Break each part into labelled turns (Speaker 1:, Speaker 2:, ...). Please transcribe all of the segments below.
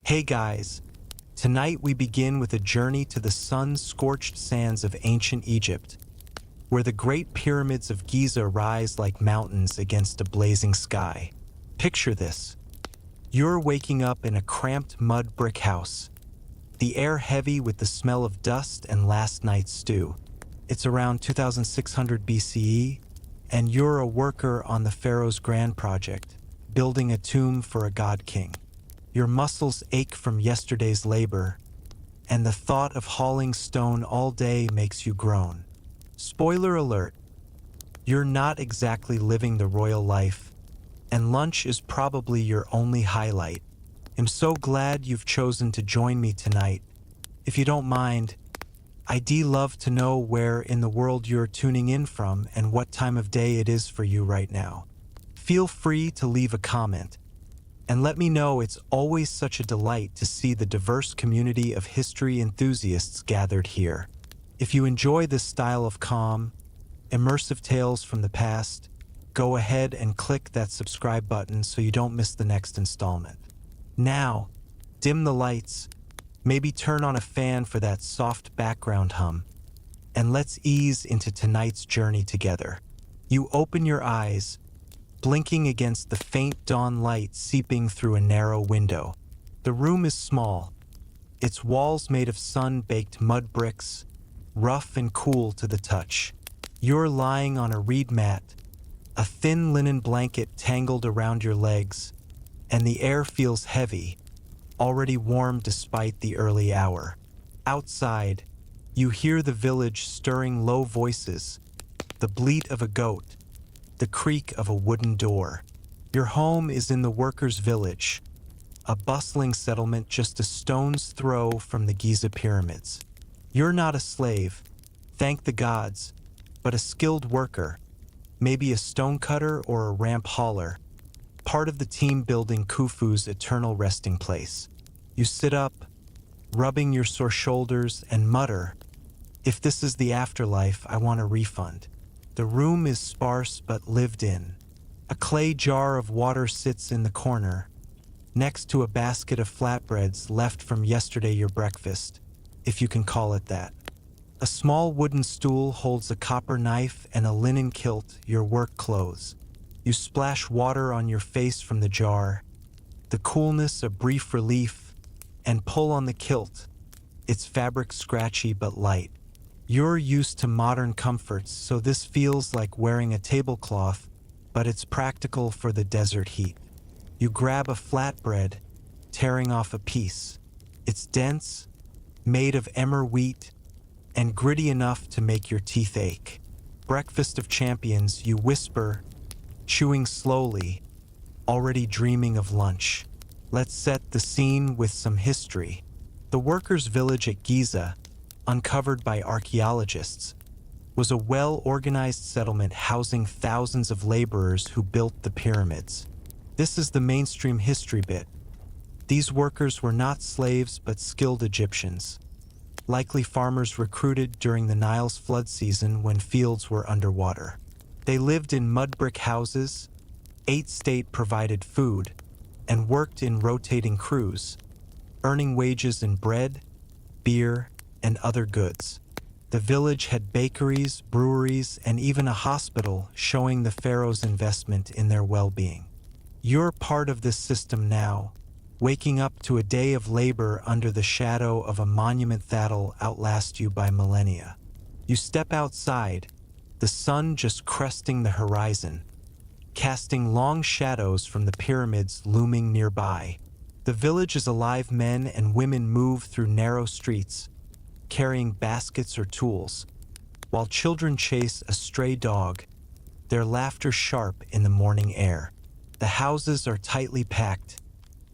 Speaker 1: Hey guys, tonight we begin with a journey to the sun-scorched sands of ancient Egypt, where the great pyramids of Giza rise like mountains against a blazing sky. Picture this. You're waking up in a cramped mud brick house, the air heavy with the smell of dust and last night's stew. It's around 2600 BCE, and you're a worker on the pharaoh's grand project, building a tomb for a god king. Your muscles ache from yesterday's labor, and the thought of hauling stone all day makes you groan. Spoiler alert, you're not exactly living the royal life, and lunch is probably your only highlight. I'm so glad you've chosen to join me tonight. If you don't mind, I'd love to know where in the world you're tuning in from and what time of day it is for you right now. Feel free to leave a comment, and let me know. It's always such a delight to see the diverse community of history enthusiasts gathered here. If you enjoy this style of calm, immersive tales from the past, go ahead and click that subscribe button so you don't miss the next installment. Now, dim the lights, maybe turn on a fan for that soft background hum, and let's ease into tonight's journey together. You open your eyes, blinking against the faint dawn light seeping through a narrow window. The room is small, its walls made of sun-baked mud bricks, rough and cool to the touch. You're lying on a reed mat, a thin linen blanket tangled around your legs, and the air feels heavy, already warm despite the early hour. Outside, you hear the village stirring low voices, the bleat of a goat, the creak of a wooden door. Your home is in the workers' village, a bustling settlement just a stone's throw from the Giza pyramids. You're not a slave, thank the gods, but a skilled worker, maybe a stonecutter or a ramp hauler, part of the team building Khufu's eternal resting place. You sit up, rubbing your sore shoulders, and mutter, "If this is the afterlife, I want a refund." The room is sparse but lived in. A clay jar of water sits in the corner, next to a basket of flatbreads left from yesterday your breakfast, if you can call it that. A small wooden stool holds a copper knife and a linen kilt, your work clothes. You splash water on your face from the jar, the coolness a brief relief, and pull on the kilt, its fabric scratchy but light. You're used to modern comforts, so this feels like wearing a tablecloth, but it's practical for the desert heat. You grab a flatbread, tearing off a piece. It's dense, made of emmer wheat, and gritty enough to make your teeth ache. Breakfast of champions, you whisper, chewing slowly, already dreaming of lunch. Let's set the scene with some history. The workers' village at Giza, uncovered by archaeologists, was a well-organized settlement housing thousands of laborers who built the pyramids. This is the mainstream history bit. These workers were not slaves but skilled Egyptians, likely farmers recruited during the Nile's flood season when fields were underwater. They lived in mud brick houses, ate state-provided food, and worked in rotating crews, earning wages in bread, beer, and other goods. The village had bakeries, breweries, and even a hospital, showing the pharaoh's investment in their well-being. You're part of this system now, waking up to a day of labor under the shadow of a monument that'll outlast you by millennia. You step outside, the sun just cresting the horizon, casting long shadows from the pyramids looming nearby. The village is alive. Men and women move through narrow streets, carrying baskets or tools, while children chase a stray dog, their laughter sharp in the morning air. The houses are tightly packed,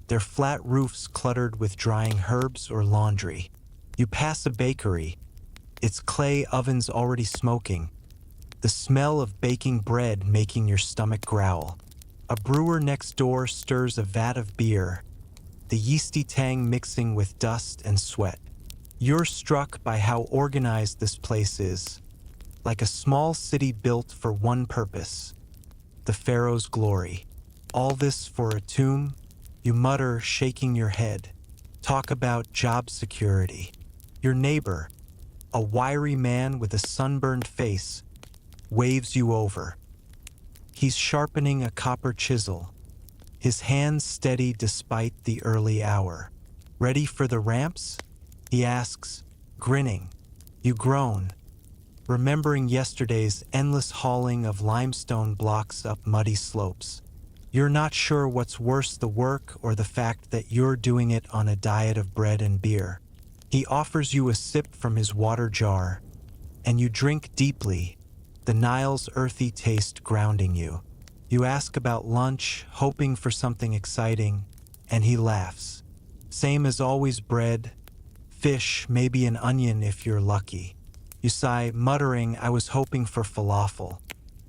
Speaker 1: their flat roofs cluttered with drying herbs or laundry. You pass a bakery, its clay ovens already smoking, the smell of baking bread making your stomach growl. A brewer next door stirs a vat of beer, the yeasty tang mixing with dust and sweat. You're struck by how organized this place is, like a small city built for one purpose, the pharaoh's glory. All this for a tomb? You mutter, shaking your head. Talk about job security. Your neighbor, a wiry man with a sunburned face, waves you over. He's sharpening a copper chisel, his hands steady despite the early hour. Ready for the ramps? He asks, grinning. You groan, remembering yesterday's endless hauling of limestone blocks up muddy slopes. You're not sure what's worse, the work or the fact that you're doing it on a diet of bread and beer. He offers you a sip from his water jar, and you drink deeply, the Nile's earthy taste grounding you. You ask about lunch, hoping for something exciting, and he laughs. Same as always, bread, fish, maybe an onion if you're lucky. You sigh, muttering, I was hoping for falafel.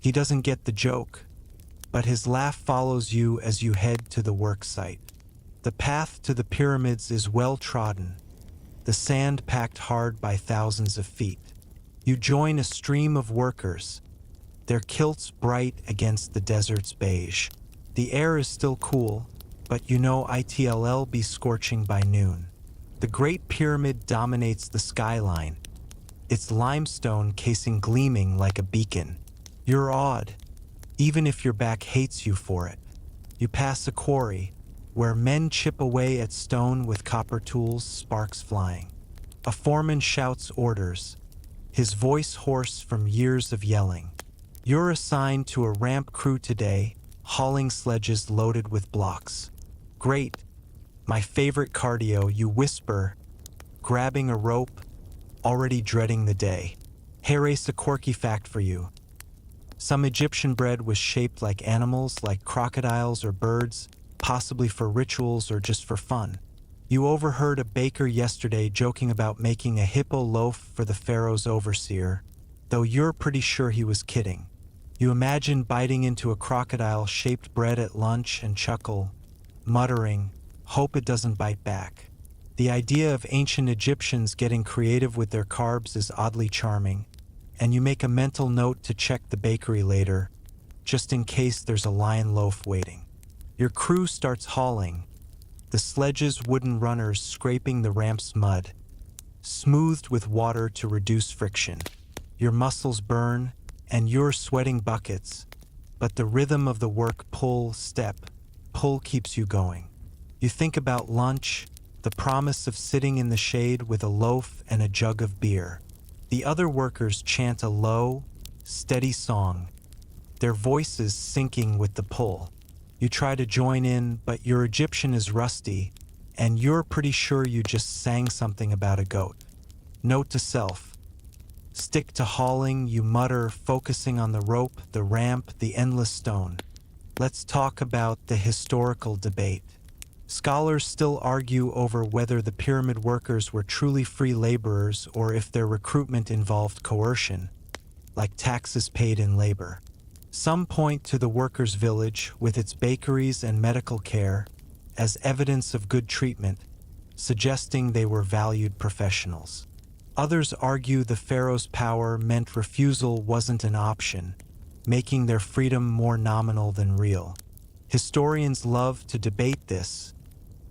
Speaker 1: He doesn't get the joke, but his laugh follows you as you head to the work site. The path to the pyramids is well trodden, the sand packed hard by thousands of feet. You join a stream of workers, their kilts bright against the desert's beige. The air is still cool, but you know it'll be scorching by noon. The Great Pyramid dominates the skyline, its limestone casing gleaming like a beacon. You're awed, even if your back hates you for it. You pass a quarry, where men chip away at stone with copper tools, sparks flying. A foreman shouts orders, his voice hoarse from years of yelling. You're assigned to a ramp crew today, hauling sledges loaded with blocks. Great, my favorite cardio, you whisper, grabbing a rope, already dreading the day. Here's a quirky fact for you. Some Egyptian bread was shaped like animals, like crocodiles or birds, possibly for rituals or just for fun. You overheard a baker yesterday joking about making a hippo loaf for the pharaoh's overseer, though you're pretty sure he was kidding. You imagine biting into a crocodile-shaped bread at lunch and chuckle, muttering, hope it doesn't bite back. The idea of ancient Egyptians getting creative with their carbs is oddly charming, and you make a mental note to check the bakery later, just in case there's a lion loaf waiting. Your crew starts hauling, the sledge's wooden runners scraping the ramp's mud, smoothed with water to reduce friction. Your muscles burn, and you're sweating buckets, but the rhythm of the work pull, step, pull keeps you going. You think about lunch, the promise of sitting in the shade with a loaf and a jug of beer. The other workers chant a low, steady song, their voices syncing with the pull. You try to join in, but your Egyptian is rusty, and you're pretty sure you just sang something about a goat. Note to self, stick to hauling, you mutter, focusing on the rope, the ramp, the endless stone. Let's talk about the historical debate. Scholars still argue over whether the pyramid workers were truly free laborers or if their recruitment involved coercion, like taxes paid in labor. Some point to the workers' village, with its bakeries and medical care, as evidence of good treatment, suggesting they were valued professionals. Others argue the pharaoh's power meant refusal wasn't an option, making their freedom more nominal than real. Historians love to debate this,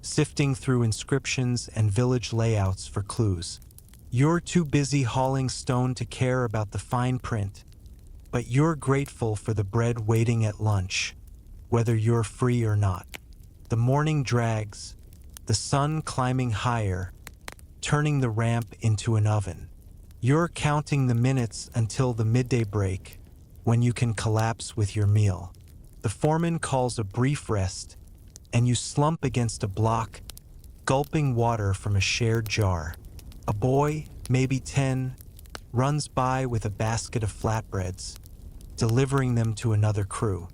Speaker 1: sifting through inscriptions and village layouts for clues. You're too busy hauling stone to care about the fine print, but you're grateful for the bread waiting at lunch, whether you're free or not. The morning drags, the sun climbing higher, turning the ramp into an oven. You're counting the minutes until the midday break, when you can collapse with your meal. The foreman calls a brief rest, and you slump against a block, gulping water from a shared jar. A boy, maybe 10, runs by with a basket of flatbreads, delivering them to another crew.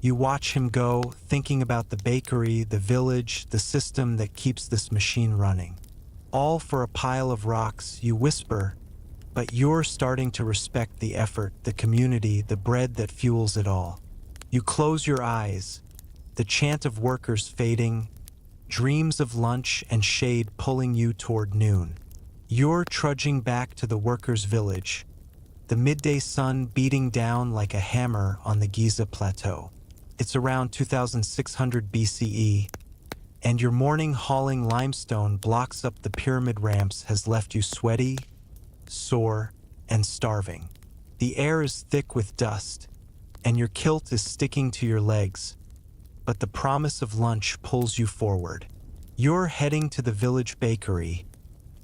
Speaker 1: You watch him go, thinking about the bakery, the village, the system that keeps this machine running. All for a pile of rocks, you whisper, but you're starting to respect the effort, the community, the bread that fuels it all. You close your eyes, the chant of workers fading, dreams of lunch and shade pulling you toward noon. You're trudging back to the workers' village, the midday sun beating down like a hammer on the Giza plateau. It's around 2600 BCE, and your morning hauling limestone blocks up the pyramid ramps has left you sweaty, sore, and starving. The air is thick with dust, and your kilt is sticking to your legs, but the promise of lunch pulls you forward. You're heading to the village bakery,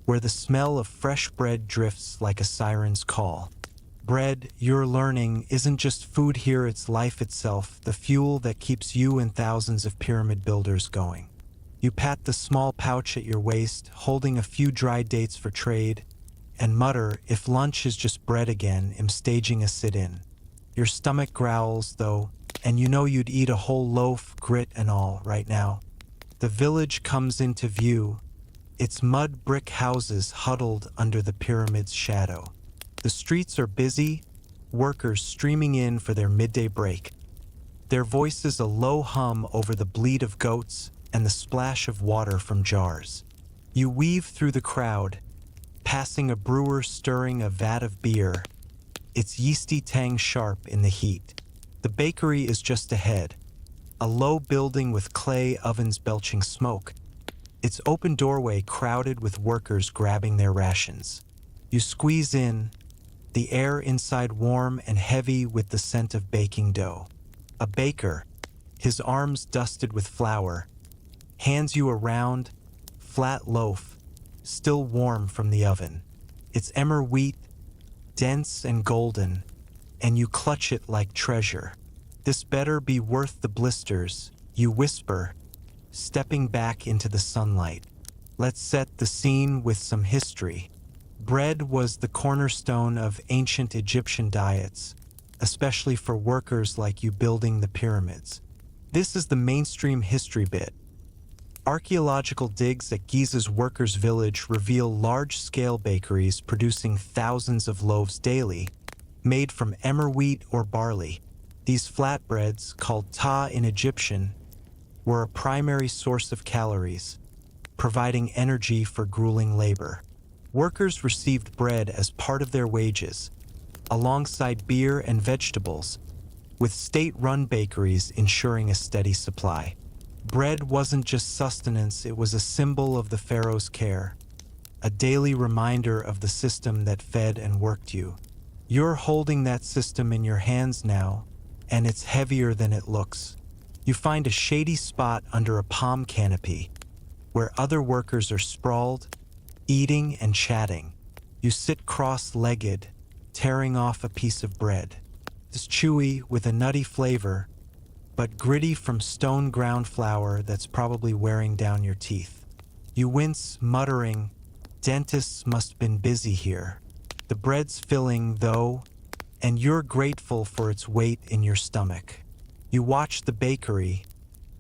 Speaker 1: where the smell of fresh bread drifts like a siren's call. Bread, you're learning, isn't just food here, it's life itself, the fuel that keeps you and thousands of pyramid builders going. You pat the small pouch at your waist, holding a few dried dates for trade, and mutter, if lunch is just bread again, I'm staging a sit-in. Your stomach growls, though, and you know you'd eat a whole loaf, grit and all, right now. The village comes into view, its mud brick houses huddled under the pyramid's shadow. The streets are busy, workers streaming in for their midday break. Their voices a low hum over the bleat of goats and the splash of water from jars. You weave through the crowd, passing a brewer stirring a vat of beer, its yeasty tang sharp in the heat. The bakery is just ahead, a low building with clay ovens belching smoke, its open doorway crowded with workers grabbing their rations. You squeeze in, the air inside warm and heavy with the scent of baking dough. A baker, his arms dusted with flour, hands you a round, flat loaf, still warm from the oven. It's emmer wheat, dense and golden, and you clutch it like treasure. This better be worth the blisters, you whisper, stepping back into the sunlight. Let's set the scene with some history. Bread was the cornerstone of ancient Egyptian diets, especially for workers like you building the pyramids. This is the mainstream history bit. Archaeological digs at Giza's workers' village reveal large-scale bakeries producing thousands of loaves daily, made from emmer wheat or barley. These flatbreads, called ta in Egyptian, were a primary source of calories, providing energy for grueling labor. Workers received bread as part of their wages, alongside beer and vegetables, with state-run bakeries ensuring a steady supply. Bread wasn't just sustenance, it was a symbol of the pharaoh's care, a daily reminder of the system that fed and worked you. You're holding that system in your hands now, and it's heavier than it looks. You find a shady spot under a palm canopy, where other workers are sprawled, eating and chatting. You sit cross-legged, tearing off a piece of bread. It's chewy with a nutty flavor, but gritty from stone ground flour that's probably wearing down your teeth. You wince, muttering, dentists must have been busy here. The bread's filling, though, and you're grateful for its weight in your stomach. You watch the bakery,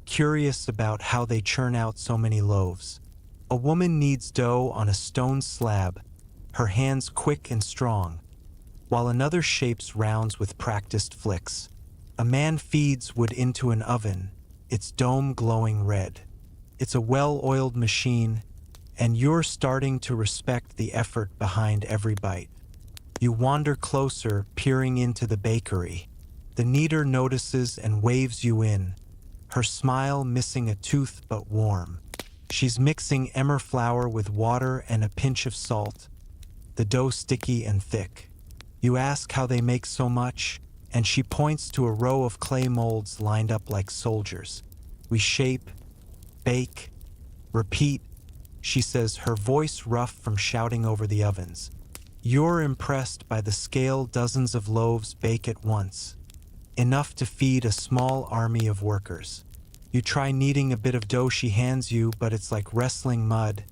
Speaker 1: curious about how they churn out so many loaves. A woman kneads dough on a stone slab, her hands quick and strong, while another shapes rounds with practiced flicks. A man feeds wood into an oven, its dome glowing red. It's a well-oiled machine, and you're starting to respect the effort behind every bite. You wander closer, peering into the bakery. The kneader notices and waves you in, her smile missing a tooth but warm. She's mixing emmer flour with water and a pinch of salt, the dough sticky and thick. You ask how they make so much, and she points to a row of clay molds lined up like soldiers. We shape, bake, repeat, she says, her voice rough from shouting over the ovens. You're impressed by the scale dozens of loaves bake at once, enough to feed a small army of workers. You try kneading a bit of dough she hands you, but it's like wrestling mud,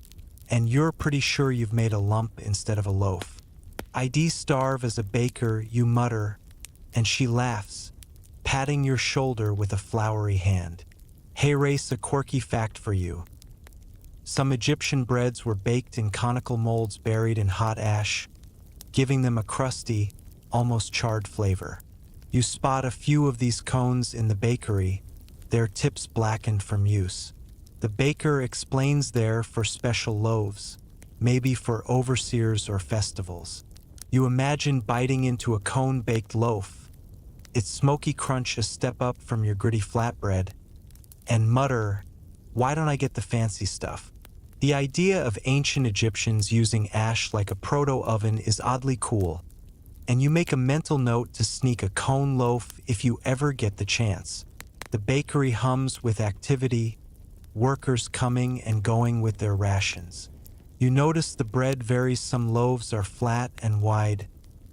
Speaker 1: and you're pretty sure you've made a lump instead of a loaf. I'd starve as a baker, you mutter, and she laughs, patting your shoulder with a floury hand. Hey, race, a quirky fact for you. Some Egyptian breads were baked in conical molds buried in hot ash, giving them a crusty, almost charred flavor. You spot a few of these cones in the bakery, their tips blackened from use. The baker explains they're for special loaves, maybe for overseers or festivals. You imagine biting into a cone-baked loaf, its smoky crunch a step up from your gritty flatbread, and mutter, Why don't I get the fancy stuff? The idea of ancient Egyptians using ash like a proto-oven is oddly cool, and you make a mental note to sneak a cone loaf if you ever get the chance. The bakery hums with activity, workers coming and going with their rations. You notice the bread varies. Some loaves are flat and wide,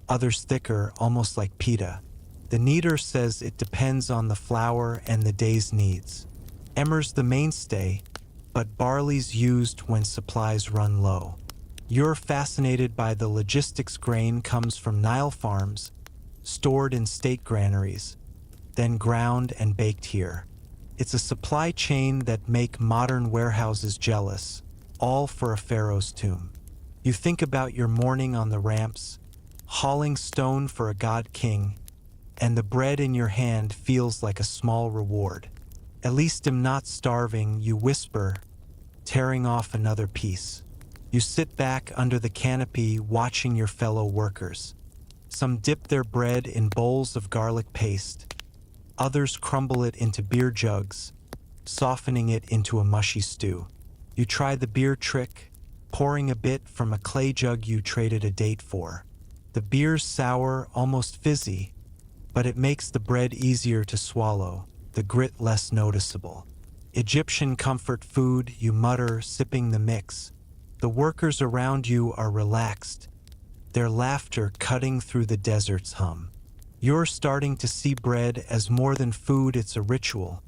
Speaker 1: others thicker, almost like pita. The kneader says it depends on the flour and the day's needs. Emmer's the mainstay, but barley's used when supplies run low. You're fascinated by the logistics. Grain comes from Nile farms, stored in state granaries, then ground and baked here. It's a supply chain that make modern warehouses jealous, all for a pharaoh's tomb. You think about your morning on the ramps, hauling stone for a god king, and the bread in your hand feels like a small reward. At least I'm not starving, you whisper, tearing off another piece. You sit back under the canopy watching your fellow workers. Some dip their bread in bowls of garlic paste. Others crumble it into beer jugs, softening it into a mushy stew. You try the beer trick, pouring a bit from a clay jug you traded a date for. The beer's sour, almost fizzy, but it makes the bread easier to swallow, the grit less noticeable. Egyptian comfort food, you mutter, sipping the mix. The workers around you are relaxed, their laughter cutting through the desert's hum. You're starting to see bread as more than food. It's a ritual,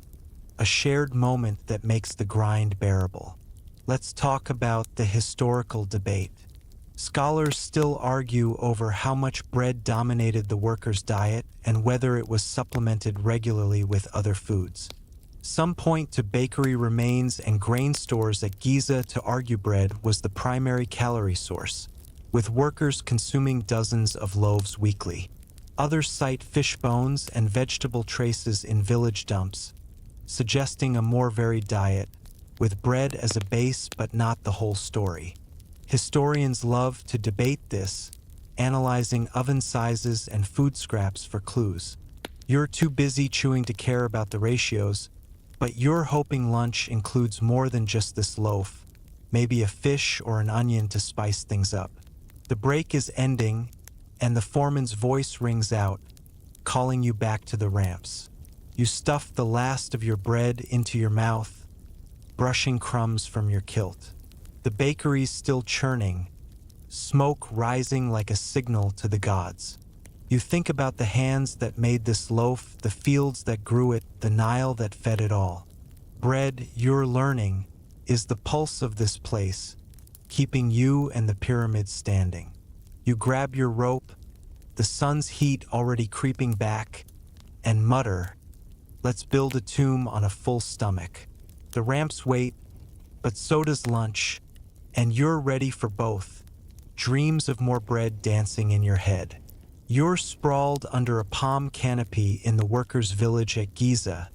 Speaker 1: a shared moment that makes the grind bearable. Let's talk about the historical debate. Scholars still argue over how much bread dominated the workers' diet and whether it was supplemented regularly with other foods. Some point to bakery remains and grain stores at Giza to argue bread was the primary calorie source, with workers consuming dozens of loaves weekly. Others cite fish bones and vegetable traces in village dumps, suggesting a more varied diet, with bread as a base but not the whole story. Historians love to debate this, analyzing oven sizes and food scraps for clues. You're too busy chewing to care about the ratios, but you're hoping lunch includes more than just this loaf, maybe a fish or an onion to spice things up. The break is ending, and the foreman's voice rings out, calling you back to the ramps. You stuff the last of your bread into your mouth, brushing crumbs from your kilt. The bakery's still churning, smoke rising like a signal to the gods. You think about the hands that made this loaf, the fields that grew it, the Nile that fed it all. Bread, you're learning, is the pulse of this place, keeping you and the pyramids standing. You grab your rope, the sun's heat already creeping back, and mutter, "Let's build a tomb on a full stomach." The ramps wait, but so does lunch, and you're ready for both, dreams of more bread dancing in your head. You're sprawled under a palm canopy in the workers' village at Giza,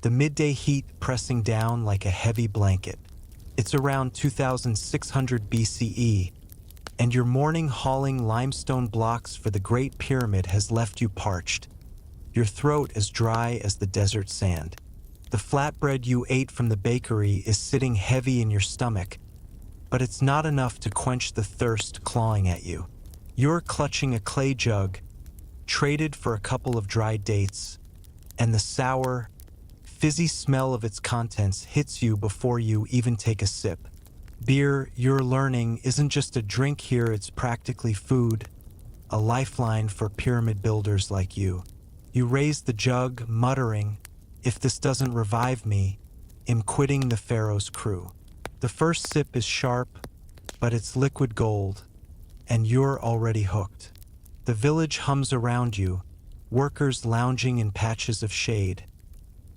Speaker 1: the midday heat pressing down like a heavy blanket. It's around 2600 BCE, and your morning hauling limestone blocks for the Great Pyramid has left you parched, your throat as dry as the desert sand. The flatbread you ate from the bakery is sitting heavy in your stomach, but it's not enough to quench the thirst clawing at you. You're clutching a clay jug, traded for a couple of dried dates, and the sour, fizzy smell of its contents hits you before you even take a sip. Beer, you're learning, isn't just a drink here, it's practically food, a lifeline for pyramid builders like you. You raise the jug, muttering, "If this doesn't revive me, I'm quitting the pharaoh's crew." The first sip is sharp, but it's liquid gold, and you're already hooked. The village hums around you, workers lounging in patches of shade,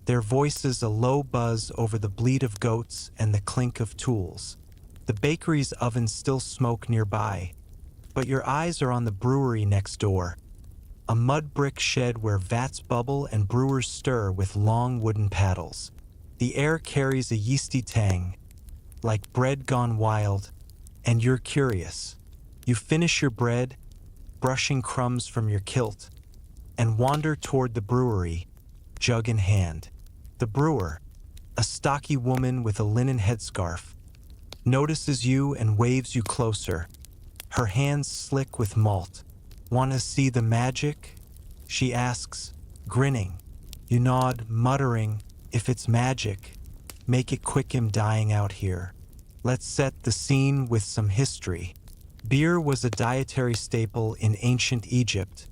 Speaker 1: their voices a low buzz over the bleat of goats and the clink of tools. The bakery's ovens still smoke nearby, but your eyes are on the brewery next door, a mud brick shed where vats bubble and brewers stir with long wooden paddles. The air carries a yeasty tang, like bread gone wild, and you're curious. You finish your bread, brushing crumbs from your kilt, and wander toward the brewery, jug in hand. The brewer, A stocky woman with a linen headscarf notices you and waves you closer, her hands slick with malt. "Want to see the magic?" she asks, grinning. You nod, muttering, "If it's magic, make it quick, I'm dying out here." Let's set the scene with some history. Beer was a dietary staple in ancient Egypt,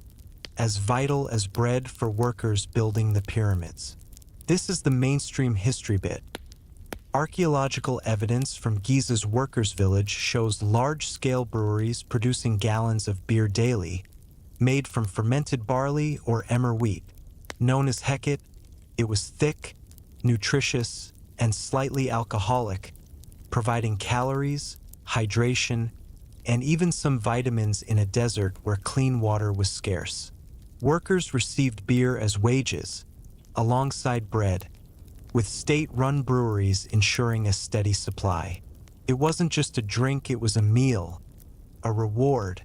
Speaker 1: as vital as bread for workers building the pyramids. This is the mainstream history bit. Archaeological evidence from Giza's workers' village shows large-scale breweries producing gallons of beer daily, made from fermented barley or emmer wheat. Known as Heket, it was thick, nutritious, and slightly alcoholic, providing calories, hydration, and even some vitamins in a desert where clean water was scarce. Workers received beer as wages, alongside bread, with state-run breweries ensuring a steady supply. It wasn't just a drink, it was a meal, a reward,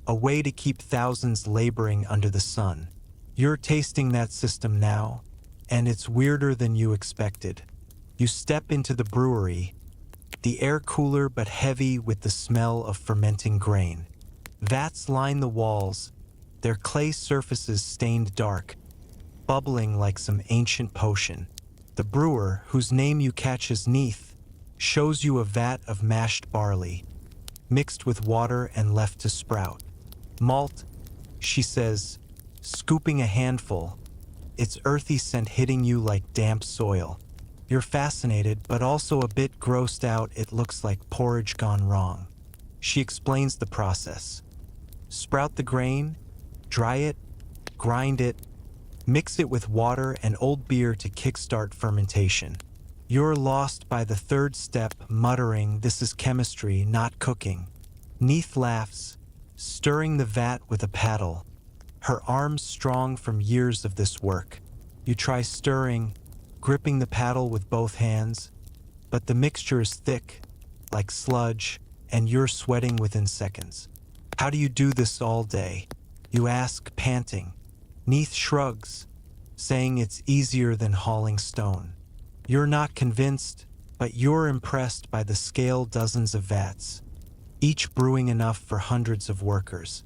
Speaker 1: a way to keep thousands laboring under the sun. You're tasting that system now, and it's weirder than you expected. You step into the brewery, the air cooler but heavy with the smell of fermenting grain. Vats line the walls, their clay surfaces stained dark, bubbling like some ancient potion. The brewer, whose name you catch as Neith, shows you a vat of mashed barley, mixed with water and left to sprout. "Malt," she says, scooping a handful, its earthy scent hitting you like damp soil. You're fascinated, but also a bit grossed out. It looks like porridge gone wrong. She explains the process. Sprout the grain, dry it, grind it, mix it with water and old beer to kickstart fermentation. You're lost by the third step, muttering, "This is chemistry, not cooking." Neith laughs, stirring the vat with a paddle, her arms strong from years of this work. You try stirring, gripping the paddle with both hands, but the mixture is thick, like sludge, and you're sweating within seconds. "How do you do this all day?" you ask, panting. Neith shrugs, saying it's easier than hauling stone. You're not convinced, but you're impressed by the scale. Dozens of vats, each brewing enough for hundreds of workers.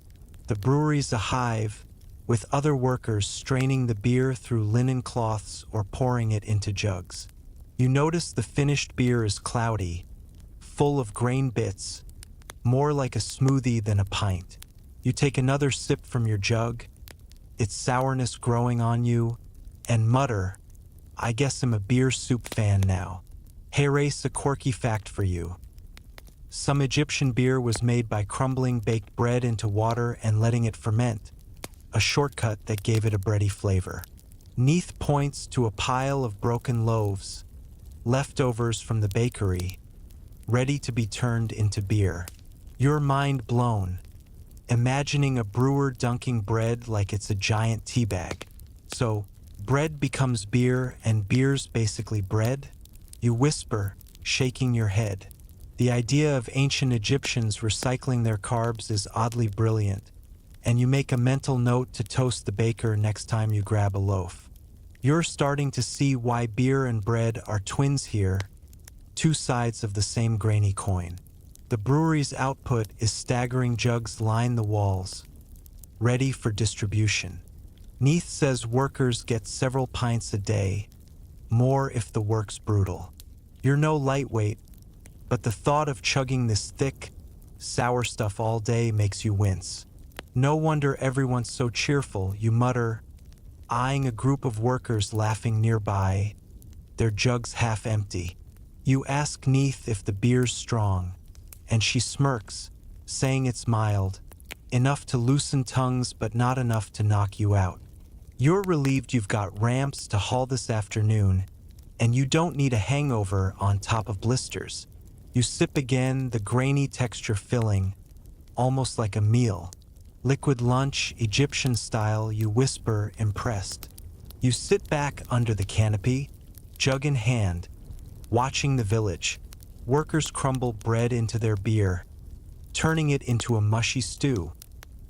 Speaker 1: The brewery's a hive, with other workers straining the beer through linen cloths or pouring it into jugs. You notice the finished beer is cloudy, full of grain bits, more like a smoothie than a pint. You take another sip from your jug, its sourness growing on you, and mutter, "I guess I'm a beer soup fan now." Hey Race, a quirky fact for you. Some Egyptian beer was made by crumbling baked bread into water and letting it ferment, a shortcut that gave it a bready flavor. Neith points to a pile of broken loaves, leftovers from the bakery, ready to be turned into beer. Your mind blown, imagining a brewer dunking bread like it's a giant tea bag. So, bread becomes beer and beer's basically bread? You whisper, shaking your head. The idea of ancient Egyptians recycling their carbs is oddly brilliant, and you make a mental note to toast the baker next time you grab a loaf. You're starting to see why beer and bread are twins here, two sides of the same grainy coin. The brewery's output is staggering. Jugs line the walls, ready for distribution. Neith says workers get several pints a day, more if the work's brutal. You're no lightweight, but the thought of chugging this thick, sour stuff all day makes you wince. "No wonder everyone's so cheerful," you mutter, eyeing a group of workers laughing nearby, their jugs half empty. You ask Neith if the beer's strong, and she smirks, saying it's mild, enough to loosen tongues but not enough to knock you out. You're relieved you've got ramps to haul this afternoon, and you don't need a hangover on top of blisters. You sip again, the grainy texture filling, almost like a meal. "Liquid lunch, Egyptian style," you whisper, impressed. You sit back under the canopy, jug in hand, watching the village. Workers crumble bread into their beer, turning it into a mushy stew,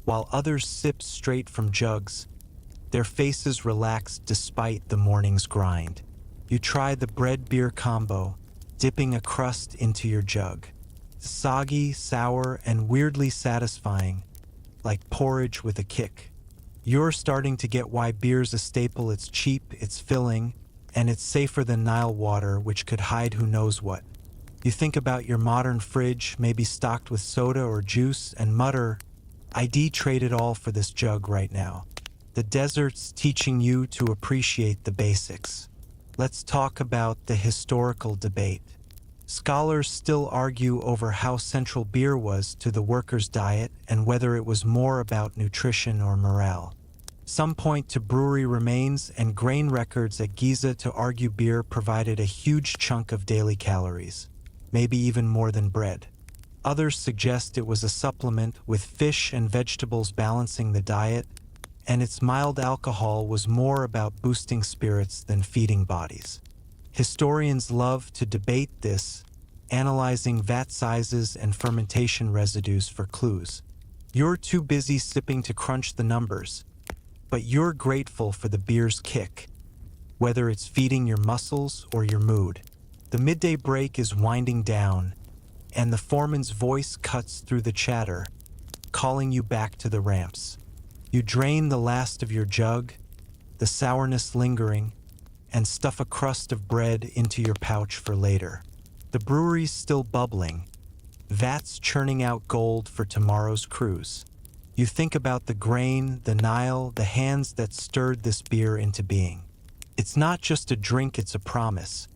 Speaker 1: while others sip straight from jugs, their faces relaxed despite the morning's grind. You try the bread-beer combo, dipping a crust into your jug. Soggy, sour, and weirdly satisfying, like porridge with a kick. You're starting to get why beer's a staple. It's cheap, it's filling, and it's safer than Nile water, which could hide who knows what. You think about your modern fridge, maybe stocked with soda or juice, and mutter, I'd trade it all for this jug right now. The desert's teaching you to appreciate the basics. Let's talk about the historical debate. Scholars still argue over how central beer was to the workers' diet and whether it was more about nutrition or morale. Some point to brewery remains and grain records at Giza to argue beer provided a huge chunk of daily calories, maybe even more than bread. Others suggest it was a supplement with fish and vegetables balancing the diet, and its mild alcohol was more about boosting spirits than feeding bodies. Historians love to debate this, analyzing vat sizes and fermentation residues for clues. You're too busy sipping to crunch the numbers, but you're grateful for the beer's kick, whether it's feeding your muscles or your mood. The midday break is winding down, and the foreman's voice cuts through the chatter, calling you back to the ramps. You drain the last of your jug, the sourness lingering, and stuff a crust of bread into your pouch for later. The brewery's still bubbling, vats churning out gold for tomorrow's cruise. You think about the grain, the Nile, the hands that stirred this beer into being. It's not just a drink, it's a promise.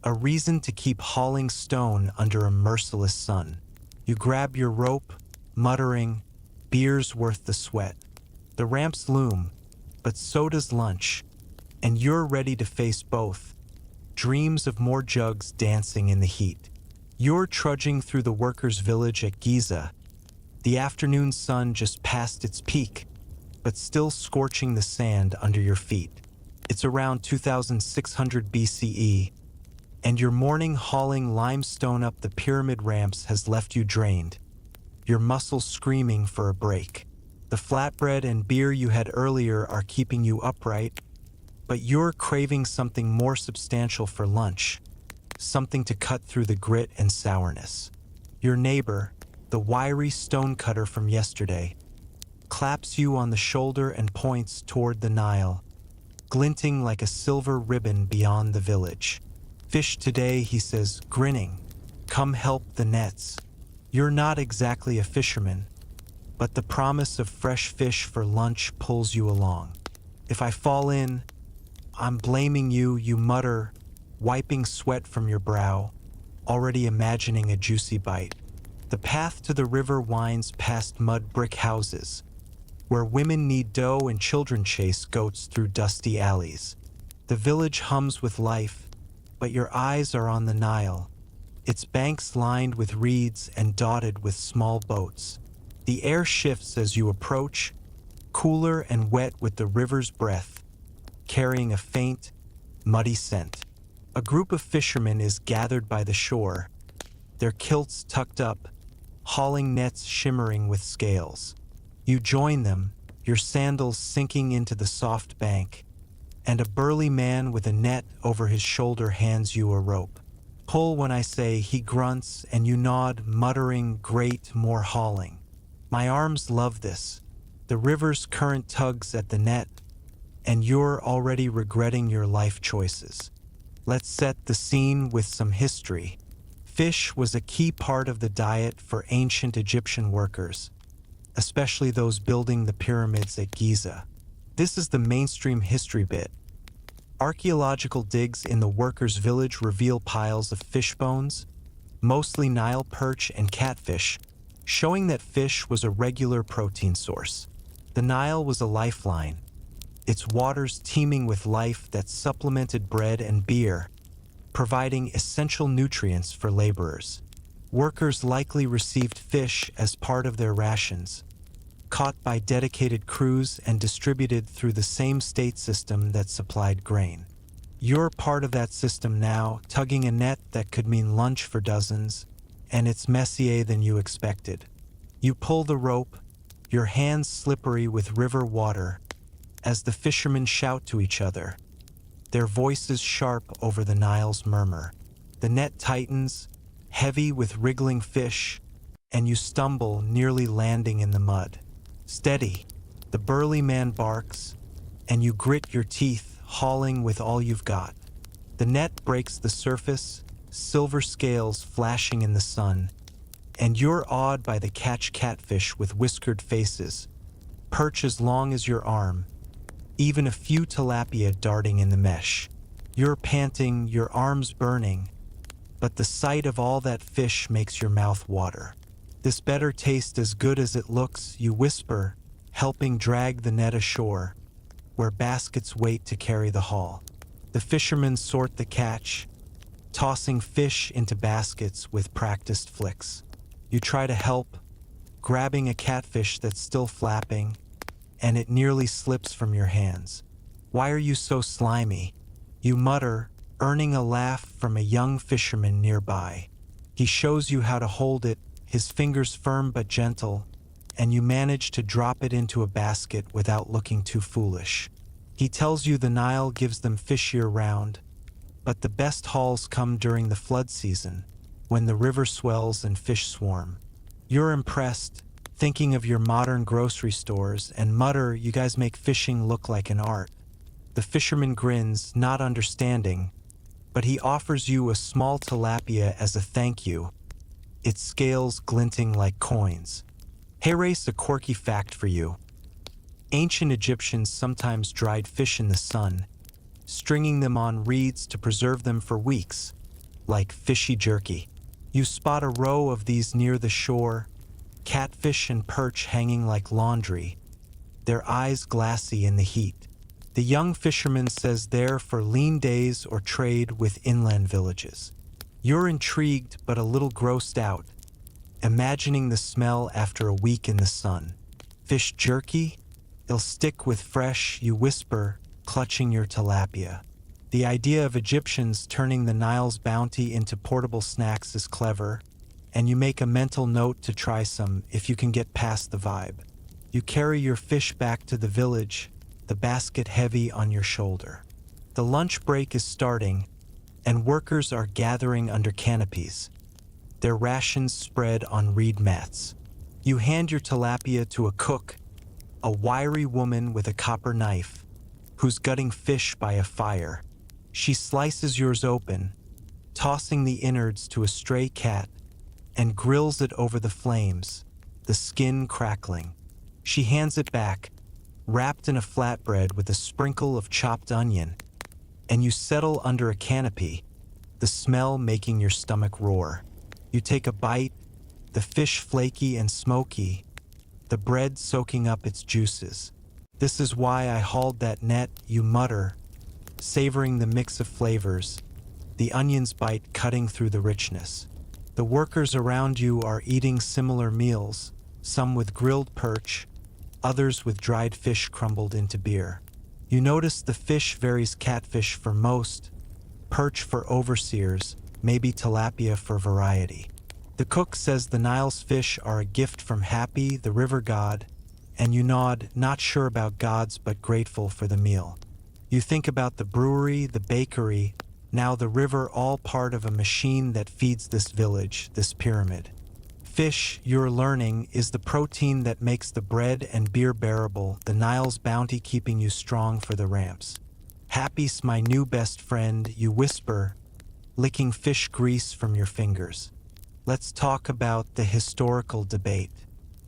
Speaker 1: A reason to keep hauling stone under a merciless sun. You grab your rope, muttering, beer's worth the sweat. The ramps loom, but so does lunch, and you're ready to face both. Dreams of more jugs dancing in the heat. You're trudging through the workers' village at Giza. The afternoon sun just past its peak, but still scorching the sand under your feet. It's around 2600 BCE, and your morning hauling limestone up the pyramid ramps has left you drained, your muscles screaming for a break. The flatbread and beer you had earlier are keeping you upright, but you're craving something more substantial for lunch, something to cut through the grit and sourness. Your neighbor, the wiry stonecutter from yesterday, claps you on the shoulder and points toward the Nile, glinting like a silver ribbon beyond the village. Fish today, he says, grinning. Come help the nets. You're not exactly a fisherman, but the promise of fresh fish for lunch pulls you along. If I fall in, I'm blaming you, you mutter, wiping sweat from your brow, already imagining a juicy bite. The path to the river winds past mud brick houses, where women knead dough and children chase goats through dusty alleys. The village hums with life, but your eyes are on the Nile, its banks lined with reeds and dotted with small boats. The air shifts as you approach, cooler and wet with the river's breath, carrying a faint, muddy scent. A group of fishermen is gathered by the shore, their kilts tucked up, hauling nets shimmering with scales. You join them, your sandals sinking into the soft bank, and a burly man with a net over his shoulder hands you a rope. Pull when I say, he grunts, and you nod, muttering, great, more hauling. My arms love this. The river's current tugs at the net, and you're already regretting your life choices. Let's set the scene with some history. Fish was a key part of the diet for ancient Egyptian workers, especially those building the pyramids at Giza. This is the mainstream history bit. Archaeological digs in the workers' village reveal piles of fish bones, mostly Nile perch and catfish, showing that fish was a regular protein source. The Nile was a lifeline, its waters teeming with life that supplemented bread and beer, providing essential nutrients for laborers. Workers likely received fish as part of their rations, caught by dedicated crews and distributed through the same state system that supplied grain. You're part of that system now, tugging a net that could mean lunch for dozens, and it's messier than you expected. You pull the rope, your hands slippery with river water, as the fishermen shout to each other. their voices sharp over the Nile's murmur. The net tightens, heavy with wriggling fish, and you stumble, nearly landing in the mud. Steady, the burly man barks, and you grit your teeth, hauling with all you've got. The net breaks the surface, silver scales flashing in the sun, and you're awed by the catfish with whiskered faces, perch as long as your arm, even a few tilapia darting in the mesh. You're panting, your arms burning, but the sight of all that fish makes your mouth water. This better taste as good as it looks, you whisper, helping drag the net ashore, where baskets wait to carry the haul. The fishermen sort the catch, tossing fish into baskets with practiced flicks. You try to help, grabbing a catfish that's still flapping, and it nearly slips from your hands. "Why are you so slimy?" you mutter, earning a laugh from a young fisherman nearby. He shows you how to hold it, his fingers firm but gentle, and you manage to drop it into a basket without looking too foolish. He tells you the Nile gives them fish year-round, but the best hauls come during the flood season, when the river swells and fish swarm. You're impressed, thinking of your modern grocery stores, and mutter, "You guys make fishing look like an art." The fisherman grins, not understanding, but he offers you a small tilapia as a thank you, its scales glinting like coins. Here's a quirky fact for you. Ancient Egyptians sometimes dried fish in the sun, stringing them on reeds to preserve them for weeks, like fishy jerky. You spot a row of these near the shore, catfish and perch hanging like laundry, their eyes glassy in the heat. The young fisherman says they're for lean days or trade with inland villages. You're intrigued but a little grossed out, imagining the smell after a week in the sun. "Fish jerky? It'll stick with fresh," you whisper, clutching your tilapia. The idea of Egyptians turning the Nile's bounty into portable snacks is clever, and you make a mental note to try some if you can get past the vibe. You carry your fish back to the village, the basket heavy on your shoulder. The lunch break is starting, and workers are gathering under canopies, their rations spread on reed mats. You hand your tilapia to a cook, a wiry woman with a copper knife, who's gutting fish by a fire. She slices yours open, tossing the innards to a stray cat, and grills it over the flames, the skin crackling. She hands it back, wrapped in a flatbread with a sprinkle of chopped onion, and you settle under a canopy, the smell making your stomach roar. You take a bite, the fish flaky and smoky, the bread soaking up its juices. "This is why I hauled that net," you mutter, savoring the mix of flavors, the onion's bite cutting through the richness. The workers around you are eating similar meals, some with grilled perch, others with dried fish crumbled into beer. You notice the fish varies: catfish for most, perch for overseers, maybe tilapia for variety. The cook says the Nile's fish are a gift from Happy, the river god, and you nod, not sure about gods but grateful for the meal. You think about the brewery, the bakery, now the river, all part of a machine that feeds this village, this pyramid. Fish, you're learning, is the protein that makes the bread and beer bearable, the Nile's bounty keeping you strong for the ramps. "Happy's my new best friend," you whisper, licking fish grease from your fingers. Let's talk about the historical debate.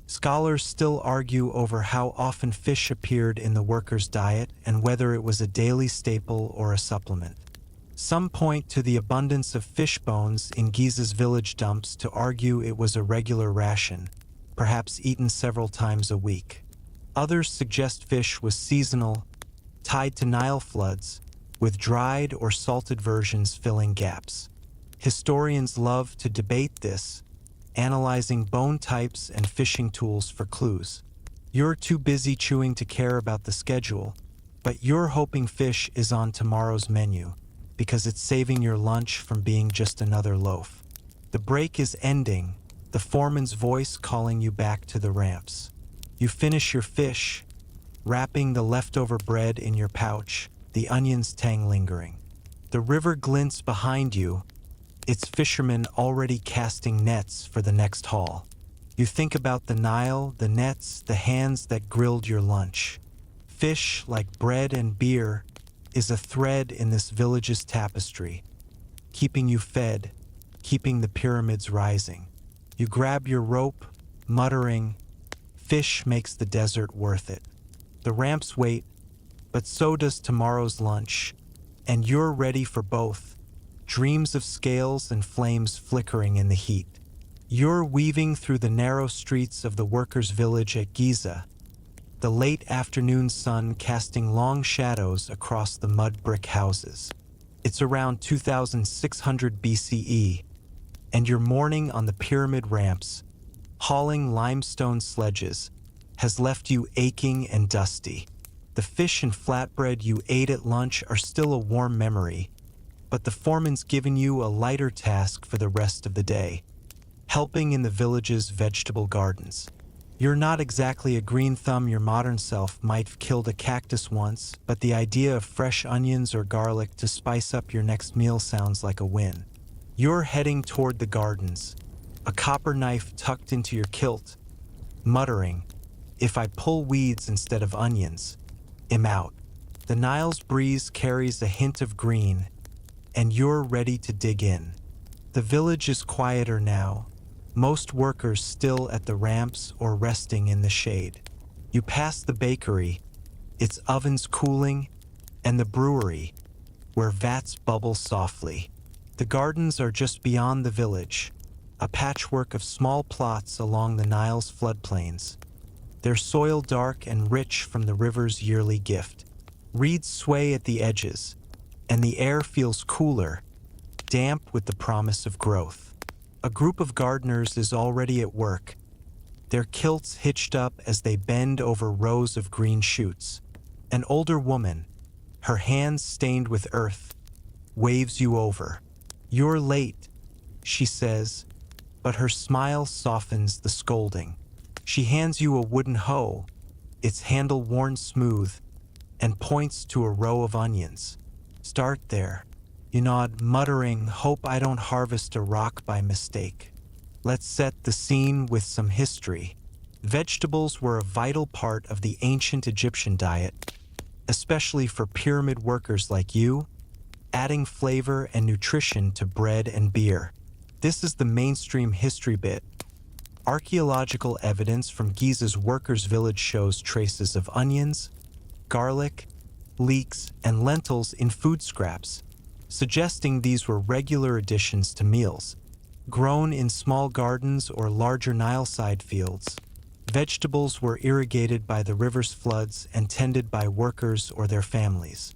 Speaker 1: Scholars still argue over how often fish appeared in the workers' diet and whether it was a daily staple or a supplement. Some point to the abundance of fish bones in Giza's village dumps to argue it was a regular ration, perhaps eaten several times a week. Others suggest fish was seasonal, tied to Nile floods, with dried or salted versions filling gaps. Historians love to debate this, analyzing bone types and fishing tools for clues. You're too busy chewing to care about the schedule, but you're hoping fish is on tomorrow's menu, because it's saving your lunch from being just another loaf. The break is ending, the foreman's voice calling you back to the ramps. You finish your fish, wrapping the leftover bread in your pouch, the onion's tang lingering. The river glints behind you, its fishermen already casting nets for the next haul. You think about the Nile, the nets, the hands that grilled your lunch. Fish, like bread and beer, is a thread in this village's tapestry, keeping you fed, keeping the pyramids rising. You grab your rope, muttering, "Fish makes the desert worth it." The ramps wait, but so does tomorrow's lunch, and you're ready for both, dreams of scales and flames flickering in the heat. You're weaving through the narrow streets of the workers' village at Giza, the late afternoon sun casting long shadows across the mud brick houses. It's around 2600 BCE, and your morning on the pyramid ramps, hauling limestone sledges, has left you aching and dusty. The fish and flatbread you ate at lunch are still a warm memory, but the foreman's given you a lighter task for the rest of the day, helping in the village's vegetable gardens. You're not exactly a green thumb. Your modern self might have killed a cactus once, but the idea of fresh onions or garlic to spice up your next meal sounds like a win. You're heading toward the gardens, a copper knife tucked into your kilt, muttering, "If I pull weeds instead of onions, I'm out." The Nile's breeze carries a hint of green, and you're ready to dig in. The village is quieter now, most workers still at the ramps or resting in the shade. You pass the bakery, its ovens cooling, and the brewery, where vats bubble softly. The gardens are just beyond the village, a patchwork of small plots along the Nile's floodplains, their soil dark and rich from the river's yearly gift. Reeds sway at the edges, and the air feels cooler, damp with the promise of growth. A group of gardeners is already at work, their kilts hitched up as they bend over rows of green shoots. An older woman, her hands stained with earth, waves you over. "You're late," she says, but her smile softens the scolding. She hands you a wooden hoe, its handle worn smooth, and points to a row of onions. "Start there." You nod, muttering, "Hope I don't harvest a rock by mistake." Let's set the scene with some history. Vegetables were a vital part of the ancient Egyptian diet, especially for pyramid workers like you, adding flavor and nutrition to bread and beer. This is the mainstream history bit. Archaeological evidence from Giza's workers' village shows traces of onions, garlic, leeks, and lentils in food scraps, suggesting these were regular additions to meals. Grown in small gardens or larger Nile-side fields, vegetables were irrigated by the river's floods and tended by workers or their families.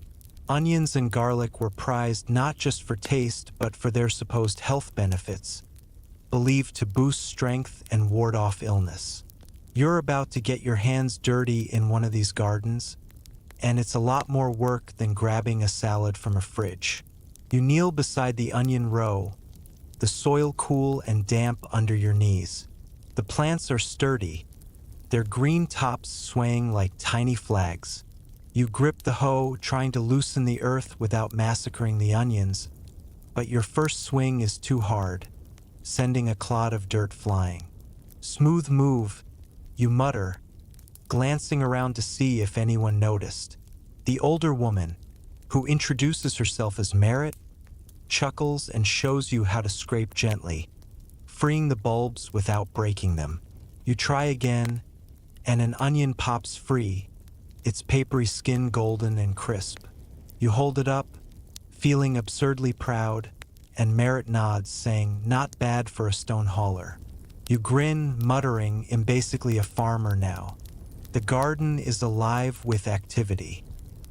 Speaker 1: Onions and garlic were prized not just for taste but for their supposed health benefits, believed to boost strength and ward off illness. You're about to get your hands dirty in one of these gardens, and it's a lot more work than grabbing a salad from a fridge. You kneel beside the onion row, the soil cool and damp under your knees. The plants are sturdy, their green tops swaying like tiny flags. You grip the hoe, trying to loosen the earth without massacring the onions, but your first swing is too hard, sending a clod of dirt flying. "Smooth move," you mutter, glancing around to see if anyone noticed. The older woman, who introduces herself as Merit, chuckles and shows you how to scrape gently, freeing the bulbs without breaking them. You try again, and an onion pops free, its papery skin golden and crisp. You hold it up, feeling absurdly proud, and Merit nods, saying, "Not bad for a stone hauler." You grin, muttering, "I'm basically a farmer now." The garden is alive with activity.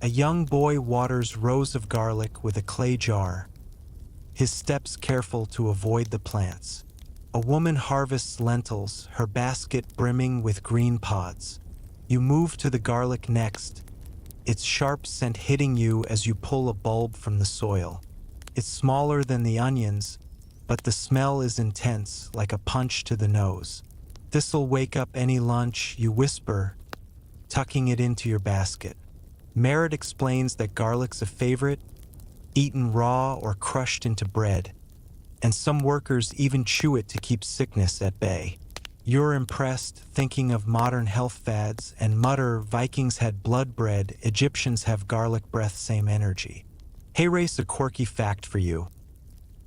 Speaker 1: A young boy waters rows of garlic with a clay jar, his steps careful to avoid the plants. A woman harvests lentils, her basket brimming with green pods. You move to the garlic next, its sharp scent hitting you as you pull a bulb from the soil. It's smaller than the onions, but the smell is intense, like a punch to the nose. "This'll wake up any lunch," you whisper, tucking it into your basket. Merritt explains that garlic's a favorite, eaten raw or crushed into bread, and some workers even chew it to keep sickness at bay. You're impressed, thinking of modern health fads, and mutter, Vikings had blood bread, Egyptians have garlic breath, same energy. Hey, race, a quirky fact for you.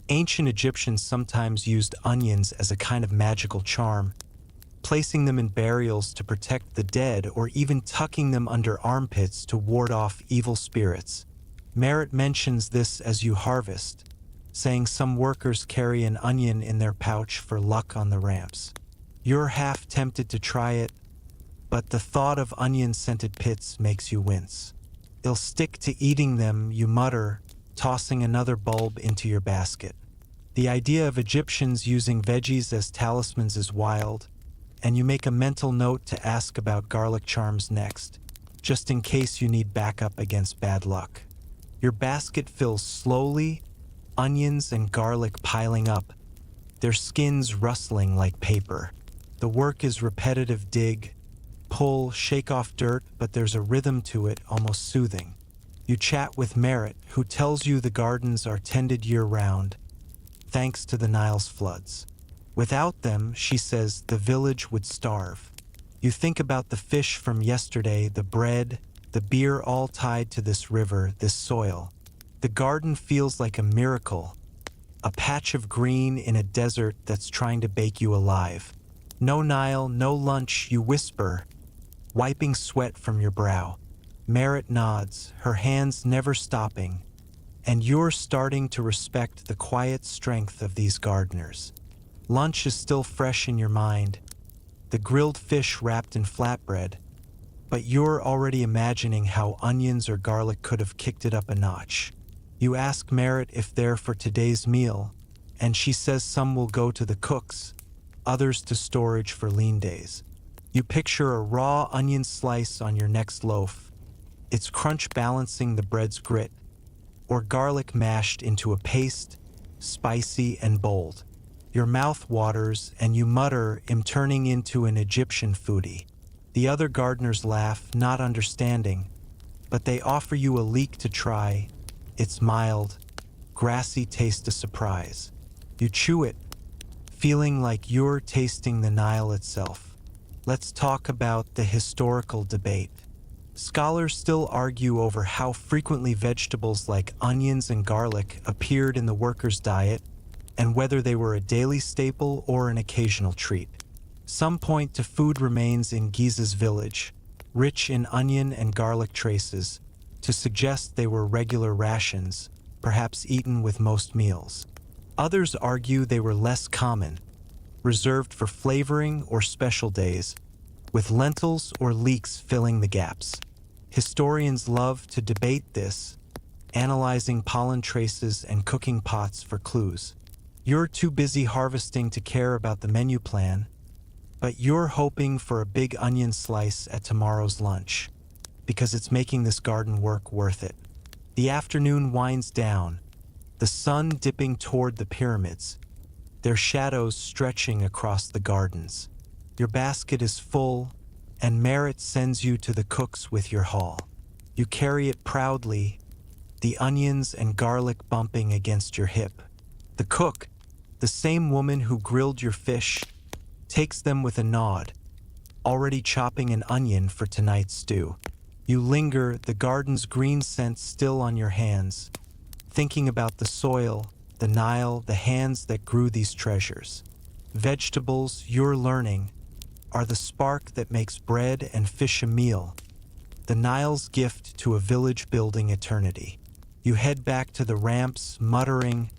Speaker 1: Ancient Egyptians sometimes used onions as a kind of magical charm, placing them in burials to protect the dead or even tucking them under armpits to ward off evil spirits. Merritt mentions this as you harvest, saying some workers carry an onion in their pouch for luck on the ramps. You're half tempted to try it, but the thought of onion-scented pits makes you wince. You'll stick to eating them, you mutter, tossing another bulb into your basket. The idea of Egyptians using veggies as talismans is wild, and you make a mental note to ask about garlic charms next, just in case you need backup against bad luck. Your basket fills slowly, onions and garlic piling up, their skins rustling like paper. The work is repetitive: dig, pull, shake off dirt, but there's a rhythm to it, almost soothing. You chat with Merritt, who tells you the gardens are tended year-round, thanks to the Nile's floods. Without them, she says, the village would starve. You think about the fish from yesterday, the bread, the beer, all tied to this river, this soil. The garden feels like a miracle, a patch of green in a desert that's trying to bake you alive. No Nile, no lunch, you whisper, wiping sweat from your brow. Merritt nods, her hands never stopping, and you're starting to respect the quiet strength of these gardeners. Lunch is still fresh in your mind, the grilled fish wrapped in flatbread, but you're already imagining how onions or garlic could have kicked it up a notch. You ask Merritt if they're for today's meal, and she says some will go to the cooks, others to storage for lean days. You picture a raw onion slice on your next loaf, its crunch balancing the bread's grit, or garlic mashed into a paste, spicy and bold. Your mouth waters and you mutter, I'm turning into an Egyptian foodie. The other gardeners laugh, not understanding, but they offer you a leek to try. It's mild, grassy taste, a surprise. You chew it, feeling like you're tasting the Nile itself. Let's talk about the historical debate. Scholars still argue over how frequently vegetables like onions and garlic appeared in the workers' diet, and whether they were a daily staple or an occasional treat. Some point to food remains in Giza's village, rich in onion and garlic traces, to suggest they were regular rations, perhaps eaten with most meals. Others argue they were less common, reserved for flavoring or special days, with lentils or leeks filling the gaps. Historians love to debate this, analyzing pollen traces and cooking pots for clues. You're too busy harvesting to care about the menu plan, but you're hoping for a big onion slice at tomorrow's lunch, because it's making this garden work worth it. The afternoon winds down, the sun dipping toward the pyramids, their shadows stretching across the gardens. Your basket is full, and Merritt sends you to the cooks with your haul. You carry it proudly, the onions and garlic bumping against your hip. The cook, the same woman who grilled your fish, takes them with a nod, already chopping an onion for tonight's stew. You linger, the garden's green scent still on your hands, thinking about the soil, the Nile, the hands that grew these treasures. Vegetables, you're learning, are the spark that makes bread and fish a meal, the Nile's gift to a village building eternity. You head back to the ramps, muttering,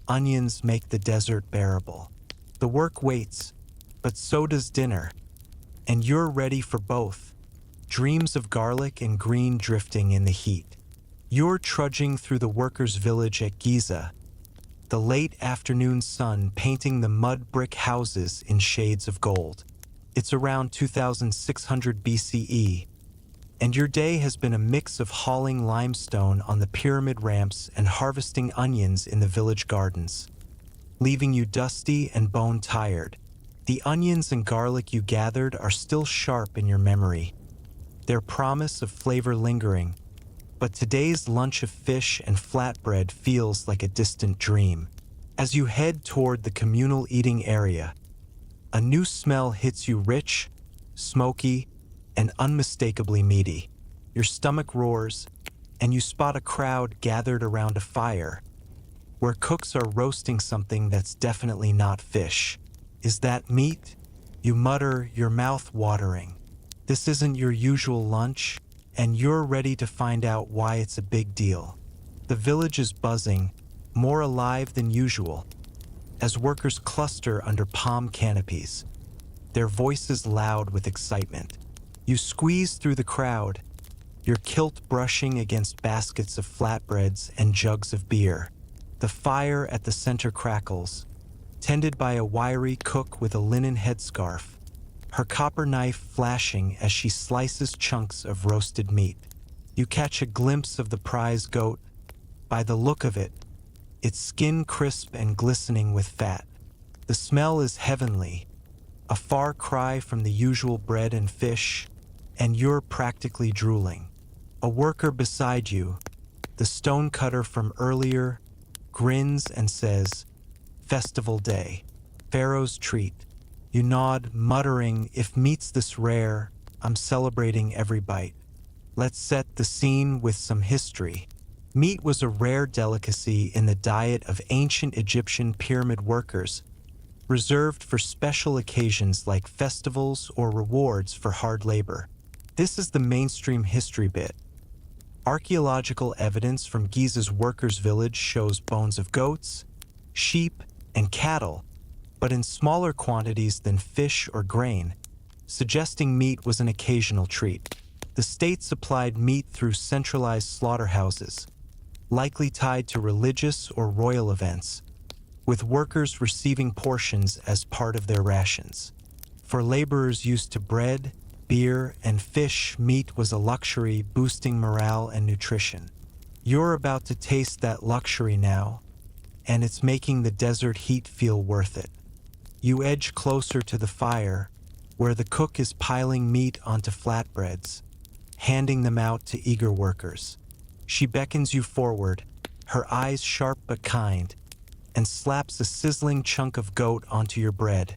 Speaker 1: onions make the desert bearable. The work waits, but so does dinner, and you're ready for both, dreams of garlic and green drifting in the heat. You're trudging through the workers' village at Giza, the late afternoon sun painting the mud brick houses in shades of gold. It's around 2600 BCE, and your day has been a mix of hauling limestone on the pyramid ramps and harvesting onions in the village gardens, leaving you dusty and bone-tired. The onions and garlic you gathered are still sharp in your memory, their promise of flavor lingering, but today's lunch of fish and flatbread feels like a distant dream. As you head toward the communal eating area, a new smell hits you, rich, smoky, and unmistakably meaty. Your stomach roars, and you spot a crowd gathered around a fire, where cooks are roasting something that's definitely not fish. Is that meat? You mutter, your mouth watering. This isn't your usual lunch, and you're ready to find out why it's a big deal. The village is buzzing, more alive than usual, as workers cluster under palm canopies, their voices loud with excitement. You squeeze through the crowd, your kilt brushing against baskets of flatbreads and jugs of beer. The fire at the center crackles, tended by a wiry cook with a linen headscarf, her copper knife flashing as she slices chunks of roasted meat. You catch a glimpse of the prize goat. By the look of it, its skin crisp and glistening with fat. The smell is heavenly, a far cry from the usual bread and fish, and you're practically drooling. A worker beside you, the stonecutter from earlier, grins and says, "Festival day, Pharaoh's treat." You nod, muttering, "If meat's this rare, I'm celebrating every bite." Let's set the scene with some history. Meat was a rare delicacy in the diet of ancient Egyptian pyramid workers, reserved for special occasions like festivals or rewards for hard labor. This is the mainstream history bit. Archaeological evidence from Giza's workers' village shows bones of goats, sheep, and cattle, but in smaller quantities than fish or grain, suggesting meat was an occasional treat. The state supplied meat through centralized slaughterhouses, likely tied to religious or royal events, with workers receiving portions as part of their rations. For laborers used to bread, beer, and fish, meat was a luxury, boosting morale and nutrition. You're about to taste that luxury now, and it's making the desert heat feel worth it. You edge closer to the fire, where the cook is piling meat onto flatbreads, handing them out to eager workers. She beckons you forward, her eyes sharp but kind, and slaps a sizzling chunk of goat onto your bread,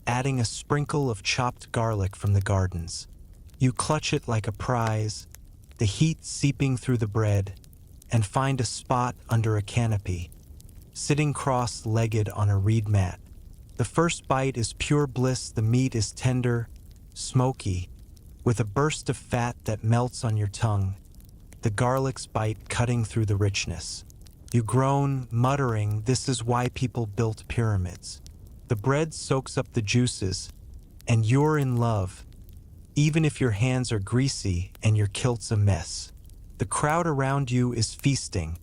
Speaker 1: adding a sprinkle of chopped garlic from the gardens. You clutch it like a prize, the heat seeping through the bread, and find a spot under a canopy, sitting cross-legged on a reed mat. The first bite is pure bliss. The meat is tender, smoky, with a burst of fat that melts on your tongue, the garlic's bite cutting through the richness. You groan, muttering, "This is why people built pyramids." The bread soaks up the juices, and you're in love, even if your hands are greasy and your kilt's a mess. The crowd around you is feasting,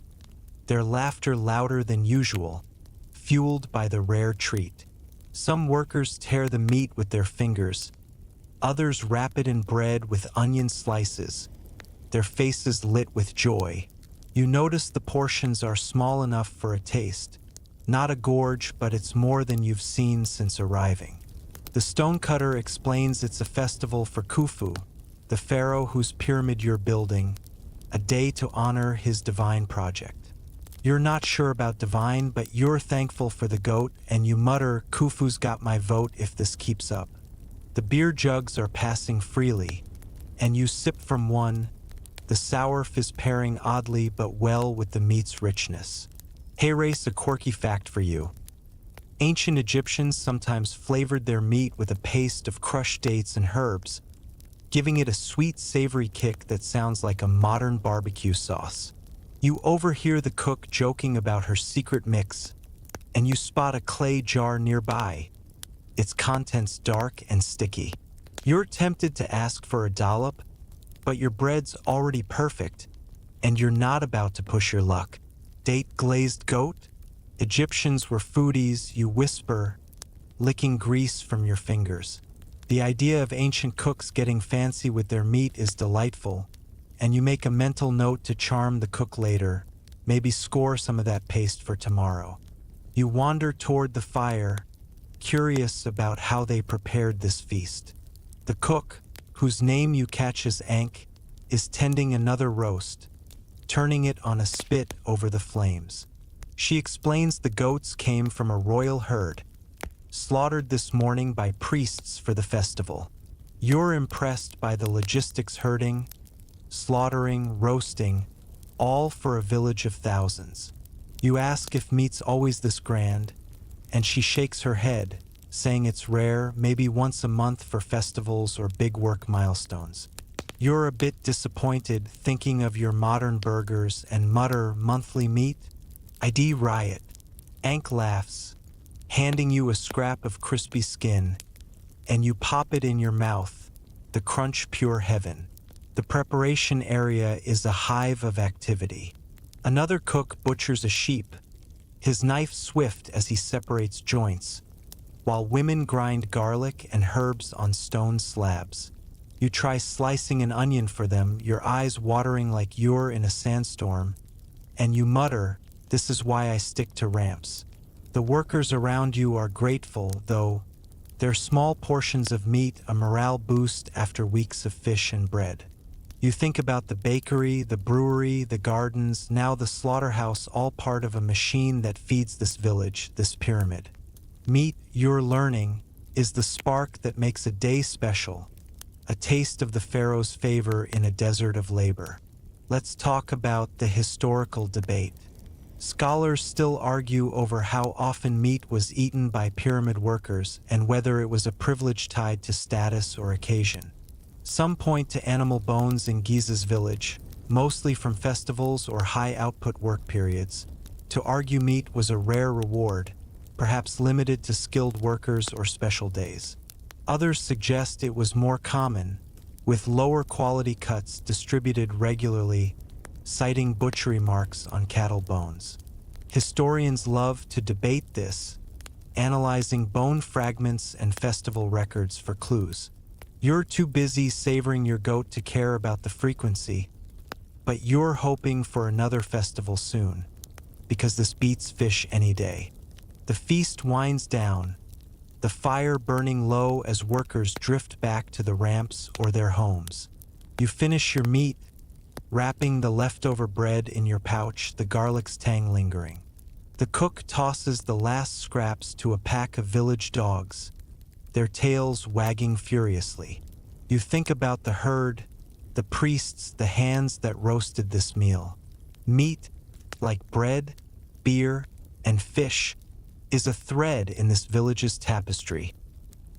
Speaker 1: their laughter louder than usual, fueled by the rare treat. Some workers tear the meat with their fingers, others wrap it in bread with onion slices, their faces lit with joy. You notice the portions are small enough for a taste, not a gorge, but it's more than you've seen since arriving. The stonecutter explains it's a festival for Khufu, the pharaoh whose pyramid you're building, a day to honor his divine project. You're not sure about divine, but you're thankful for the goat, and you mutter, "Khufu's got my vote if this keeps up." The beer jugs are passing freely, and you sip from one, the sour fizz pairing oddly but well with the meat's richness. Hey Race, a quirky fact for you. Ancient Egyptians sometimes flavored their meat with a paste of crushed dates and herbs, giving it a sweet, savory kick that sounds like a modern barbecue sauce. You overhear the cook joking about her secret mix, and you spot a clay jar nearby, its contents dark and sticky. You're tempted to ask for a dollop, but your bread's already perfect, and you're not about to push your luck. Date-glazed goat? Egyptians were foodies, you whisper, licking grease from your fingers. The idea of ancient cooks getting fancy with their meat is delightful, and you make a mental note to charm the cook later, maybe score some of that paste for tomorrow. You wander toward the fire, curious about how they prepared this feast. The cook, whose name you catch as Ankh, is tending another roast, turning it on a spit over the flames. She explains the goats came from a royal herd, slaughtered this morning by priests for the festival. You're impressed by the logistics: herding, slaughtering, roasting, all for a village of thousands. You ask if meat's always this grand, and she shakes her head, saying it's rare, maybe once a month for festivals or big work milestones. You're a bit disappointed, thinking of your modern burgers, and mutter, monthly meat? ID riot. Ank laughs, handing you a scrap of crispy skin, and you pop it in your mouth, the crunch pure heaven. The preparation area is a hive of activity. Another cook butchers a sheep, his knife swift as he separates joints, while women grind garlic and herbs on stone slabs. You try slicing an onion for them, your eyes watering like you're in a sandstorm, and you mutter, "This is why I stick to ramps." The workers around you are grateful, though their small portions of meat a morale boost after weeks of fish and bread. You think about the bakery, the brewery, the gardens, now the slaughterhouse, all part of a machine that feeds this village, this pyramid. Meat, you're learning, is the spark that makes a day special, a taste of the pharaoh's favor in a desert of labor. Let's talk about the historical debate. Scholars still argue over how often meat was eaten by pyramid workers and whether it was a privilege tied to status or occasion. Some point to animal bones in Giza's village, mostly from festivals or high-output work periods, to argue meat was a rare reward, perhaps limited to skilled workers or special days. Others suggest it was more common, with lower-quality cuts distributed regularly, citing butchery marks on cattle bones. Historians love to debate this, analyzing bone fragments and festival records for clues. You're too busy savoring your goat to care about the frequency, but you're hoping for another festival soon, because this beats fish any day. The feast winds down, the fire burning low as workers drift back to the ramps or their homes. You finish your meat, wrapping the leftover bread in your pouch, the garlic's tang lingering. The cook tosses the last scraps to a pack of village dogs, their tails wagging furiously. You think about the herd, the priests, the hands that roasted this meal. Meat, like bread, beer, and fish, is a thread in this village's tapestry,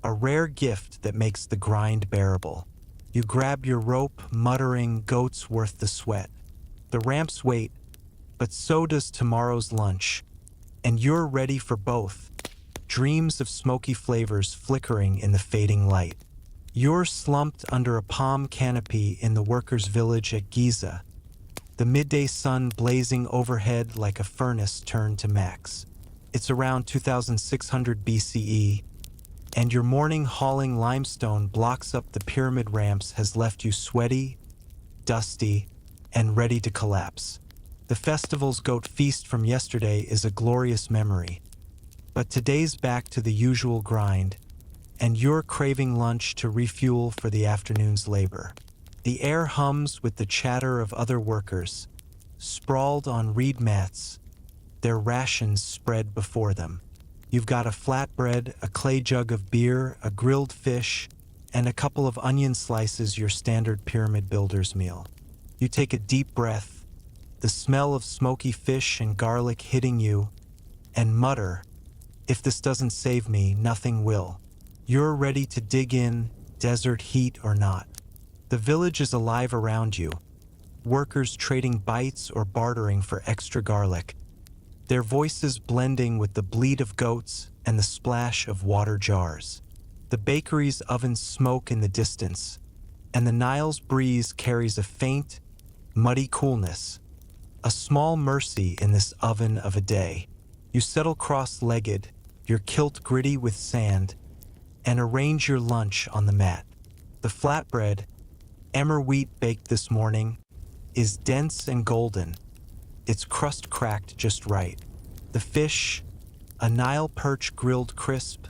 Speaker 1: a rare gift that makes the grind bearable. You grab your rope, muttering, "Goat's worth the sweat." The ramps wait, but so does tomorrow's lunch, and you're ready for both, dreams of smoky flavors flickering in the fading light. You're slumped under a palm canopy in the workers' village at Giza, the midday sun blazing overhead like a furnace turned to max. It's around 2600 BCE, and your morning hauling limestone blocks up the pyramid ramps has left you sweaty, dusty, and ready to collapse. The festival's goat feast from yesterday is a glorious memory, but today's back to the usual grind, and you're craving lunch to refuel for the afternoon's labor. The air hums with the chatter of other workers, sprawled on reed mats, their rations spread before them. You've got a flatbread, a clay jug of beer, a grilled fish, and a couple of onion slices, your standard pyramid builder's meal. You take a deep breath, the smell of smoky fish and garlic hitting you, and mutter, "If this doesn't save me, nothing will." You're ready to dig in, desert heat or not. The village is alive around you, workers trading bites or bartering for extra garlic, their voices blending with the bleat of goats and the splash of water jars. The bakery's ovens smoke in the distance, and the Nile's breeze carries a faint, muddy coolness, a small mercy in this oven of a day. You settle cross-legged, your kilt gritty with sand, and arrange your lunch on the mat. The flatbread, emmer wheat baked this morning, is dense and golden, its crust cracked just right. The fish, a Nile perch grilled crisp,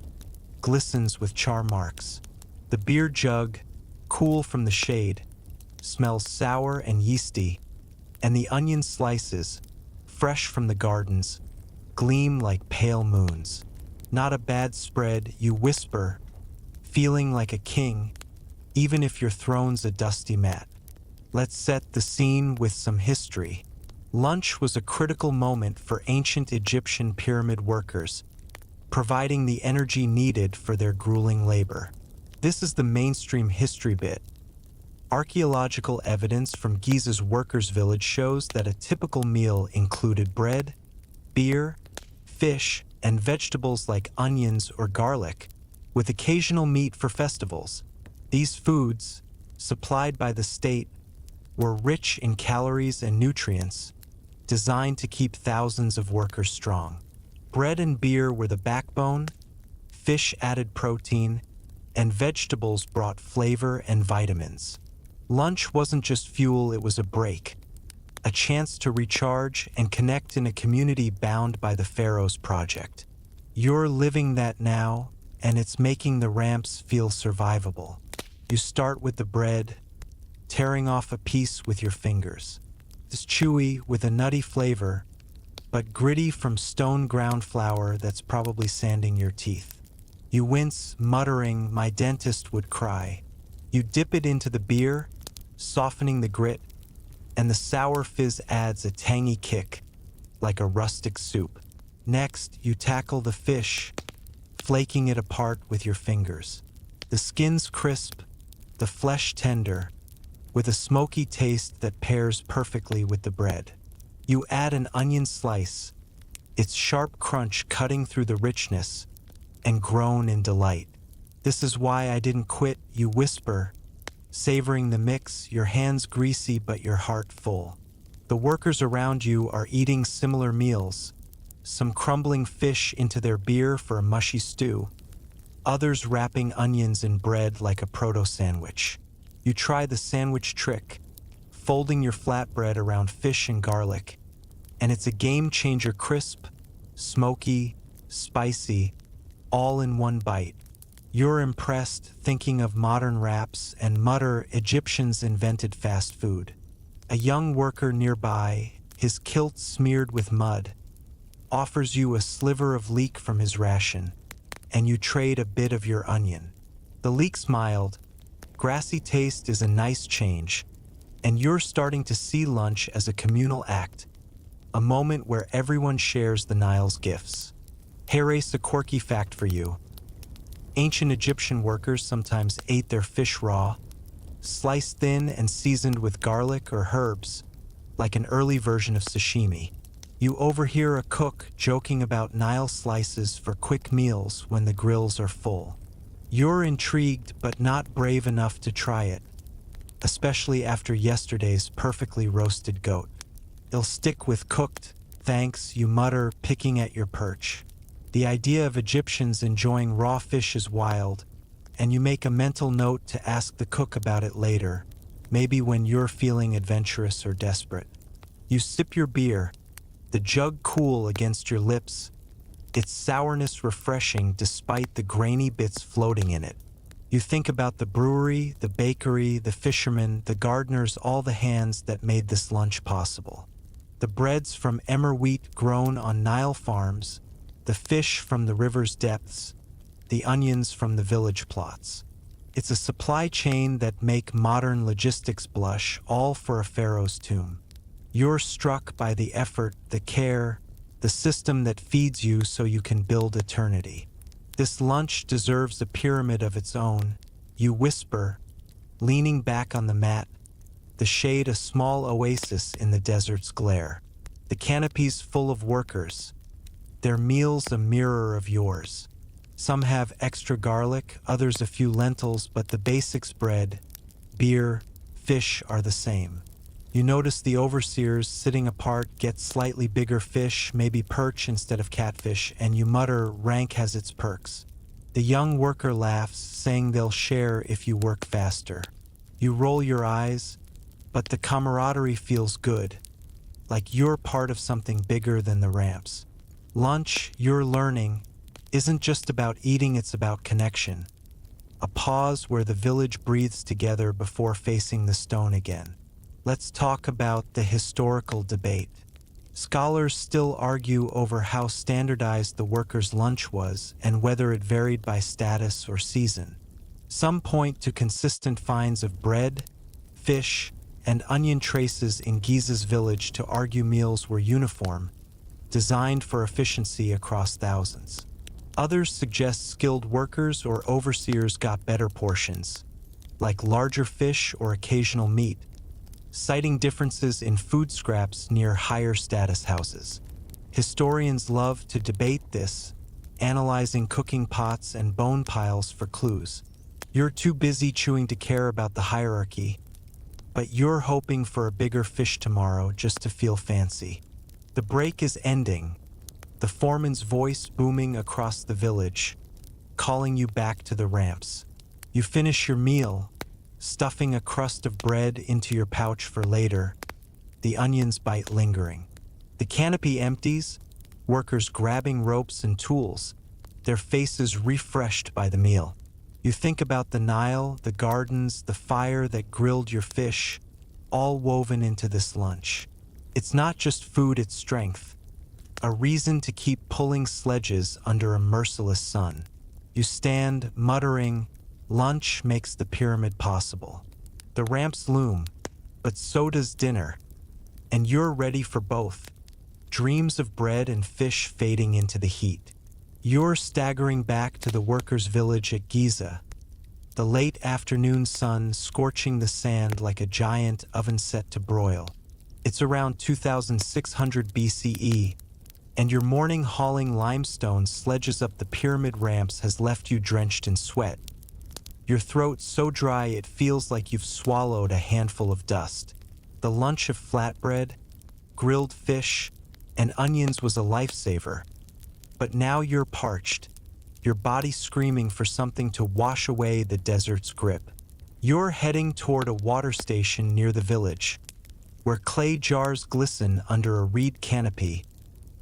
Speaker 1: glistens with char marks. The beer jug, cool from the shade, smells sour and yeasty, and the onion slices, fresh from the gardens, gleam like pale moons. Not a bad spread, you whisper, feeling like a king, even if your throne's a dusty mat. Let's set the scene with some history. Lunch was a critical moment for ancient Egyptian pyramid workers, providing the energy needed for their grueling labor. This is the mainstream history bit. Archaeological evidence from Giza's workers' village shows that a typical meal included bread, beer, fish, and vegetables like onions or garlic, with occasional meat for festivals. These foods, supplied by the state, were rich in calories and nutrients, designed to keep thousands of workers strong. Bread and beer were the backbone, fish added protein, and vegetables brought flavor and vitamins. Lunch wasn't just fuel, it was a break, a chance to recharge and connect in a community bound by the Pharaoh's project. You're living that now, and it's making the ramps feel survivable. You start with the bread, tearing off a piece with your fingers. It's chewy with a nutty flavor, but gritty from stone ground flour that's probably sanding your teeth. You wince, muttering, "My dentist would cry." You dip it into the beer, softening the grit, and the sour fizz adds a tangy kick, like a rustic soup. Next, you tackle the fish, flaking it apart with your fingers. The skin's crisp, the flesh tender, with a smoky taste that pairs perfectly with the bread. You add an onion slice, its sharp crunch cutting through the richness, and groan in delight. "This is why I didn't quit," you whisper, savoring the mix, your hands greasy but your heart full. The workers around you are eating similar meals, some crumbling fish into their beer for a mushy stew, others wrapping onions in bread like a proto-sandwich. You try the sandwich trick, folding your flatbread around fish and garlic, and it's a game-changer: crisp, smoky, spicy, all in one bite. You're impressed, thinking of modern wraps, and mutter, "Egyptians invented fast food." A young worker nearby, his kilt smeared with mud, offers you a sliver of leek from his ration, and you trade a bit of your onion. The leek's mild, grassy taste is a nice change, and you're starting to see lunch as a communal act, a moment where everyone shares the Nile's gifts. Here's a quirky fact for you. Ancient Egyptian workers sometimes ate their fish raw, sliced thin and seasoned with garlic or herbs, like an early version of sashimi. You overhear a cook joking about Nile slices for quick meals when the grills are full. You're intrigued but not brave enough to try it, especially after yesterday's perfectly roasted goat. "It'll stick with cooked, thanks," you mutter, picking at your perch. The idea of Egyptians enjoying raw fish is wild, and you make a mental note to ask the cook about it later, maybe when you're feeling adventurous or desperate. You sip your beer, the jug cool against your lips, its sourness refreshing despite the grainy bits floating in it. You think about the brewery, the bakery, the fishermen, the gardeners, all the hands that made this lunch possible. The breads from emmer wheat grown on Nile farms, the fish from the river's depths, the onions from the village plots. It's a supply chain that make modern logistics blush, all for a pharaoh's tomb. You're struck by the effort, the care, the system that feeds you so you can build eternity. This lunch deserves a pyramid of its own, you whisper, leaning back on the mat, the shade a small oasis in the desert's glare. The canopies full of workers, their meals a mirror of yours. Some have extra garlic, others a few lentils, but the basics: bread, beer, fish are the same. You notice the overseers sitting apart get slightly bigger fish, maybe perch instead of catfish, and you mutter, "Rank has its perks." The young worker laughs, saying they'll share if you work faster. You roll your eyes, but the camaraderie feels good, like you're part of something bigger than the ramps. Lunch, you're learning, isn't just about eating, it's about connection. a pause where the village breathes together before facing the stone again. Let's talk about the historical debate. Scholars still argue over how standardized the workers' lunch was and whether it varied by status or season. Some point to consistent finds of bread, fish, and onion traces in Giza's village to argue meals were uniform, designed for efficiency across thousands. Others suggest skilled workers or overseers got better portions, like larger fish or occasional meat, citing differences in food scraps near higher status houses. Historians love to debate this, analyzing cooking pots and bone piles for clues. You're too busy chewing to care about the hierarchy, but you're hoping for a bigger fish tomorrow just to feel fancy. The break is ending, the foreman's voice booming across the village, calling you back to the ramps. You finish your meal, stuffing a crust of bread into your pouch for later, the onion's bite lingering. The canopy empties, workers grabbing ropes and tools, their faces refreshed by the meal. You think about the Nile, the gardens, the fire that grilled your fish, all woven into this lunch. It's not just food, it's strength, a reason to keep pulling sledges under a merciless sun. You stand, muttering, lunch makes the pyramid possible. The ramps loom, but so does dinner, and you're ready for both. Dreams of bread and fish fading into the heat. You're staggering back to the workers' village at Giza, the late afternoon sun scorching the sand like a giant oven set to broil. It's around 2600 BCE, and your morning hauling limestone sledges up the pyramid ramps has left you drenched in sweat. Your throat so dry it feels like you've swallowed a handful of dust. The lunch of flatbread, grilled fish, and onions was a lifesaver. But now you're parched, your body screaming for something to wash away the desert's grip. You're heading toward a water station near the village, where clay jars glisten under a reed canopy,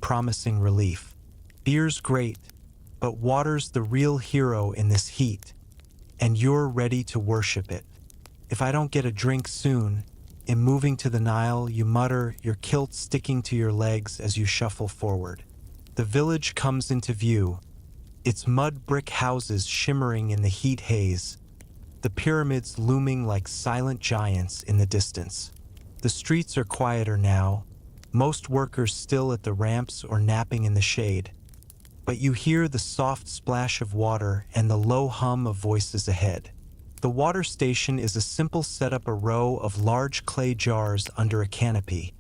Speaker 1: promising relief. Beer's great, but water's the real hero in this heat, and you're ready to worship it. If I don't get a drink soon, in moving to the Nile, you mutter, your kilt sticking to your legs as you shuffle forward. The village comes into view, its mud brick houses shimmering in the heat haze, the pyramids looming like silent giants in the distance. The streets are quieter now, most workers still at the ramps or napping in the shade. But you hear the soft splash of water and the low hum of voices ahead. The water station is a simple setup, a row of large clay jars under a canopy,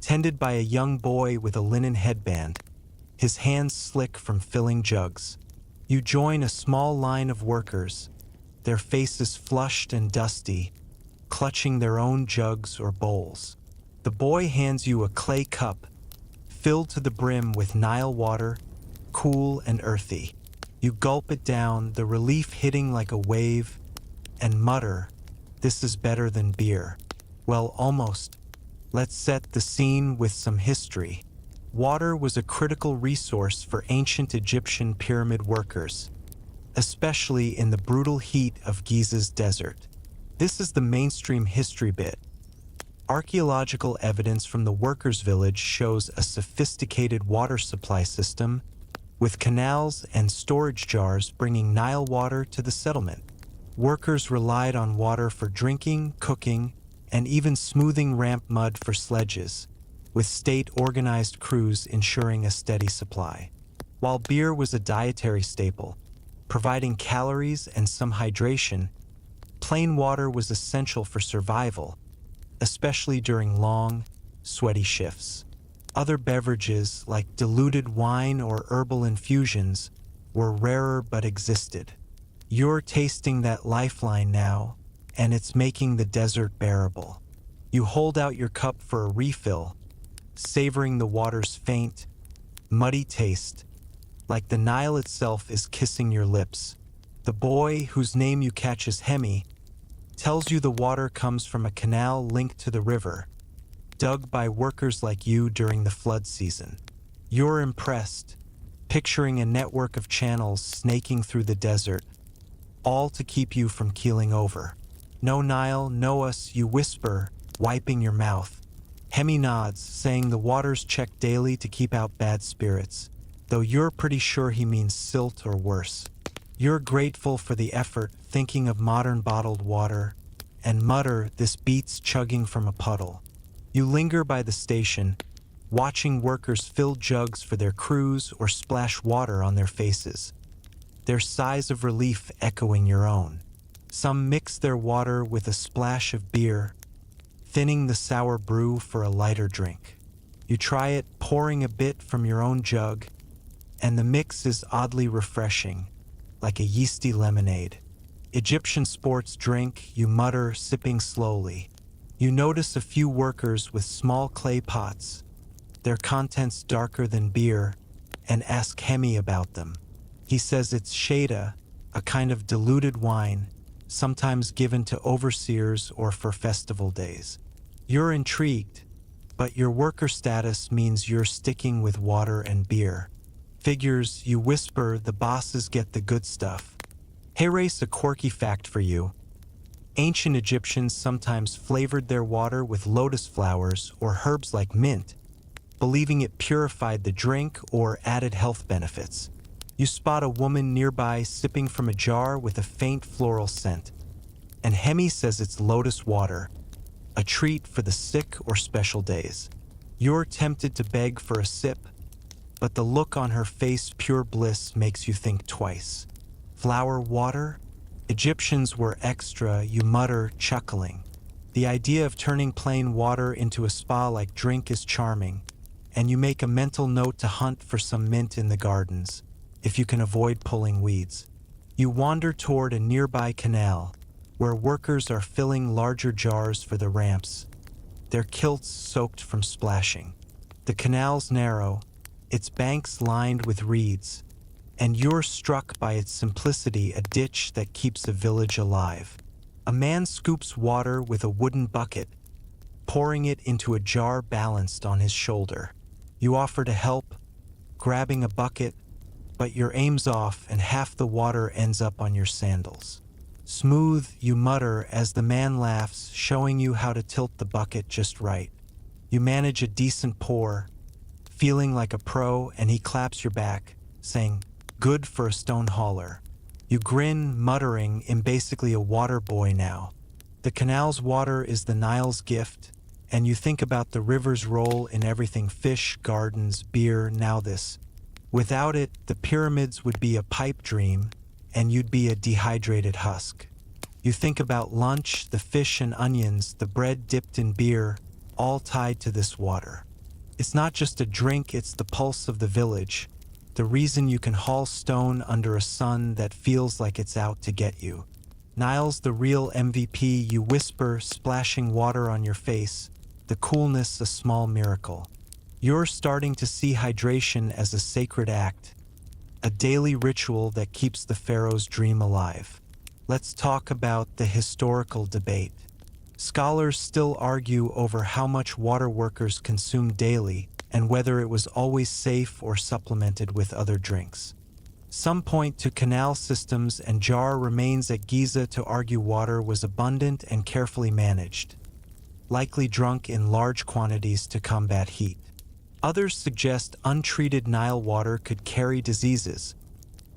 Speaker 1: tended by a young boy with a linen headband, his hands slick from filling jugs. You join a small line of workers, their faces flushed and dusty, clutching their own jugs or bowls. The boy hands you a clay cup, filled to the brim with Nile water, cool and earthy. You gulp it down, the relief hitting like a wave, and mutter, "This is better than beer." Well, almost. Let's set the scene with some history. Water was a critical resource for ancient Egyptian pyramid workers, especially in the brutal heat of Giza's desert. This is the mainstream history bit. Archaeological evidence from the workers' village shows a sophisticated water supply system, with canals and storage jars bringing Nile water to the settlement. Workers relied on water for drinking, cooking, and even smoothing ramp mud for sledges, with state-organized crews ensuring a steady supply. While beer was a dietary staple, providing calories and some hydration, plain water was essential for survival, especially during long, sweaty shifts. Other beverages, like diluted wine or herbal infusions, were rarer but existed. You're tasting that lifeline now, and it's making the desert bearable. You hold out your cup for a refill, savoring the water's faint, muddy taste, like the Nile itself is kissing your lips. The boy, whose name you catch as Hemi, tells you the water comes from a canal linked to the river, dug by workers like you during the flood season. You're impressed, picturing a network of channels snaking through the desert, all to keep you from keeling over. "No, Nile, know us," you whisper, wiping your mouth. Hemi nods, saying the water's checked daily to keep out bad spirits, though you're pretty sure he means silt or worse. You're grateful for the effort, thinking of modern bottled water, and mutter, "This beats chugging from a puddle." You linger by the station, watching workers fill jugs for their crews or splash water on their faces, their sighs of relief echoing your own. Some mix their water with a splash of beer, thinning the sour brew for a lighter drink. You try it, pouring a bit from your own jug, and the mix is oddly refreshing, like a yeasty lemonade. Egyptian sports drink, you mutter, sipping slowly. You notice a few workers with small clay pots, their contents darker than beer, and ask Hemi about them. He says it's sheda, a kind of diluted wine, sometimes given to overseers or for festival days. You're intrigued, but your worker status means you're sticking with water and beer. Figures, you whisper, the bosses get the good stuff. Here's a quirky fact for you. Ancient Egyptians sometimes flavored their water with lotus flowers or herbs like mint, believing it purified the drink or added health benefits. You spot a woman nearby sipping from a jar with a faint floral scent, and Hemi says it's lotus water, a treat for the sick or special days. You're tempted to beg for a sip, but the look on her face, pure bliss, makes you think twice. Flower water? Egyptians were extra, you mutter, chuckling. The idea of turning plain water into a spa-like drink is charming, and you make a mental note to hunt for some mint in the gardens, if you can avoid pulling weeds. You wander toward a nearby canal, where workers are filling larger jars for the ramps, their kilts soaked from splashing. The canal's narrow, its banks lined with reeds, and you're struck by its simplicity, a ditch that keeps a village alive. A man scoops water with a wooden bucket, pouring it into a jar balanced on his shoulder. You offer to help, grabbing a bucket, but your aim's off and half the water ends up on your sandals. "Smooth," you mutter as the man laughs, showing you how to tilt the bucket just right. You manage a decent pour, feeling like a pro, and he claps your back, saying, "Good for a stone hauler." You grin, muttering, "I'm basically a water boy now." The canal's water is the Nile's gift, and you think about the river's role in everything: fish, gardens, beer, now this. Without it, the pyramids would be a pipe dream, and you'd be a dehydrated husk. You think about lunch, the fish and onions, the bread dipped in beer, all tied to this water. It's not just a drink, it's the pulse of the village, the reason you can haul stone under a sun that feels like it's out to get you. Nile's the real MVP, you whisper, splashing water on your face, the coolness a small miracle. You're starting to see hydration as a sacred act, a daily ritual that keeps the pharaoh's dream alive. Let's talk about the historical debate. Scholars still argue over how much water workers consumed daily and whether it was always safe or supplemented with other drinks. Some point to canal systems and jar remains at Giza to argue water was abundant and carefully managed, likely drunk in large quantities to combat heat. Others suggest untreated Nile water could carry diseases,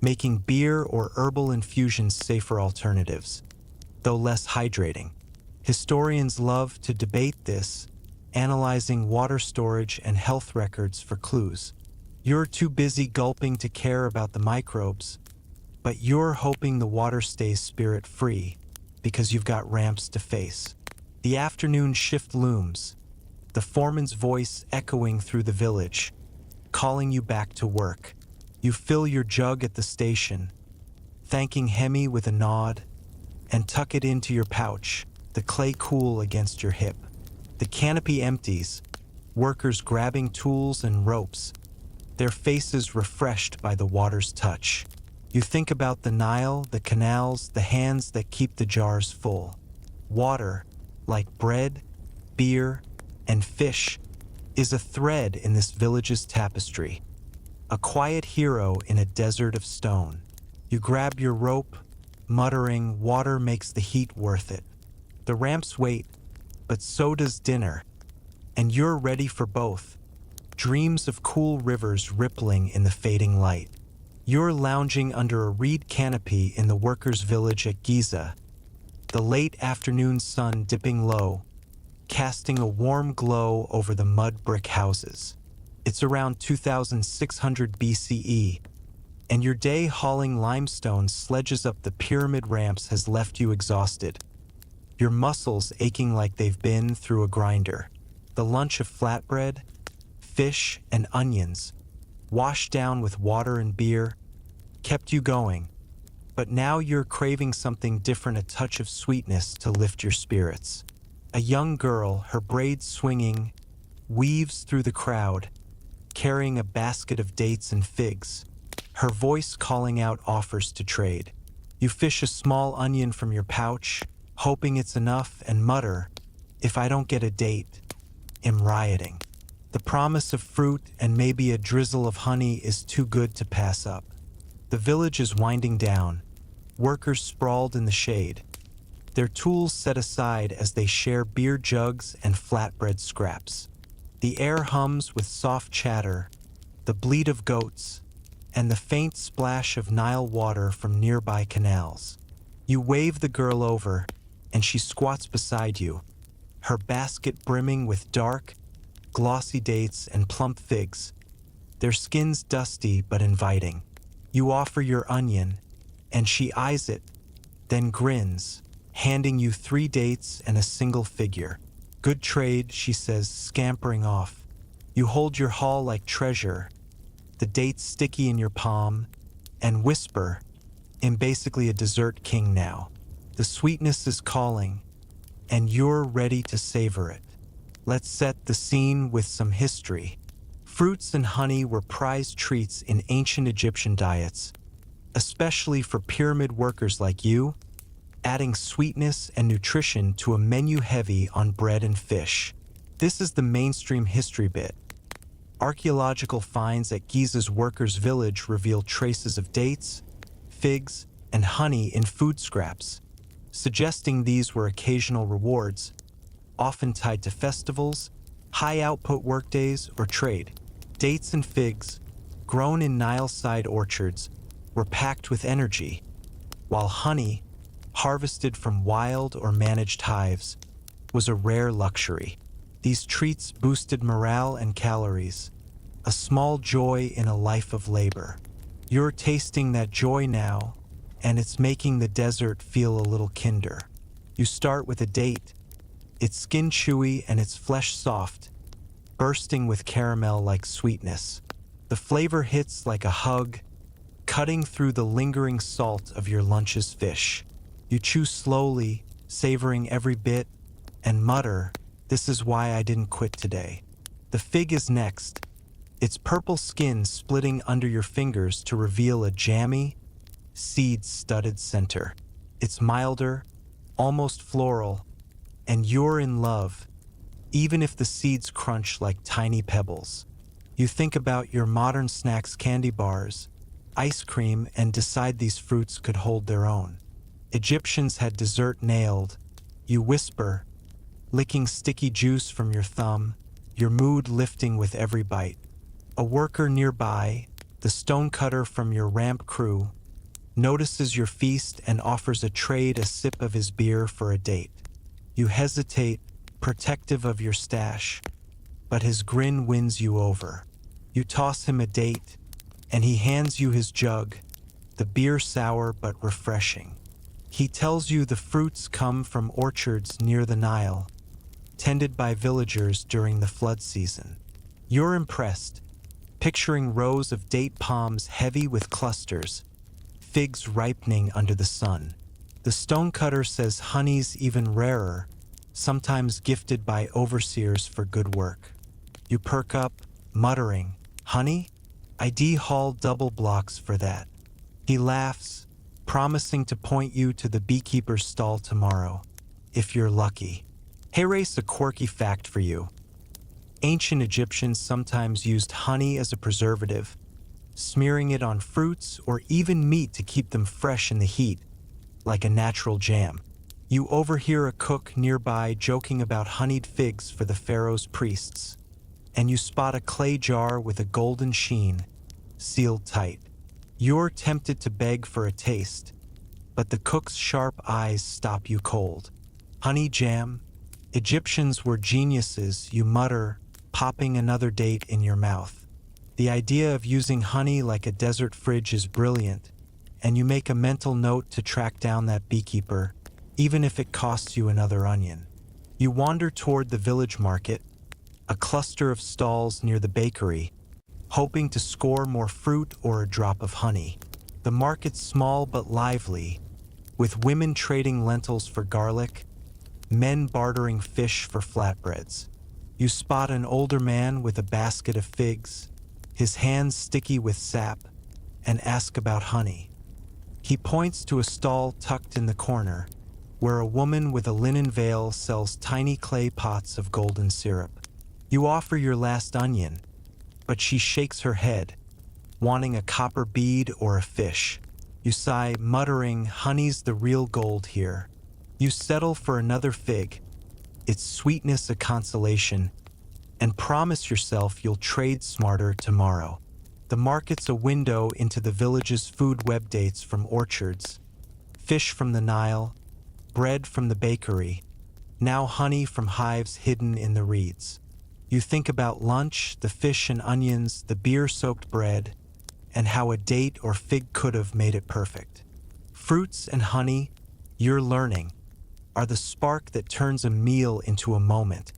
Speaker 1: making beer or herbal infusions safer alternatives, though less hydrating. Historians love to debate this, analyzing water storage and health records for clues. You're too busy gulping to care about the microbes, but you're hoping the water stays spirit-free because you've got ramps to face. The afternoon shift looms, the foreman's voice echoing through the village, calling you back to work. You fill your jug at the station, thanking Hemi with a nod, and tuck it into your pouch, the clay cool against your hip. The canopy empties, workers grabbing tools and ropes, their faces refreshed by the water's touch. You think about the Nile, the canals, the hands that keep the jars full. Water, like bread, beer, and fish, is a thread in this village's tapestry, a quiet hero in a desert of stone. You grab your rope, muttering, "Water makes the heat worth it." The ramps wait, but so does dinner, and you're ready for both. Dreams of cool rivers rippling in the fading light. You're lounging under a reed canopy in the workers' village at Giza, the late afternoon sun dipping low, casting a warm glow over the mud brick houses. It's around 2600 BCE, and your day hauling limestone sledges up the pyramid ramps has left you exhausted, your muscles aching like they've been through a grinder. The lunch of flatbread, fish, and onions, washed down with water and beer, kept you going. But now you're craving something different, a touch of sweetness to lift your spirits. A young girl, her braids swinging, weaves through the crowd, carrying a basket of dates and figs, her voice calling out offers to trade. You fish a small onion from your pouch, hoping it's enough, and mutter, "If I don't get a date, I'm rioting." The promise of fruit and maybe a drizzle of honey is too good to pass up. The village is winding down, workers sprawled in the shade, their tools set aside as they share beer jugs and flatbread scraps. The air hums with soft chatter, the bleat of goats, and the faint splash of Nile water from nearby canals. You wave the girl over, and she squats beside you, her basket brimming with dark, glossy dates and plump figs, their skins dusty but inviting. You offer your onion, and she eyes it, then grins, handing you 3 dates and a single figure. "Good trade," she says, scampering off. You hold your haul like treasure, the dates sticky in your palm, and whisper, "I'm basically a dessert king now." The sweetness is calling, and you're ready to savor it. Let's set the scene with some history. Fruits and honey were prized treats in ancient Egyptian diets, especially for pyramid workers like you, adding sweetness and nutrition to a menu heavy on bread and fish. This is the mainstream history bit. Archaeological finds at Giza's workers' village reveal traces of dates, figs, and honey in food scraps, suggesting these were occasional rewards, often tied to festivals, high-output workdays, or trade. Dates and figs, grown in Nile-side orchards, were packed with energy, while honey, harvested from wild or managed hives, was a rare luxury. These treats boosted morale and calories, a small joy in a life of labor. You're tasting that joy now, and it's making the desert feel a little kinder. You start with a date, its skin chewy and its flesh soft, bursting with caramel-like sweetness. The flavor hits like a hug, cutting through the lingering salt of your lunch's fish. You chew slowly, savoring every bit, and mutter, "This is why I didn't quit today." The fig is next, its purple skin splitting under your fingers to reveal a jammy, seed-studded center. It's milder, almost floral, and you're in love, even if the seeds crunch like tiny pebbles. You think about your modern snacks, candy bars, ice cream, and decide these fruits could hold their own. Egyptians had dessert nailed. You whisper, licking sticky juice from your thumb, your mood lifting with every bite. A worker nearby, the stonecutter from your ramp crew, notices your feast and offers a trade, a sip of his beer for a date. You hesitate, protective of your stash, but his grin wins you over. You toss him a date, and he hands you his jug, the beer sour but refreshing. He tells you the fruits come from orchards near the Nile, tended by villagers during the flood season. You're impressed, picturing rows of date palms heavy with clusters, figs ripening under the sun. The stonecutter says honey's even rarer, sometimes gifted by overseers for good work. You perk up, muttering, "Honey? I'd haul double blocks for that." He laughs, promising to point you to the beekeeper's stall tomorrow, if you're lucky. Here's a quirky fact for you. Ancient Egyptians sometimes used honey as a preservative, smearing it on fruits or even meat to keep them fresh in the heat. like a natural jam. You overhear a cook nearby joking about honeyed figs for the pharaoh's priests, and you spot a clay jar with a golden sheen, sealed tight. You're tempted to beg for a taste, but the cook's sharp eyes stop you cold. Honey jam? Egyptians were geniuses, you mutter, popping another date in your mouth. The idea of using honey like a desert fridge is brilliant, and you make a mental note to track down that beekeeper, even if it costs you another onion. You wander toward the village market, a cluster of stalls near the bakery, hoping to score more fruit or a drop of honey. The market's small but lively, with women trading lentils for garlic, men bartering fish for flatbreads. You spot an older man with a basket of figs, his hands sticky with sap, and ask about honey. He points to a stall tucked in the corner, where a woman with a linen veil sells tiny clay pots of golden syrup. You offer your last onion, but she shakes her head, wanting a copper bead or a fish. You sigh, muttering, honey's the real gold here. You settle for another fig, its sweetness a consolation, and promise yourself you'll trade smarter tomorrow. The market's a window into the village's food web dates from orchards, fish from the Nile, bread from the bakery, now honey from hives hidden in the reeds. You think about lunch, the fish and onions, the beer-soaked bread, and how a date or fig could have made it perfect. Fruits and honey, you're learning, are the spark that turns a meal into a moment,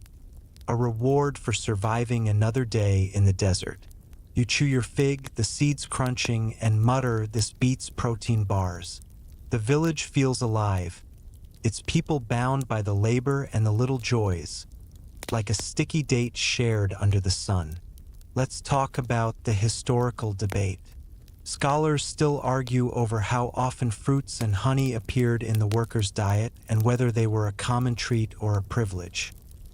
Speaker 1: a reward for surviving another day in the desert. You chew your fig, the seeds crunching, and mutter, this beats protein bars. The village feels alive, its people bound by the labor and the little joys, like a sticky date shared under the sun. Let's talk about the historical debate. Scholars still argue over how often fruits and honey appeared in the workers' diet and whether they were a common treat or a privilege.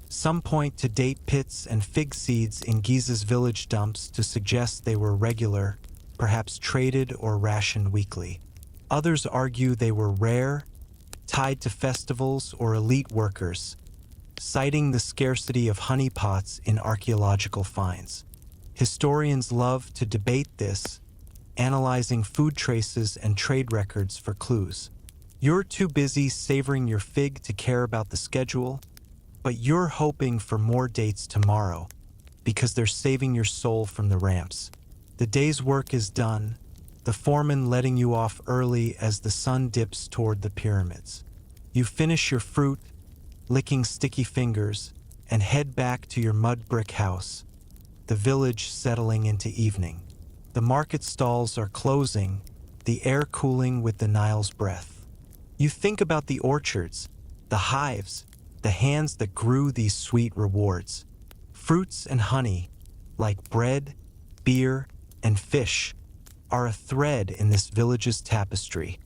Speaker 1: Some point to date pits and fig seeds in Giza's village dumps to suggest they were regular, perhaps traded or rationed weekly. Others argue they were rare, tied to festivals or elite workers, citing the scarcity of honey pots in archaeological finds. Historians love to debate this, analyzing food traces and trade records for clues. You're too busy savoring your fig to care about the schedule, but you're hoping for more dates tomorrow because they're saving your soul from the ramps. The day's work is done, the foreman letting you off early as the sun dips toward the pyramids. You finish your fruit, licking sticky fingers, and head back to your mud brick house, the village settling into evening. The market stalls are closing, the air cooling with the Nile's breath. You think about the orchards, the hives, the hands that grew these sweet rewards. Fruits and honey, like bread, beer, and fish, are a thread in this village's tapestry,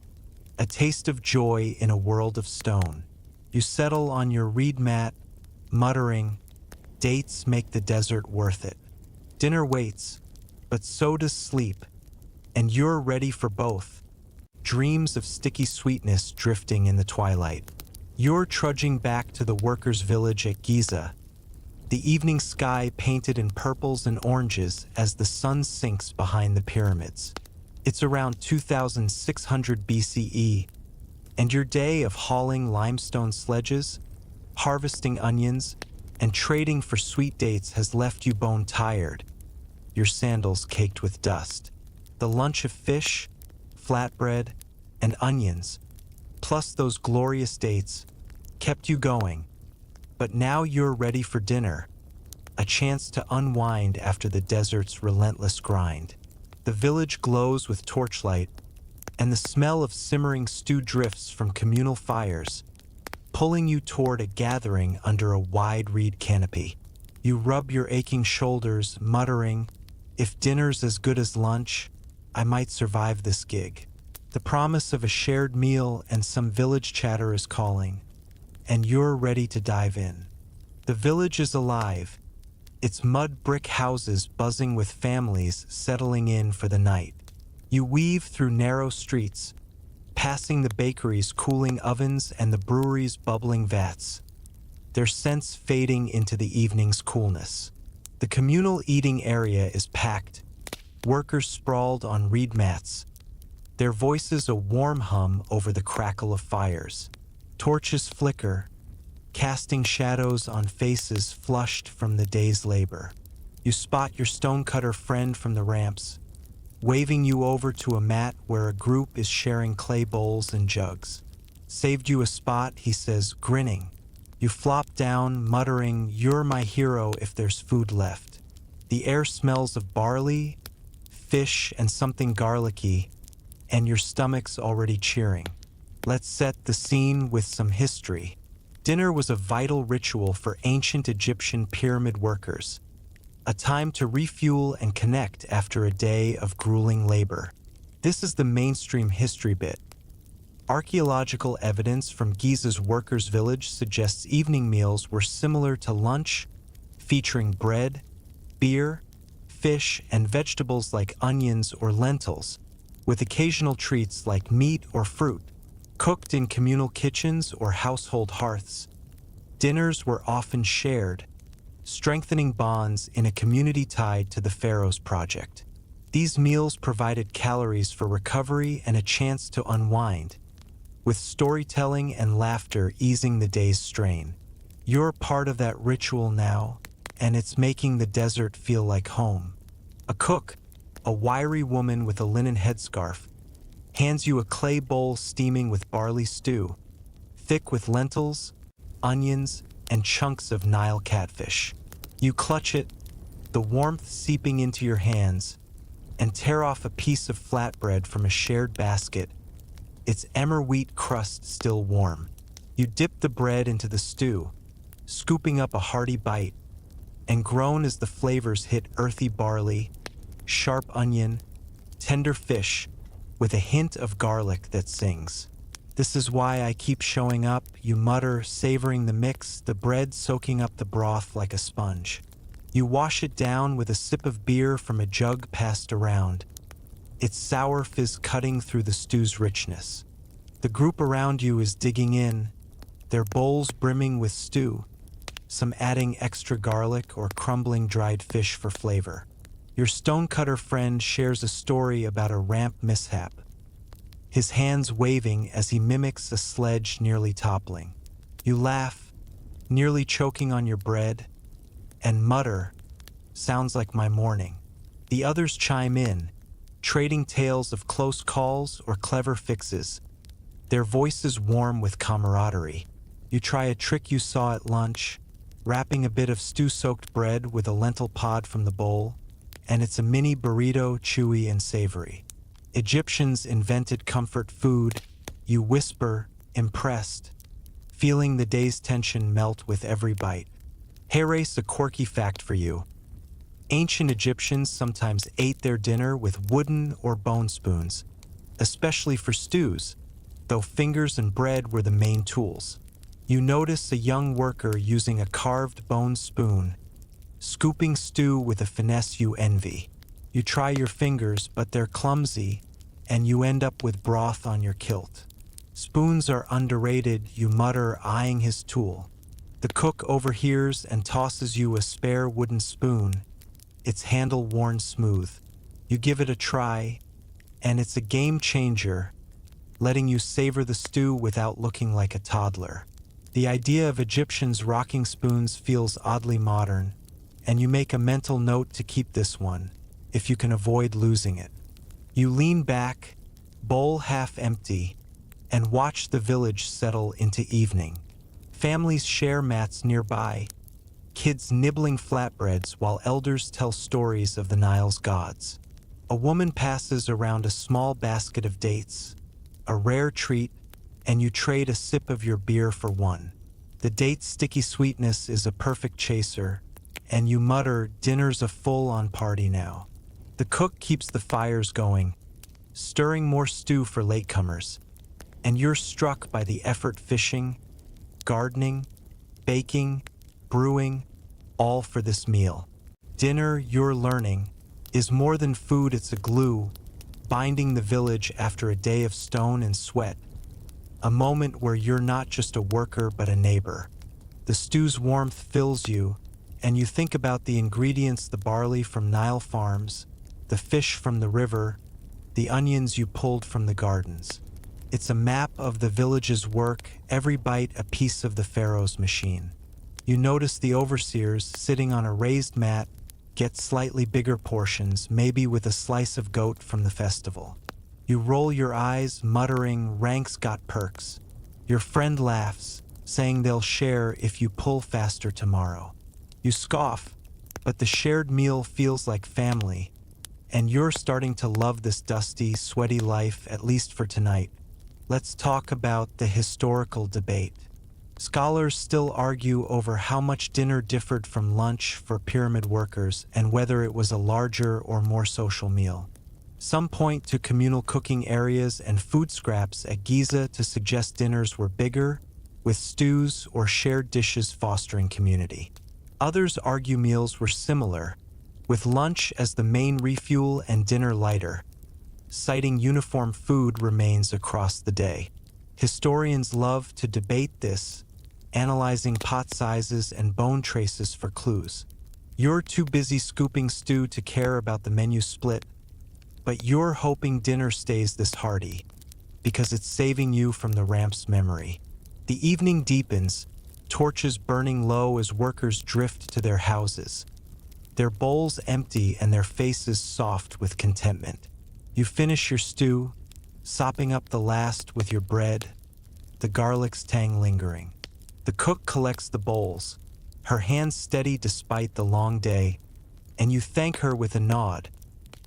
Speaker 1: a taste of joy in a world of stone. You settle on your reed mat, muttering, dates make the desert worth it. Dinner waits, but so does sleep, and you're ready for both. Dreams of sticky sweetness drifting in the twilight. You're trudging back to the workers' village at Giza, the evening sky painted in purples and oranges as the sun sinks behind the pyramids. It's around 2600 BCE, and your day of hauling limestone sledges, harvesting onions, and trading for sweet dates has left you bone tired, your sandals caked with dust. The lunch of fish, flatbread, and onions, plus those glorious dates, kept you going. But now you're ready for dinner, a chance to unwind after the desert's relentless grind. The village glows with torchlight, and the smell of simmering stew drifts from communal fires, pulling you toward a gathering under a wide reed canopy. You rub your aching shoulders, muttering, if dinner's as good as lunch, I might survive this gig. The promise of a shared meal and some village chatter is calling, and you're ready to dive in. The village is alive, its mud brick houses buzzing with families settling in for the night. You weave through narrow streets, passing the bakery's cooling ovens and the brewery's bubbling vats, their scents fading into the evening's coolness. The communal eating area is packed, workers sprawled on reed mats, their voices a warm hum over the crackle of fires. Torches flicker, casting shadows on faces flushed from the day's labor. You spot your stonecutter friend from the ramps, waving you over to a mat where a group is sharing clay bowls and jugs. "Saved you a spot," he says, grinning. You flop down, muttering, "You're my hero if there's food left." The air smells of barley, fish, and something garlicky, and your stomach's already cheering. Let's set the scene with some history. Dinner was a vital ritual for ancient Egyptian pyramid workers, a time to refuel and connect after a day of grueling labor. This is the mainstream history bit. Archaeological evidence from Giza's workers' village suggests evening meals were similar to lunch, featuring bread, beer, fish, and vegetables like onions or lentils, with occasional treats like meat or fruit. Cooked in communal kitchens or household hearths, dinners were often shared, strengthening bonds in a community tied to the Pharaoh's project. These meals provided calories for recovery and a chance to unwind, with storytelling and laughter easing the day's strain. You're part of that ritual now, and it's making the desert feel like home. A cook, a wiry woman with a linen headscarf, hands you a clay bowl steaming with barley stew, thick with lentils, onions, and chunks of Nile catfish. You clutch it, the warmth seeping into your hands, and tear off a piece of flatbread from a shared basket, its emmer wheat crust still warm. You dip the bread into the stew, scooping up a hearty bite, and groan as the flavors hit earthy barley, sharp onion, tender fish, with a hint of garlic that sings. "This is why I keep showing up," you mutter, savoring the mix, the bread soaking up the broth like a sponge. You wash it down with a sip of beer from a jug passed around, its sour fizz cutting through the stew's richness. The group around you is digging in, their bowls brimming with stew, some adding extra garlic or crumbling dried fish for flavor. Your stonecutter friend shares a story about a ramp mishap, his hands waving as he mimics a sledge nearly toppling. You laugh, nearly choking on your bread, and mutter, "Sounds like my morning." The others chime in, trading tales of close calls or clever fixes, their voices warm with camaraderie. You try a trick you saw at lunch, wrapping a bit of stew-soaked bread with a lentil pod from the bowl, and it's a mini burrito, chewy and savory. Egyptians invented comfort food, you whisper, impressed, feeling the day's tension melt with every bite. Here's a quirky fact for you. Ancient Egyptians sometimes ate their dinner with wooden or bone spoons, especially for stews, though fingers and bread were the main tools. You notice a young worker using a carved bone spoon, scooping stew with a finesse you envy. You try your fingers, but they're clumsy, and you end up with broth on your kilt. "Spoons are underrated," you mutter, eyeing his tool. The cook overhears and tosses you a spare wooden spoon, its handle worn smooth. You give it a try, and it's a game changer, letting you savor the stew without looking like a toddler. The idea of Egyptians rocking spoons feels oddly modern, and you make a mental note to keep this one, if you can avoid losing it. You lean back, bowl half empty, and watch the village settle into evening. Families share mats nearby, kids nibbling flatbreads while elders tell stories of the Nile's gods. A woman passes around a small basket of dates, a rare treat, and you trade a sip of your beer for one. The date's sticky sweetness is a perfect chaser, and you mutter, "Dinner's a full-on party now." The cook keeps the fires going, stirring more stew for latecomers, and you're struck by the effort fishing, gardening, baking, brewing, all for this meal. Dinner, you're learning, is more than food, it's a glue, binding the village after a day of stone and sweat. A moment where you're not just a worker but a neighbor. The stew's warmth fills you, and you think about the ingredients: the barley from Nile farms, the fish from the river, the onions you pulled from the gardens. It's a map of the village's work, every bite a piece of the pharaoh's machine. You notice the overseers sitting on a raised mat get slightly bigger portions, maybe with a slice of goat from the festival. You roll your eyes, muttering, "Ranks got perks." Your friend laughs, saying they'll share if you pull faster tomorrow. You scoff, but the shared meal feels like family, and you're starting to love this dusty, sweaty life, at least for tonight. Let's talk about the historical debate. Scholars still argue over how much dinner differed from lunch for pyramid workers and whether it was a larger or more social meal. Some point to communal cooking areas and food scraps at Giza to suggest dinners were bigger, with stews or shared dishes fostering community. Others argue meals were similar, with lunch as the main refuel and dinner lighter, citing uniform food remains across the day. Historians love to debate this, analyzing pot sizes and bone traces for clues. You're too busy scooping stew to care about the menu split, but you're hoping dinner stays this hearty, because it's saving you from the ramp's memory. The evening deepens, torches burning low as workers drift to their houses, their bowls empty and their faces soft with contentment. You finish your stew, sopping up the last with your bread, the garlic's tang lingering. The cook collects the bowls, her hands steady despite the long day, and you thank her with a nod,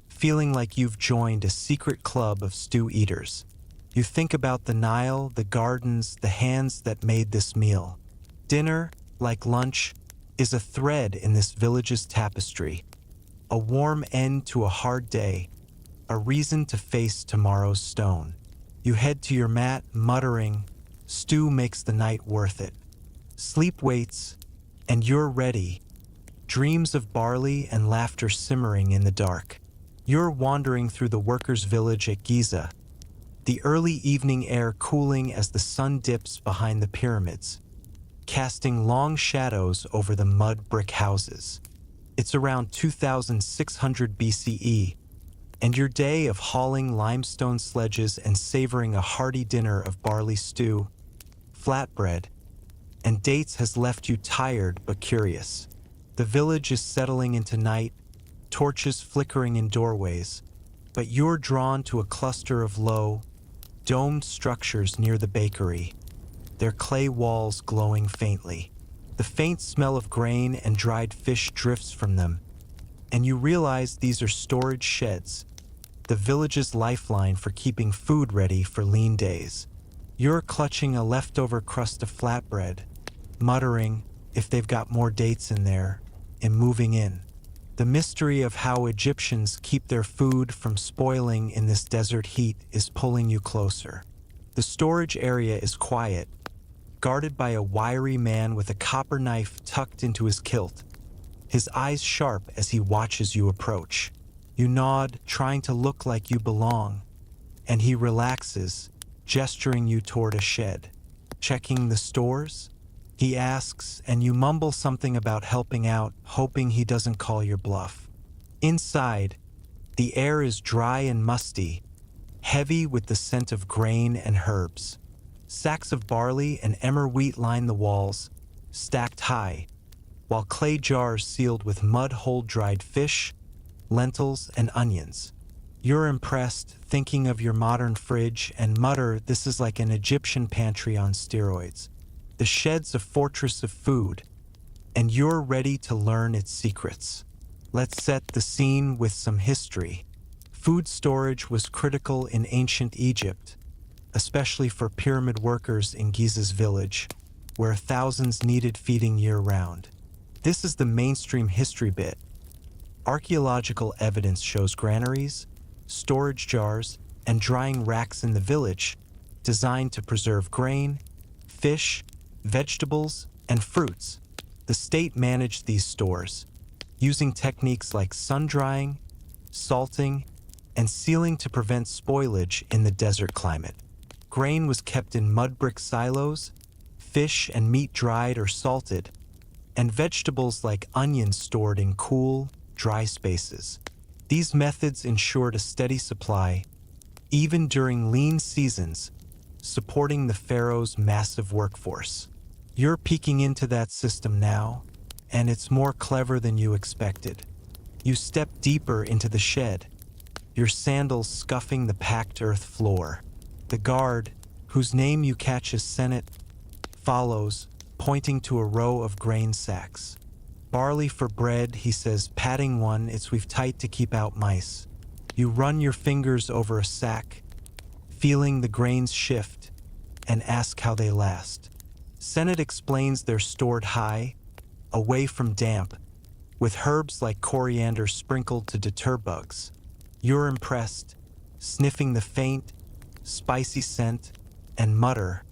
Speaker 1: feeling like you've joined a secret club of stew eaters. You think about the Nile, the gardens, the hands that made this meal. Dinner, like lunch, is a thread in this village's tapestry, a warm end to a hard day, a reason to face tomorrow's stone. You head to your mat, muttering, "Stew makes the night worth it." Sleep waits, and you're ready, dreams of barley and laughter simmering in the dark. You're wandering through the workers' village at Giza, the early evening air cooling as the sun dips behind the pyramids, casting long shadows over the mud brick houses. It's around 2600 BCE, and your day of hauling limestone sledges and savoring a hearty dinner of barley stew, flatbread, and dates has left you tired but curious. The village is settling into night, torches flickering in doorways, but you're drawn to a cluster of low, domed structures near the bakery, their clay walls glowing faintly. The faint smell of grain and dried fish drifts from them, and you realize these are storage sheds, the village's lifeline for keeping food ready for lean days. You're clutching a leftover crust of flatbread, muttering, if they've got more dates in there, and moving in. The mystery of how Egyptians keep their food from spoiling in this desert heat is pulling you closer. The storage area is quiet, guarded by a wiry man with a copper knife tucked into his kilt, his eyes sharp as he watches you approach. You nod, trying to look like you belong, and he relaxes, gesturing you toward a shed. "Checking the stores?" he asks, and you mumble something about helping out, hoping he doesn't call your bluff. Inside, the air is dry and musty, heavy with the scent of grain and herbs. Sacks of barley and emmer wheat line the walls, stacked high, while clay jars sealed with mud-hole dried fish, lentils, and onions. You're impressed, thinking of your modern fridge, and mutter, "This is like an Egyptian pantry on steroids." The shed's a fortress of food, and you're ready to learn its secrets. Let's set the scene with some history. Food storage was critical in ancient Egypt, especially for pyramid workers in Giza's village, where thousands needed feeding year-round. This is the mainstream history bit. Archaeological evidence shows granaries, storage jars, and drying racks in the village, designed to preserve grain, fish, vegetables, and fruits. The state managed these stores, using techniques like sun-drying, salting, and sealing to prevent spoilage in the desert climate. Grain was kept in mud brick silos, fish and meat dried or salted, and vegetables like onions stored in cool, dry spaces. These methods ensured a steady supply, even during lean seasons, supporting the pharaoh's massive workforce. You're peeking into that system now, and it's more clever than you expected. You step deeper into the shed, your sandals scuffing the packed earth floor. The guard, whose name you catch as Senate, follows, pointing to a row of grain sacks. "Barley for bread," he says, patting one. "It's weave tight to keep out mice." You run your fingers over a sack, feeling the grains shift, and ask how they last. Senate explains they're stored high, away from damp, with herbs like coriander sprinkled to deter bugs. You're impressed, sniffing the faint, spicy scent, and mutter,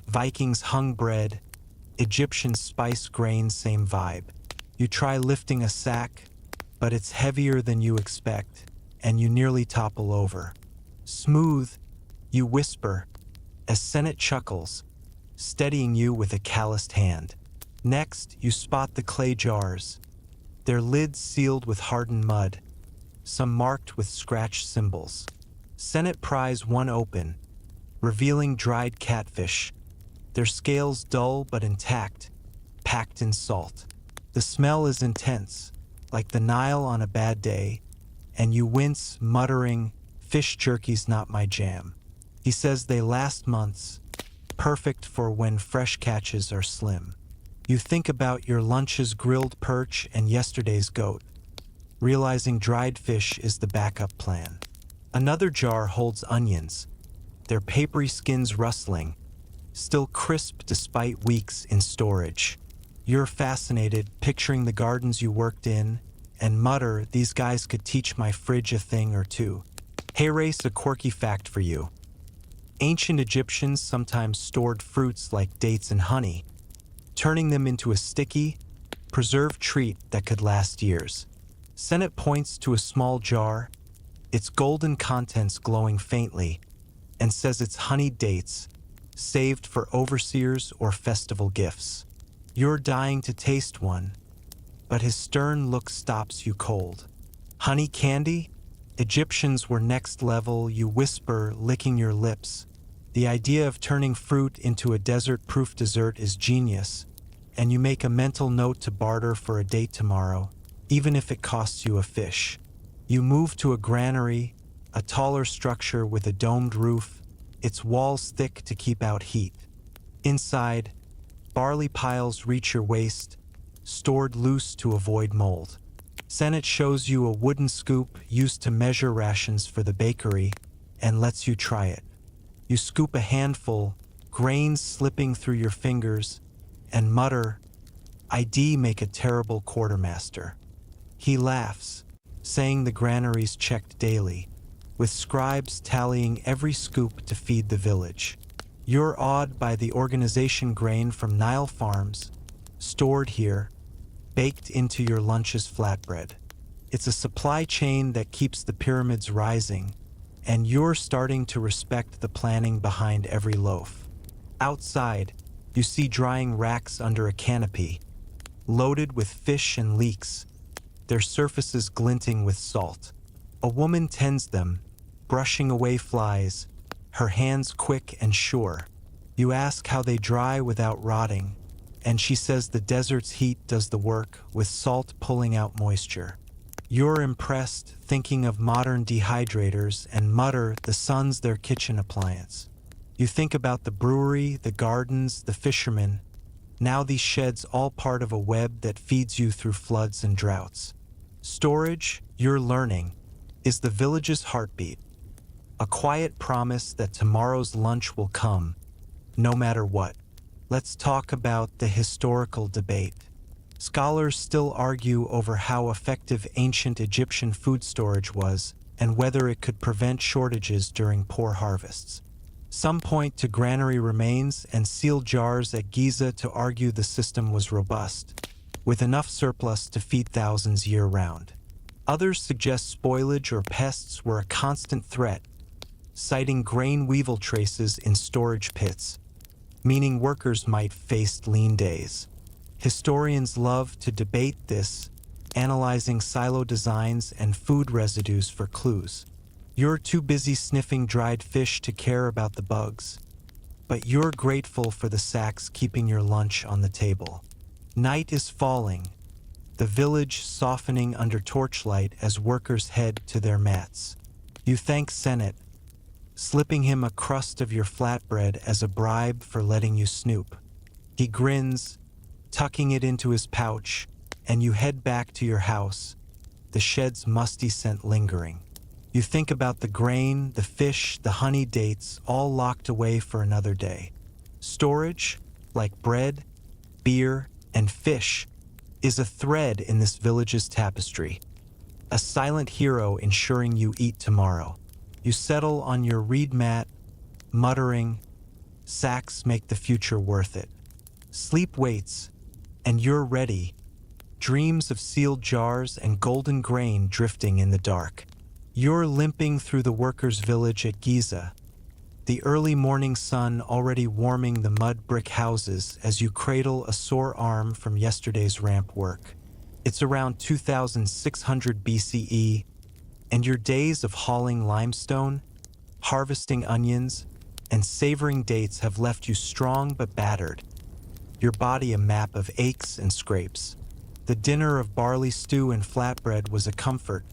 Speaker 1: "Vikings hung bread, Egyptian spice grains, same vibe." You try lifting a sack, but it's heavier than you expect, and you nearly topple over. "Smooth," you whisper, as Senate chuckles, steadying you with a calloused hand. Next, you spot the clay jars, their lids sealed with hardened mud, some marked with scratched symbols. Senate pries one open, revealing dried catfish, their scales dull but intact, packed in salt. The smell is intense, like the Nile on a bad day, and you wince, muttering, "Fish jerky's not my jam." He says they last months, perfect for when fresh catches are slim. You think about your lunch's grilled perch and yesterday's goat, realizing dried fish is the backup plan. Another jar holds onions, their papery skins rustling, still crisp despite weeks in storage. You're fascinated, picturing the gardens you worked in, and mutter, "These guys could teach my fridge a thing or two." Hey, race, a quirky fact for you. Ancient Egyptians sometimes stored fruits like dates and honey, turning them into a sticky, preserved treat that could last years. Senate points to a small jar, its golden contents glowing faintly, and says it's honeyed dates, saved for overseers or festival gifts. You're dying to taste one, but his stern look stops you cold. "Honey candy? Egyptians were next level," you whisper, licking your lips. The idea of turning fruit into a desert-proof dessert is genius, and you make a mental note to barter for a date tomorrow, even if it costs you a fish. You move to a granary, a taller structure with a domed roof, its walls thick to keep out heat. Inside, barley piles reach your waist, stored loose to avoid mold. Senate shows you a wooden scoop used to measure rations for the bakery and lets you try it. You scoop a handful, grains slipping through your fingers, and mutter, "I'd make a terrible quartermaster." He laughs, saying the granary's checked daily, with scribes tallying every scoop to feed the village. You're awed by the organization grain from Nile farms, stored here, baked into your lunch's flatbread. It's a supply chain that keeps the pyramids rising, and you're starting to respect the planning behind every loaf. Outside, you see drying racks under a canopy, loaded with fish and leeks, their surfaces glinting with salt. A woman tends them, brushing away flies, her hands quick and sure. You ask how they dry without rotting, and she says the desert's heat does the work, with salt pulling out moisture. You're impressed, thinking of modern dehydrators, and mutter, "The sun's their kitchen appliance." You think about the brewery, the gardens, the fishermen. Now these sheds all part of a web that feeds you through floods and droughts. Storage, you're learning, is the village's heartbeat, a quiet promise that tomorrow's lunch will come, no matter what. Let's talk about the historical debate. Scholars still argue over how effective ancient Egyptian food storage was and whether it could prevent shortages during poor harvests. Some point to granary remains and sealed jars at Giza to argue the system was robust, with enough surplus to feed thousands year-round. Others suggest spoilage or pests were a constant threat, citing grain weevil traces in storage pits, meaning workers might face lean days. Historians love to debate this, analyzing silo designs and food residues for clues. You're too busy sniffing dried fish to care about the bugs, but you're grateful for the sacks keeping your lunch on the table. Night is falling, the village softening under torchlight as workers head to their mats. You thank Senate, slipping him a crust of your flatbread as a bribe for letting you snoop. He grins, tucking it into his pouch, and you head back to your house, the shed's musty scent lingering. You think about the grain, the fish, the honey dates, all locked away for another day. Storage, like bread, beer, and fish, is a thread in this village's tapestry, a silent hero ensuring you eat tomorrow. You settle on your reed mat, muttering, "Sacks make the future worth it." Sleep waits, and you're ready, dreams of sealed jars and golden grain drifting in the dark. You're limping through the workers' village at Giza, the early morning sun already warming the mud brick houses as you cradle a sore arm from yesterday's ramp work. It's around 2600 BCE, and your days of hauling limestone, harvesting onions, and savoring dates have left you strong but battered, your body a map of aches and scrapes. The dinner of barley stew and flatbread was a comfort,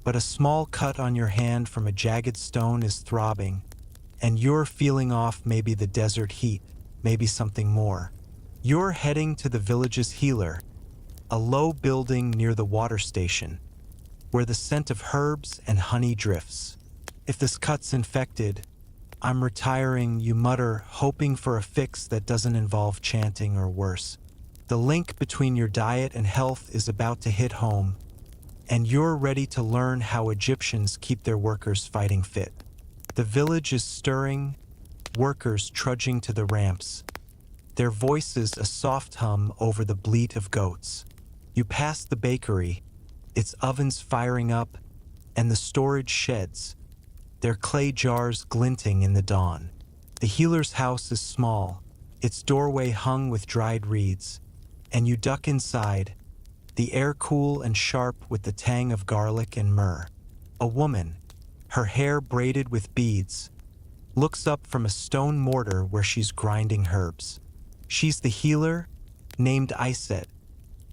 Speaker 1: but a small cut on your hand from a jagged stone is throbbing, and you're feeling off maybe the desert heat, maybe something more. You're heading to the village's healer, a low building near the water station, where the scent of herbs and honey drifts. If this cut's infected, I'm retiring, you mutter, hoping for a fix that doesn't involve chanting or worse. The link between your diet and health is about to hit home, and you're ready to learn how Egyptians keep their workers fighting fit. The village is stirring, workers trudging to the ramps, their voices a soft hum over the bleat of goats. You pass the bakery, its ovens firing up, and the storage sheds, their clay jars glinting in the dawn. The healer's house is small, its doorway hung with dried reeds, and you duck inside, the air cool and sharp with the tang of garlic and myrrh. A woman, her hair braided with beads, looks up from a stone mortar where she's grinding herbs. She's the healer, named Iset,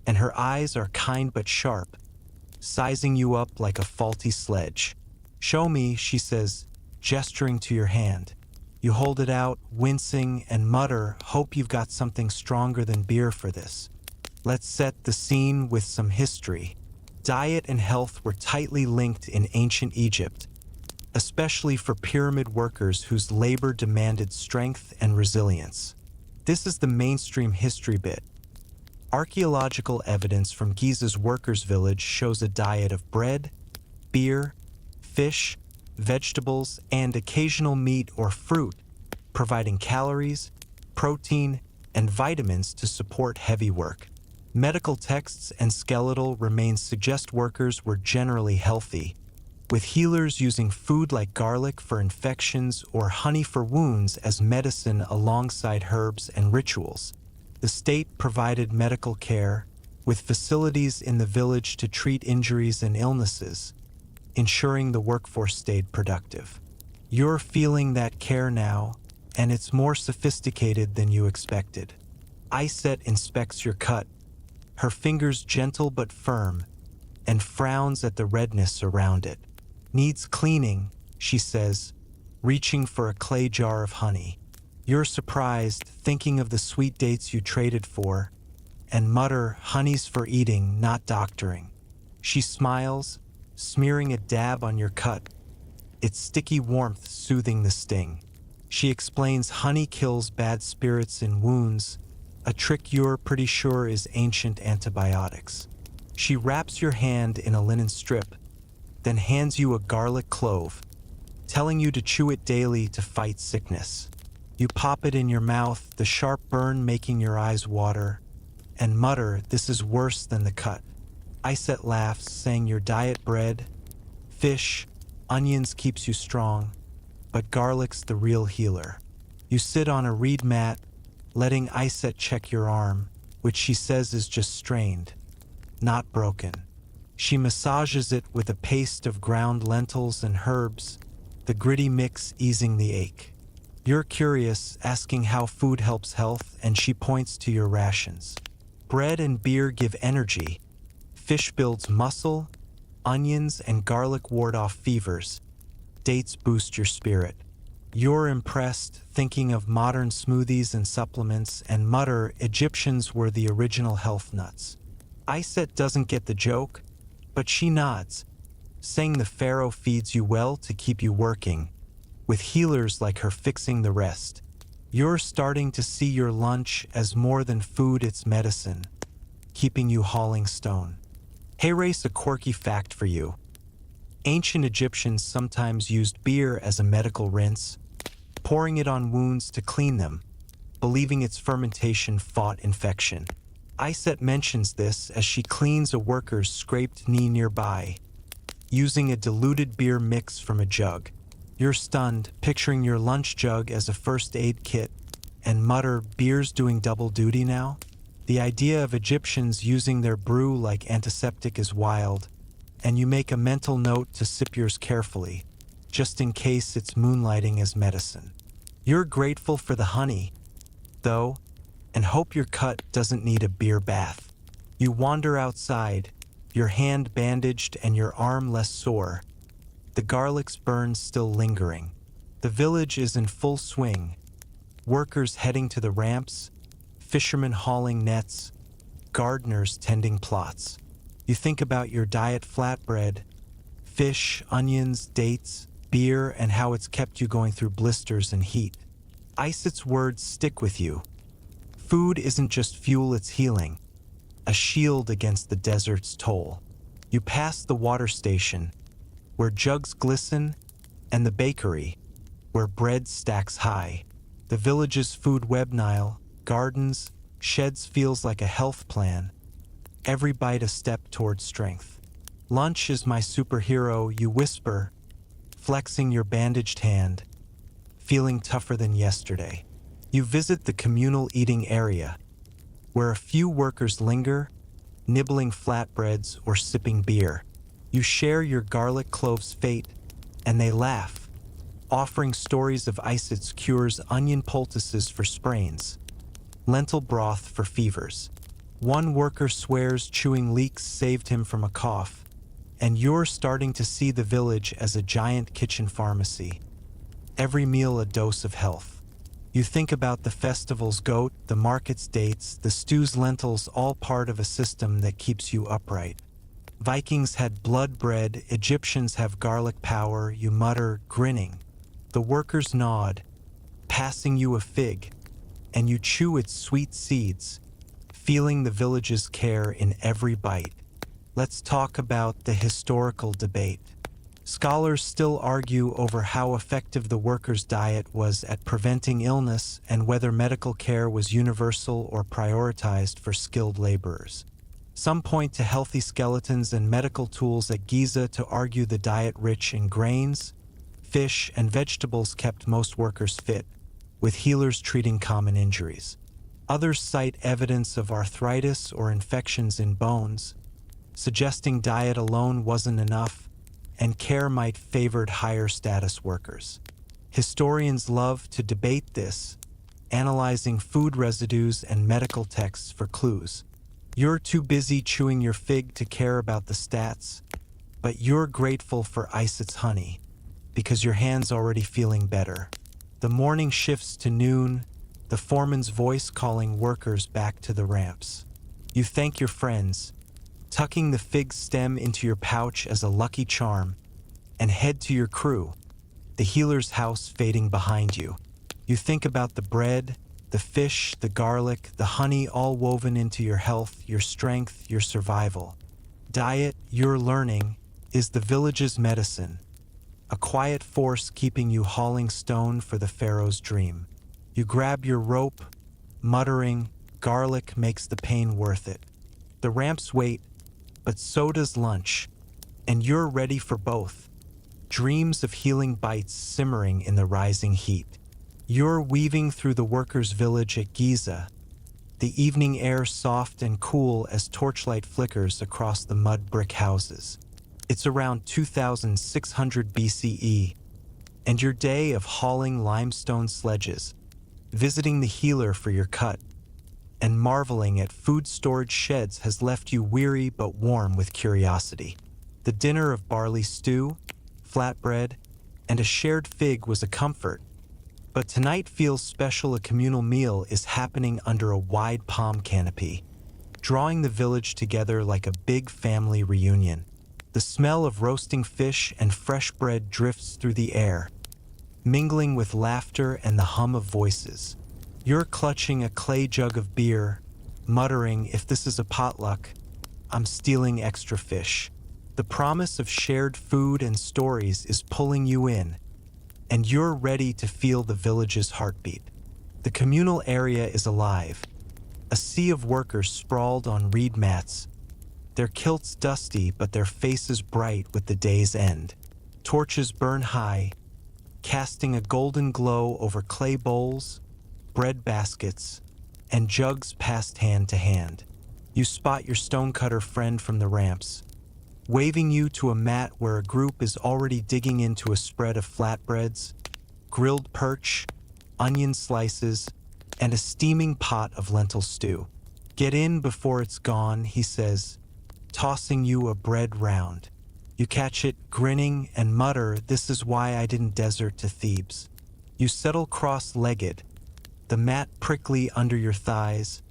Speaker 1: and her eyes are kind but sharp, sizing you up like a faulty sledge. "Show me," she says, gesturing to your hand. You hold it out, wincing, and mutter, "Hope you've got something stronger than beer for this." Let's set the scene with some history. Diet and health were tightly linked in ancient Egypt, especially for pyramid workers whose labor demanded strength and resilience. This is the mainstream history bit. Archaeological evidence from Giza's workers' village shows a diet of bread, beer, fish, vegetables, and occasional meat or fruit, providing calories, protein, and vitamins to support heavy work. Medical texts and skeletal remains suggest workers were generally healthy, with healers using food like garlic for infections or honey for wounds as medicine alongside herbs and rituals. The state provided medical care, with facilities in the village to treat injuries and illnesses, ensuring the workforce stayed productive. You're feeling that care now, and it's more sophisticated than you expected. Iset inspects your cut, her fingers gentle but firm, and frowns at the redness around it. "Needs cleaning," she says, reaching for a clay jar of honey. You're surprised, thinking of the sweet dates you traded for, and mutter, "Honey's for eating, not doctoring." She smiles, smearing a dab on your cut, its sticky warmth soothing the sting. She explains honey kills bad spirits and wounds, a trick you're pretty sure is ancient antibiotics. She wraps your hand in a linen strip, then hands you a garlic clove, telling you to chew it daily to fight sickness. You pop it in your mouth, the sharp burn making your eyes water, and mutter, "This is worse than the cut." Iset laughs, saying your diet bread, fish, onions keeps you strong, but garlic's the real healer. You sit on a reed mat, letting Iset check your arm, which she says is just strained, not broken. She massages it with a paste of ground lentils and herbs, the gritty mix easing the ache. You're curious, asking how food helps health, and she points to your rations. Bread and beer give energy, fish builds muscle, onions and garlic ward off fevers, dates boost your spirit. You're impressed, thinking of modern smoothies and supplements, and mutter Egyptians were the original health nuts. Iset doesn't get the joke, but she nods, saying the pharaoh feeds you well to keep you working, with healers like her fixing the rest. You're starting to see your lunch as more than food, it's medicine, keeping you hauling stone. Here's a quirky fact for you. Ancient Egyptians sometimes used beer as a medical rinse, pouring it on wounds to clean them, believing its fermentation fought infection. Iset mentions this as she cleans a worker's scraped knee nearby, using a diluted beer mix from a jug. You're stunned, picturing your lunch jug as a first aid kit, and mutter, beer's doing double duty now? The idea of Egyptians using their brew like antiseptic is wild, and you make a mental note to sip yours carefully, just in case it's moonlighting as medicine. You're grateful for the honey, though, and hope your cut doesn't need a beer bath. You wander outside, your hand bandaged and your arm less sore, the garlic's burns still lingering. The village is in full swing, workers heading to the ramps, fishermen hauling nets, gardeners tending plots. You think about your diet flatbread, fish, onions, dates, beer, and how it's kept you going through blisters and heat. Iset's words stick with you. Food isn't just fuel, it's healing, a shield against the desert's toll. You pass the water station, where jugs glisten, and the bakery, where bread stacks high. The village's food web, Nile, gardens, sheds feels like a health plan, every bite a step toward strength. Lunch is my superhero, you whisper, flexing your bandaged hand, feeling tougher than yesterday. You visit the communal eating area, where a few workers linger, nibbling flatbreads or sipping beer. You share your garlic clove's fate, and they laugh, offering stories of Iset's cures, onion poultices for sprains, lentil broth for fevers. One worker swears chewing leeks saved him from a cough, and you're starting to see the village as a giant kitchen pharmacy. Every meal a dose of health. You think about the festival's goat, the market's dates, the stew's lentils, all part of a system that keeps you upright. Vikings had blood bread, Egyptians have garlic power, you mutter, grinning. The workers nod, passing you a fig, and you chew its sweet seeds, feeling the village's care in every bite. Let's talk about the historical debate. Scholars still argue over how effective the workers' diet was at preventing illness and whether medical care was universal or prioritized for skilled laborers. Some point to healthy skeletons and medical tools at Giza to argue the diet rich in grains, fish, and vegetables kept most workers fit, with healers treating common injuries. Others cite evidence of arthritis or infections in bones, suggesting diet alone wasn't enough, and care might favored higher status workers. Historians love to debate this, analyzing food residues and medical texts for clues. You're too busy chewing your fig to care about the stats, but you're grateful for Iset's honey, because your hand's already feeling better. The morning shifts to noon, the foreman's voice calling workers back to the ramps. You thank your friends, tucking the fig stem into your pouch as a lucky charm, and head to your crew, the healer's house fading behind you. You think about the bread, the fish, the garlic, the honey, all woven into your health, your strength, your survival. Diet, you're learning, is the village's medicine, a quiet force keeping you hauling stone for the pharaoh's dream. You grab your rope, muttering, garlic makes the pain worth it. The ramps wait, but so does lunch, and you're ready for both. Dreams of healing bites simmering in the rising heat. You're weaving through the workers' village at Giza, the evening air soft and cool as torchlight flickers across the mud brick houses. It's around 2600 BCE, and your day of hauling limestone sledges, visiting the healer for your cut, and marveling at food storage sheds has left you weary but warm with curiosity. The dinner of barley stew, flatbread, and a shared fig was a comfort, but tonight feels special. A communal meal is happening under a wide palm canopy, drawing the village together like a big family reunion. The smell of roasting fish and fresh bread drifts through the air, mingling with laughter and the hum of voices. You're clutching a clay jug of beer, muttering, if this is a potluck, I'm stealing extra fish. The promise of shared food and stories is pulling you in, and you're ready to feel the village's heartbeat. The communal area is alive, a sea of workers sprawled on reed mats, their kilts dusty but their faces bright with the day's end. Torches burn high, casting a golden glow over clay bowls, bread baskets, and jugs passed hand to hand. You spot your stonecutter friend from the ramps, waving you to a mat where a group is already digging into a spread of flatbreads, grilled perch, onion slices, and a steaming pot of lentil stew. Get in before it's gone, he says, tossing you a bread round. You catch it, grinning, and mutter, this is why I didn't desert to Thebes. You settle cross-legged, the mat prickly under your thighs,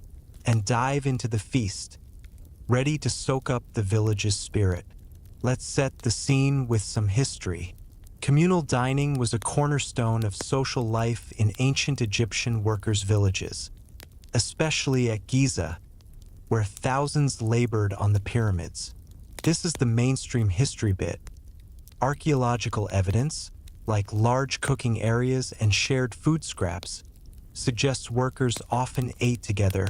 Speaker 1: and dive into the feast, ready to soak up the village's spirit. Let's set the scene with some history. Communal dining was a cornerstone of social life in ancient Egyptian workers' villages, especially at Giza, where thousands labored on the pyramids. This is the mainstream history bit. Archaeological evidence, like large cooking areas and shared food scraps, suggests workers often ate together,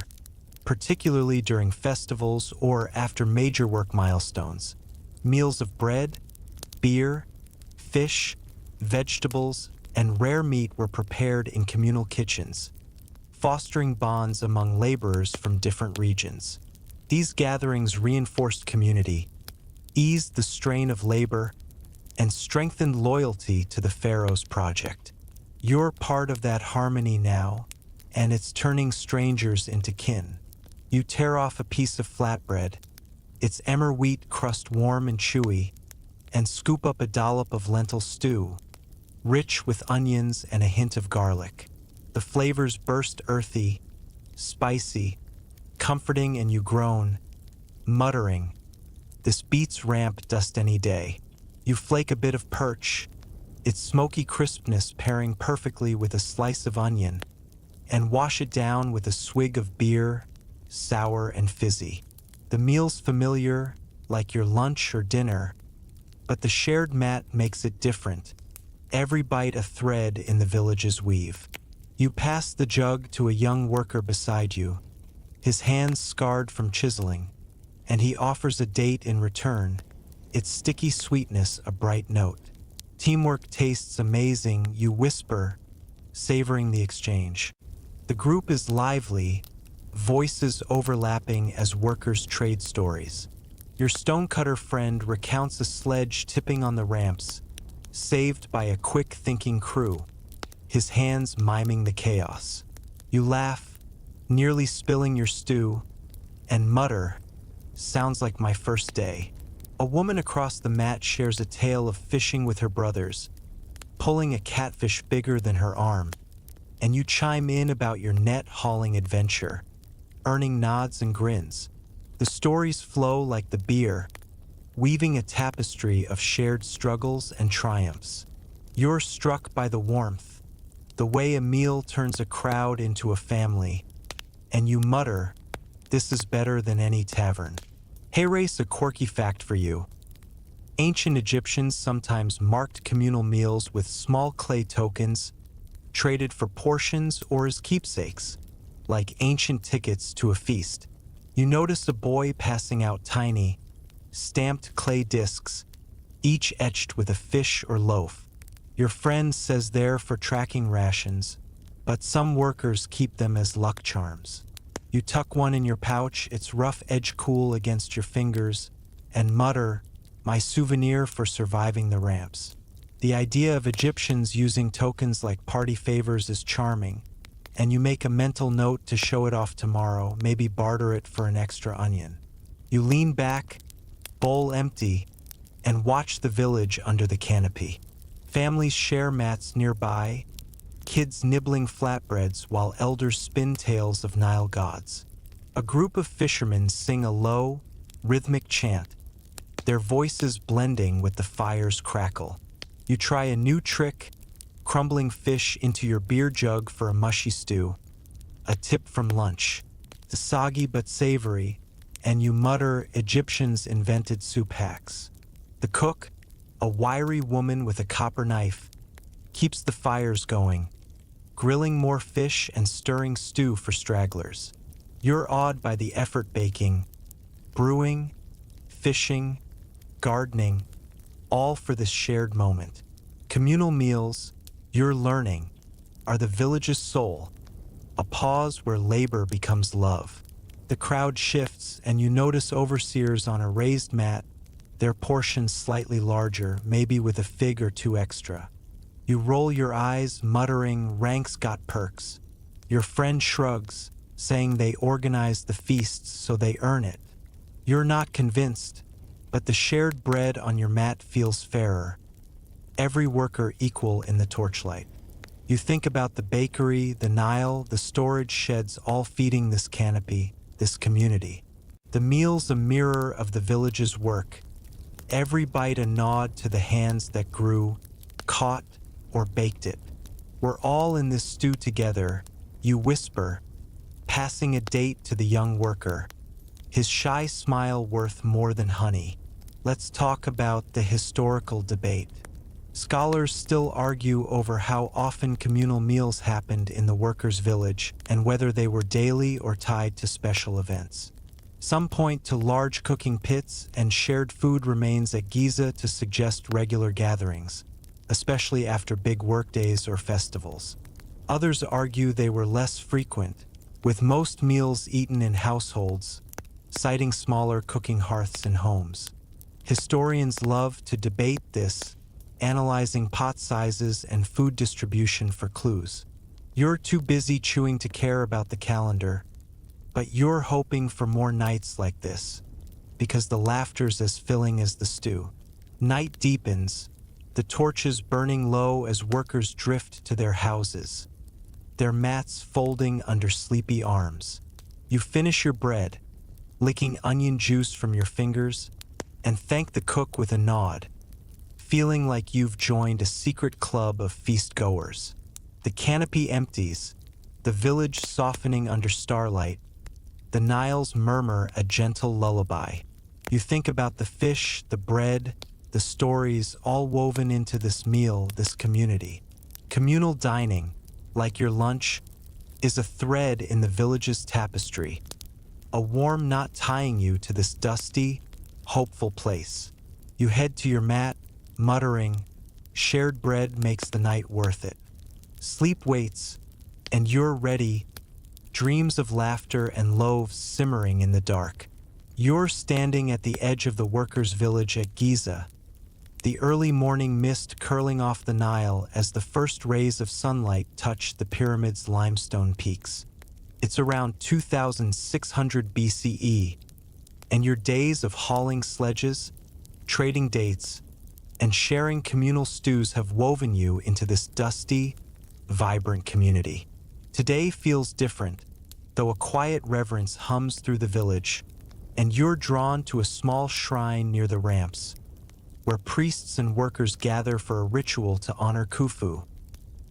Speaker 1: particularly during festivals or after major work milestones. Meals of bread, beer, fish, vegetables, and rare meat were prepared in communal kitchens, fostering bonds among laborers from different regions. These gatherings reinforced community, eased the strain of labor, and strengthened loyalty to the Pharaoh's project. You're part of that harmony now, and it's turning strangers into kin. You tear off a piece of flatbread, its emmer wheat crust warm and chewy, and scoop up a dollop of lentil stew, rich with onions and a hint of garlic. The flavors burst earthy, spicy, comforting, and you groan, muttering, this beats ramp dust any day. You flake a bit of perch, its smoky crispness pairing perfectly with a slice of onion, and wash it down with a swig of beer, sour and fizzy. The meal's familiar, like your lunch or dinner, but the shared mat makes it different, every bite a thread in the village's weave. You pass the jug to a young worker beside you, his hands scarred from chiseling, and he offers a date in return, its sticky sweetness a bright note. Teamwork tastes amazing, you whisper, savoring the exchange. The group is lively, voices overlapping as workers trade stories. Your stonecutter friend recounts a sledge tipping on the ramps, saved by a quick-thinking crew, his hands miming the chaos. You laugh, nearly spilling your stew, and mutter, sounds like my first day. A woman across the mat shares a tale of fishing with her brothers, pulling a catfish bigger than her arm, and you chime in about your net-hauling adventure, earning nods and grins. The stories flow like the beer, weaving a tapestry of shared struggles and triumphs. You're struck by the warmth, the way a meal turns a crowd into a family, and you mutter, this is better than any tavern. Hey Race, a quirky fact for you. Ancient Egyptians sometimes marked communal meals with small clay tokens, traded for portions or as keepsakes, like ancient tickets to a feast. You notice a boy passing out tiny, stamped clay discs, each etched with a fish or loaf. Your friend says they're for tracking rations, but some workers keep them as luck charms. You tuck one in your pouch, its rough edge cool against your fingers, and mutter, "My souvenir for surviving the ramps." The idea of Egyptians using tokens like party favors is charming, and you make a mental note to show it off tomorrow, maybe barter it for an extra onion. You lean back, bowl empty, and watch the village under the canopy. Families share mats nearby, kids nibbling flatbreads while elders spin tales of Nile gods. A group of fishermen sing a low, rhythmic chant, their voices blending with the fire's crackle. You try a new trick, crumbling fish into your beer jug for a mushy stew. A tip from lunch, the soggy but savory, and you mutter Egyptians invented soup hacks. The cook, a wiry woman with a copper knife, keeps the fires going, grilling more fish and stirring stew for stragglers. You're awed by the effort baking, brewing, fishing, gardening, all for this shared moment. Communal meals, you're learning, are the village's soul, a pause where labor becomes love. The crowd shifts and you notice overseers on a raised mat, their portions slightly larger, maybe with a fig or two extra. You roll your eyes, muttering, "Ranks got perks." Your friend shrugs, saying they organize the feasts so they earn it. You're not convinced, but the shared bread on your mat feels fairer. Every worker equal in the torchlight. You think about the bakery, the Nile, the storage sheds all feeding this canopy, this community. The meal's a mirror of the village's work. Every bite a nod to the hands that grew, caught, or baked it. We're all in this stew together, you whisper, passing a date to the young worker, his shy smile worth more than honey. Let's talk about the historical debate. Scholars still argue over how often communal meals happened in the workers' village and whether they were daily or tied to special events. Some point to large cooking pits, and shared food remains at Giza to suggest regular gatherings, especially after big workdays or festivals. Others argue they were less frequent, with most meals eaten in households, citing smaller cooking hearths in homes. Historians love to debate this, analyzing pot sizes and food distribution for clues. You're too busy chewing to care about the calendar, but you're hoping for more nights like this, because the laughter's as filling as the stew. Night deepens, the torches burning low as workers drift to their houses, their mats folding under sleepy arms. You finish your bread, licking onion juice from your fingers, and thank the cook with a nod, feeling like you've joined a secret club of feast-goers. The canopy empties, the village softening under starlight, the Nile's murmur a gentle lullaby. You think about the fish, the bread, the stories all woven into this meal, this community. Communal dining, like your lunch, is a thread in the village's tapestry, a warm knot tying you to this dusty, hopeful place. You head to your mat, muttering, "Shared bread makes the night worth it." Sleep waits, and you're ready, dreams of laughter and loaves simmering in the dark. You're standing at the edge of the workers' village at Giza, the early morning mist curling off the Nile as the first rays of sunlight touch the pyramid's limestone peaks. It's around 2600 BCE, and your days of hauling sledges, trading dates, and sharing communal stews have woven you into this dusty, vibrant community. Today feels different, though a quiet reverence hums through the village, and you're drawn to a small shrine near the ramps, where priests and workers gather for a ritual to honor Khufu,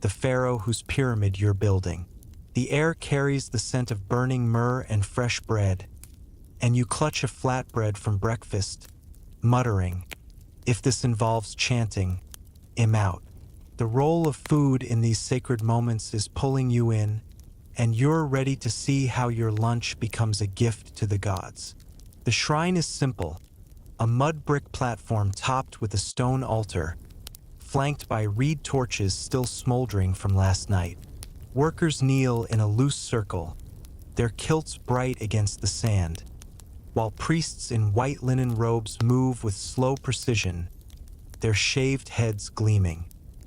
Speaker 1: the pharaoh whose pyramid you're building. The air carries the scent of burning myrrh and fresh bread, and you clutch a flatbread from breakfast, muttering, if this involves chanting, I'm out. The role of food in these sacred moments is pulling you in, and you're ready to see how your lunch becomes a gift to the gods. The shrine is simple, a mud brick platform topped with a stone altar, flanked by reed torches still smoldering from last night. Workers kneel in a loose circle, their kilts bright against the sand, while priests in white linen robes move with slow precision, their shaved heads gleaming.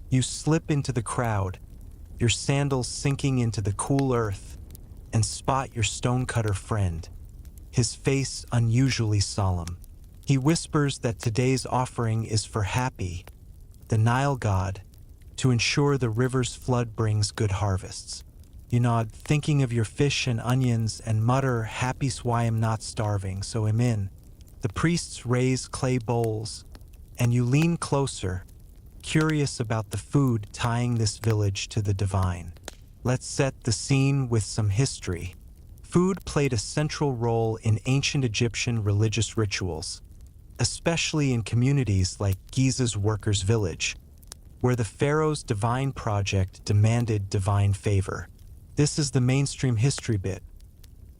Speaker 1: You slip into the crowd, your sandals sinking into the cool earth, and spot your stonecutter friend, his face unusually solemn. He whispers that today's offering is for Happy, the Nile god, to ensure the river's flood brings good harvests. You nod, thinking of your fish and onions, and mutter, "Happy's why I'm not starving, so I'm in." The priests raise clay bowls, and you lean closer, curious about the food tying this village to the divine. Let's set the scene with some history. Food played a central role in ancient Egyptian religious rituals, especially in communities like Giza's workers' village, where the pharaoh's divine project demanded divine favor. This is the mainstream history bit.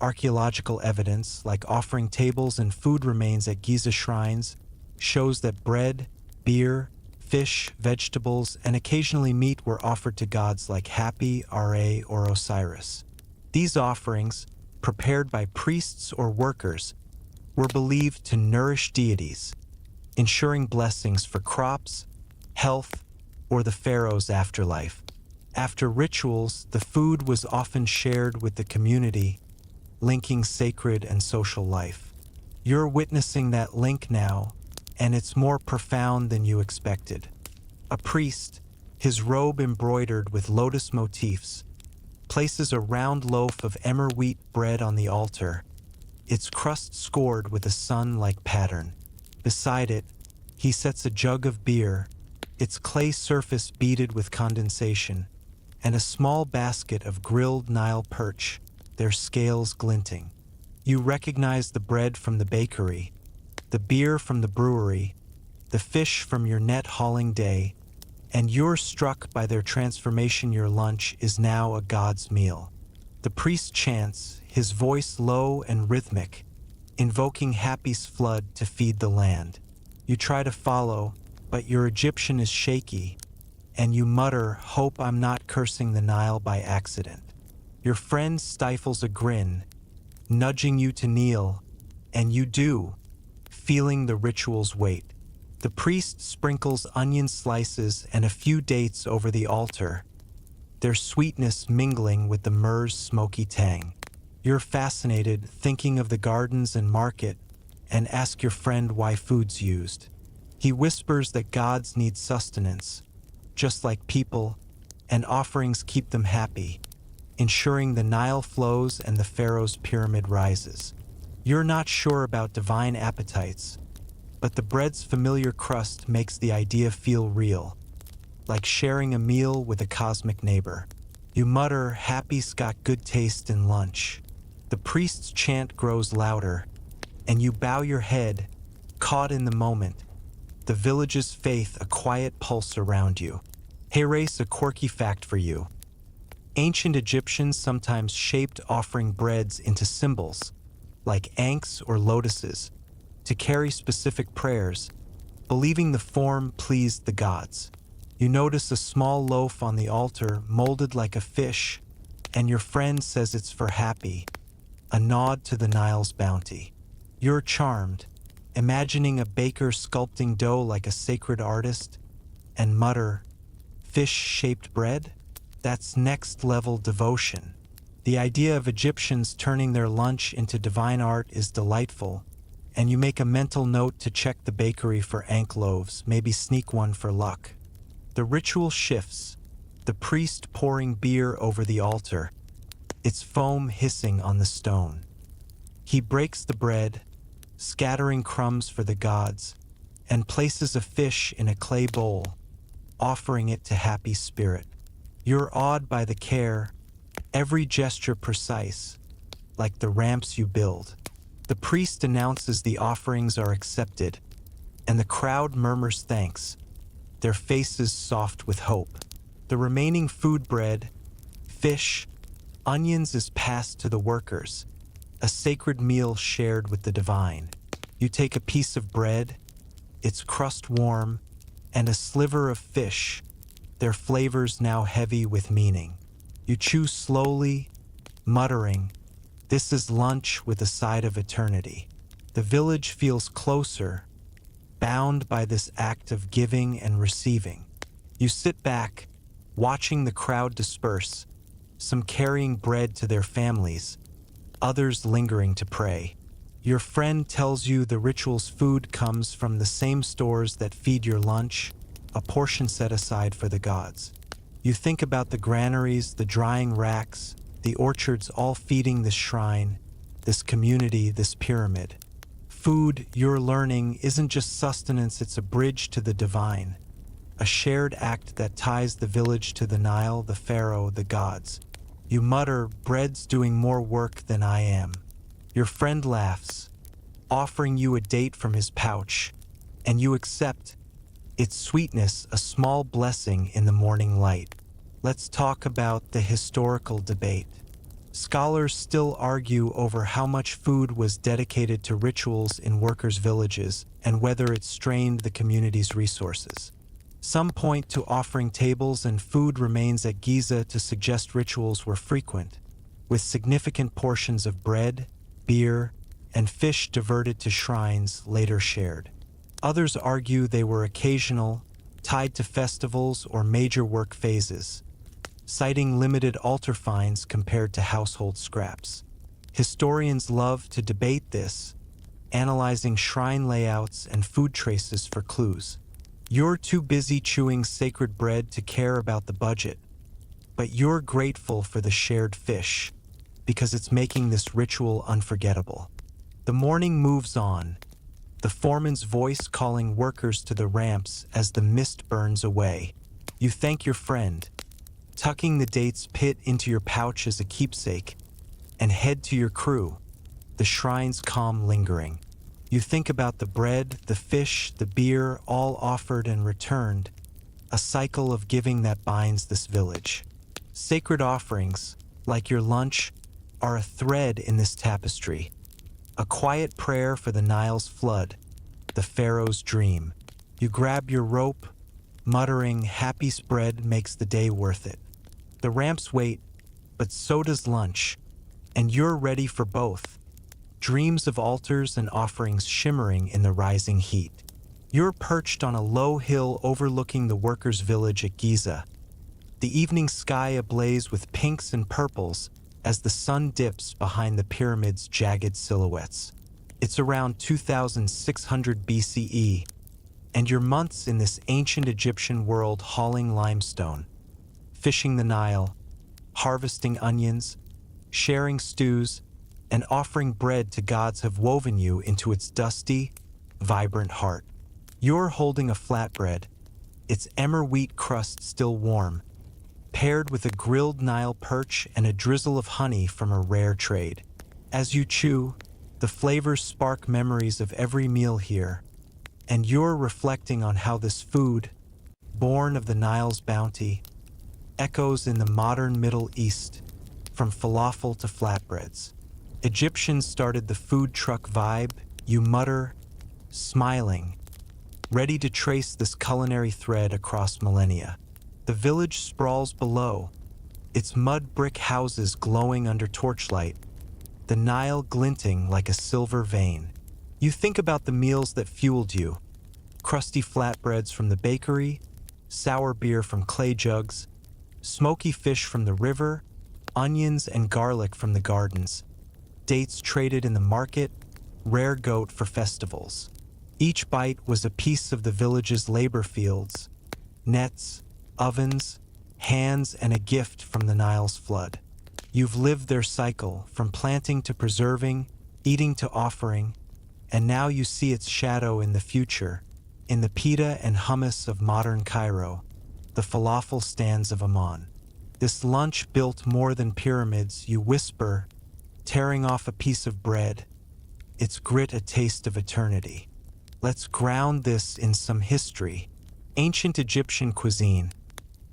Speaker 1: Archaeological evidence, like offering tables and food remains at Giza shrines, shows that bread, beer, fish, vegetables, and occasionally meat were offered to gods like Happy, Ra, or Osiris. These offerings, prepared by priests or workers, were believed to nourish deities, ensuring blessings for crops, health, or the pharaoh's afterlife. After rituals, the food was often shared with the community, linking sacred and social life. You're witnessing that link now, and it's more profound than you expected. A priest, his robe embroidered with lotus motifs, places a round loaf of emmer wheat bread on the altar, its crust scored with a sun-like pattern. Beside it, he sets a jug of beer, its clay surface beaded with condensation, and a small basket of grilled Nile perch, their scales glinting. You recognize the bread from the bakery, the beer from the brewery, the fish from your net hauling day, and you're struck by their transformation. Your lunch is now a god's meal. The priest chants, his voice low and rhythmic, invoking Happy's flood to feed the land. You try to follow, but your Egyptian is shaky, and you mutter, "Hope I'm not cursing the Nile by accident." Your friend stifles a grin, nudging you to kneel, and you do, feeling the ritual's weight. The priest sprinkles onion slices and a few dates over the altar, their sweetness mingling with the myrrh's smoky tang. You're fascinated, thinking of the gardens and market, and ask your friend why food's used. He whispers that gods need sustenance, just like people, and offerings keep them happy, ensuring the Nile flows and the pharaoh's pyramid rises. You're not sure about divine appetites, but the bread's familiar crust makes the idea feel real, like sharing a meal with a cosmic neighbor. You mutter, "Happy's got good taste in lunch." The priest's chant grows louder, and you bow your head, caught in the moment, the village's faith a quiet pulse around you. Hey Race, a quirky fact for you. Ancient Egyptians sometimes shaped offering breads into symbols, like ankhs or lotuses, to carry specific prayers, believing the form pleased the gods. You notice a small loaf on the altar molded like a fish, and your friend says it's for Happy, a nod to the Nile's bounty. You're charmed, imagining a baker sculpting dough like a sacred artist, and mutter, "Fish-shaped bread? That's next-level devotion." The idea of Egyptians turning their lunch into divine art is delightful, and you make a mental note to check the bakery for ankh loaves, maybe sneak one for luck. The ritual shifts, the priest pouring beer over the altar, its foam hissing on the stone. He breaks the bread, scattering crumbs for the gods, and places a fish in a clay bowl, offering it to Happy Spirit. You're awed by the care, every gesture precise, like the ramps you build. The priest announces the offerings are accepted, and the crowd murmurs thanks, their faces soft with hope. The remaining food bread, fish, onions is passed to the workers, a sacred meal shared with the divine. You take a piece of bread, its crust warm, and a sliver of fish, their flavors now heavy with meaning. You chew slowly, muttering, "This is lunch with a side of eternity." The village feels closer, bound by this act of giving and receiving. You sit back, watching the crowd disperse, some carrying bread to their families, others lingering to pray. Your friend tells you the ritual's food comes from the same stores that feed your lunch, a portion set aside for the gods. You think about the granaries, the drying racks, the orchards all feeding this shrine, this community, this pyramid. Food, you're learning, isn't just sustenance, it's a bridge to the divine, a shared act that ties the village to the Nile, the pharaoh, the gods. You mutter, "Bread's doing more work than I am." Your friend laughs, offering you a date from his pouch, and you accept, its sweetness a small blessing in the morning light. Let's talk about the historical debate. Scholars still argue over how much food was dedicated to rituals in workers' villages and whether it strained the community's resources. Some point to offering tables, and food remains at Giza to suggest rituals were frequent, with significant portions of bread, beer, and fish diverted to shrines later shared. Others argue they were occasional, tied to festivals or major work phases, citing limited altar finds compared to household scraps. Historians love to debate this, analyzing shrine layouts and food traces for clues. You're too busy chewing sacred bread to care about the budget, but you're grateful for the shared fish, because it's making this ritual unforgettable. The morning moves on, the foreman's voice calling workers to the ramps as the mist burns away. You thank your friend, tucking the date's pit into your pouch as a keepsake, and head to your crew, the shrine's calm lingering. You think about the bread, the fish, the beer, all offered and returned, a cycle of giving that binds this village. Sacred offerings, like your lunch, are a thread in this tapestry, a quiet prayer for the Nile's flood, the pharaoh's dream. You grab your rope, muttering, "Happy spread makes the day worth it." The ramps wait, but so does lunch, and you're ready for both. Dreams of altars and offerings shimmering in the rising heat. You're perched on a low hill overlooking the workers' village at Giza, the evening sky ablaze with pinks and purples as the sun dips behind the pyramid's jagged silhouettes. It's around 2600 BCE, and you're months in this ancient Egyptian world hauling limestone, fishing the Nile, harvesting onions, sharing stews, and offering bread to gods have woven you into its dusty, vibrant heart. You're holding a flatbread, its emmer wheat crust still warm, paired with a grilled Nile perch and a drizzle of honey from a rare trade. As you chew, the flavors spark memories of every meal here, and you're reflecting on how this food, born of the Nile's bounty, echoes in the modern Middle East, from falafel to flatbreads. Egyptians started the food truck vibe, you mutter, smiling, ready to trace this culinary thread across millennia. The village sprawls below, its mud brick houses glowing under torchlight, the Nile glinting like a silver vein. You think about the meals that fueled you, crusty flatbreads from the bakery, sour beer from clay jugs, smoky fish from the river, onions and garlic from the gardens, dates traded in the market, rare goat for festivals. Each bite was a piece of the village's labor fields, nets, ovens, hands, and a gift from the Nile's flood. You've lived their cycle, from planting to preserving, eating to offering, and now you see its shadow in the future, in the pita and hummus of modern Cairo, the falafel stands of Amman. This lunch built more than pyramids, you whisper, tearing off a piece of bread, its grit a taste of eternity. Let's ground this in some history. Ancient Egyptian cuisine,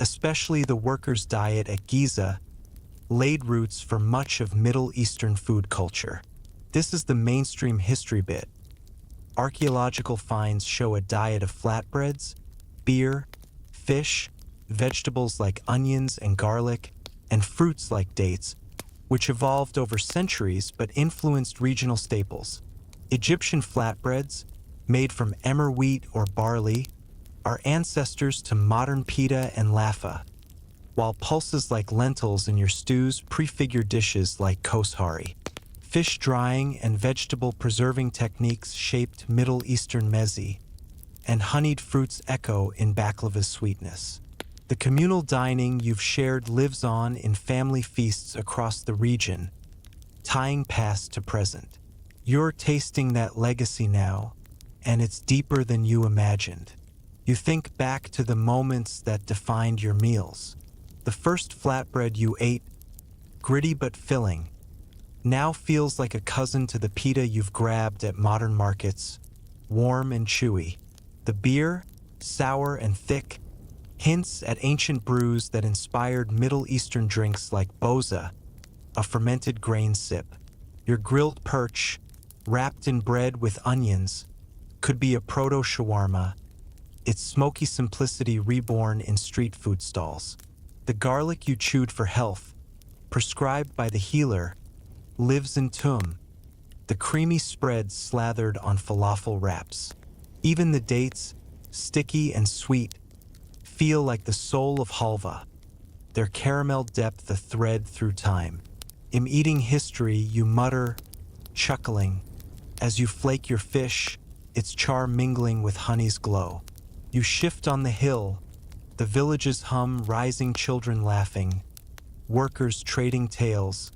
Speaker 1: especially the workers' diet at Giza, laid roots for much of Middle Eastern food culture. This is the mainstream history bit. Archaeological finds show a diet of flatbreads, beer, fish, vegetables like onions and garlic, and fruits like dates, which evolved over centuries but influenced regional staples. Egyptian flatbreads, made from emmer wheat or barley, are ancestors to modern pita and laffa, while pulses like lentils in your stews prefigure dishes like koshari. Fish drying and vegetable preserving techniques shaped Middle Eastern meze, and honeyed fruits echo in baklava's sweetness. The communal dining you've shared lives on in family feasts across the region, tying past to present. You're tasting that legacy now, and it's deeper than you imagined. You think back to the moments that defined your meals. The first flatbread you ate, gritty but filling, now feels like a cousin to the pita you've grabbed at modern markets, warm and chewy. The beer, sour and thick, hints at ancient brews that inspired Middle Eastern drinks like boza, a fermented grain sip. Your grilled perch, wrapped in bread with onions, could be a proto-shawarma, its smoky simplicity reborn in street food stalls. The garlic you chewed for health, prescribed by the healer, lives in tum, the creamy spread slathered on falafel wraps. Even the dates, sticky and sweet, feel like the soul of halva, their caramel depth a thread through time. In eating history, you mutter, chuckling, as you flake your fish, its char mingling with honey's glow. You shift on the hill, the village's hum, rising children laughing, workers trading tales,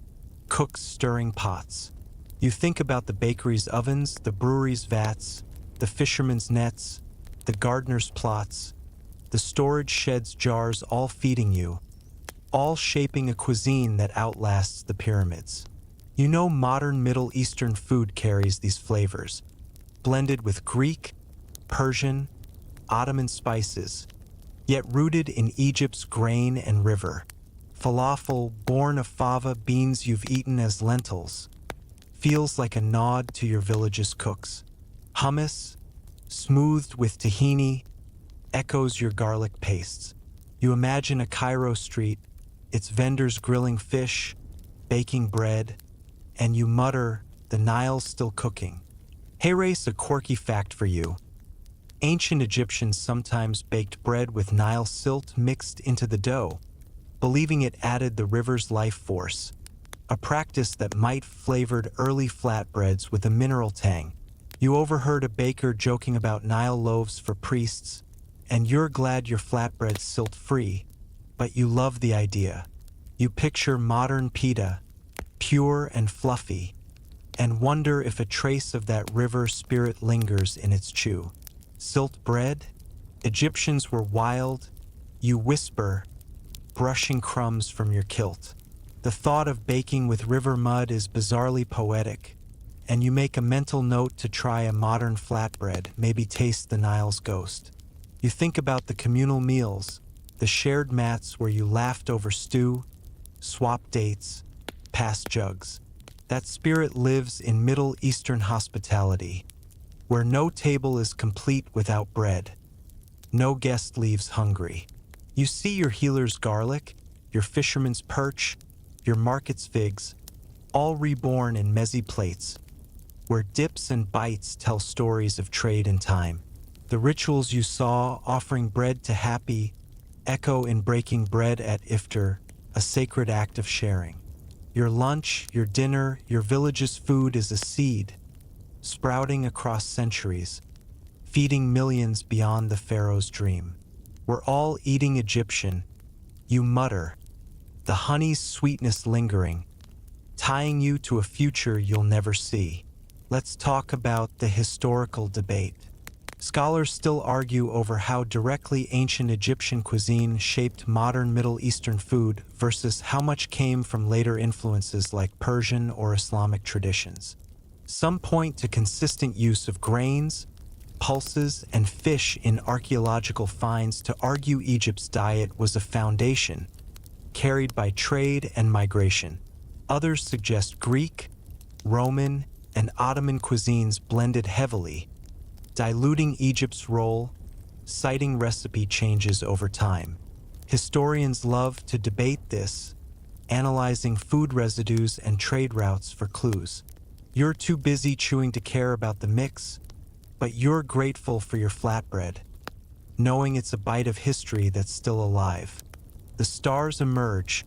Speaker 1: cooks stirring pots. You think about the bakery's ovens, the brewery's vats, the fishermen's nets, the gardener's plots, the storage shed's jars, all feeding you, all shaping a cuisine that outlasts the pyramids. You know modern Middle Eastern food carries these flavors, blended with Greek, Persian, Ottoman spices, yet rooted in Egypt's grain and river. Falafel, born of fava beans you've eaten as lentils, feels like a nod to your village's cooks. Hummus, smoothed with tahini, echoes your garlic pastes. You imagine a Cairo street, its vendors grilling fish, baking bread, and you mutter, the Nile's still cooking. Hey Race, a quirky fact for you. Ancient Egyptians sometimes baked bread with Nile silt mixed into the dough, believing it added the river's life force, a practice that might flavored early flatbreads with a mineral tang. You overheard a baker joking about Nile loaves for priests, and you're glad your flatbread's silt-free, but you love the idea. You picture modern pita, pure and fluffy, and wonder if a trace of that river spirit lingers in its chew. Silt bread? Egyptians were wild, you whisper, brushing crumbs from your kilt. The thought of baking with river mud is bizarrely poetic, and you make a mental note to try a modern flatbread, maybe taste the Nile's ghost. You think about the communal meals, the shared mats where you laughed over stew, swapped dates, passed jugs. That spirit lives in Middle Eastern hospitality, where no table is complete without bread. No guest leaves hungry. You see your healer's garlic, your fisherman's perch, your market's figs, all reborn in meze plates, where dips and bites tell stories of trade and time. The rituals you saw, offering bread to happy, echo in breaking bread at iftar, a sacred act of sharing. Your lunch, your dinner, your village's food is a seed, sprouting across centuries, feeding millions beyond the pharaoh's dream. We're all eating Egyptian, you mutter, the honey's sweetness lingering, tying you to a future you'll never see. Let's talk about the historical debate. Scholars still argue over how directly ancient Egyptian cuisine shaped modern Middle Eastern food versus how much came from later influences like Persian or Islamic traditions. Some point to consistent use of grains, pulses, and fish in archaeological finds to argue Egypt's diet was a foundation, carried by trade and migration. Others suggest Greek, Roman, and Ottoman cuisines blended heavily, diluting Egypt's role, citing recipe changes over time. Historians love to debate this, analyzing food residues and trade routes for clues. You're too busy chewing to care about the mix, but you're grateful for your flatbread, knowing it's a bite of history that's still alive. The stars emerge,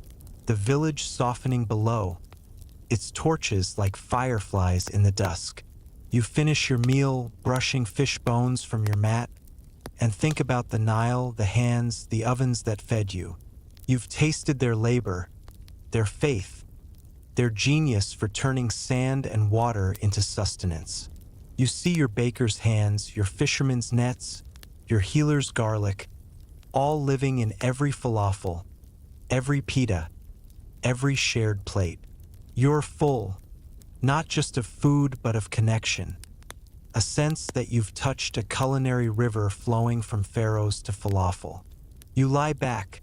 Speaker 1: the village softening below, its torches like fireflies in the dusk. You finish your meal, brushing fish bones from your mat, and think about the Nile, the hands, the ovens that fed you. You've tasted their labor, their faith, their genius for turning sand and water into sustenance. You see your baker's hands, your fisherman's nets, your healer's garlic, all living in every falafel, every pita, every shared plate. You're full, not just of food but of connection, a sense that you've touched a culinary river flowing from pharaohs to falafel. You lie back,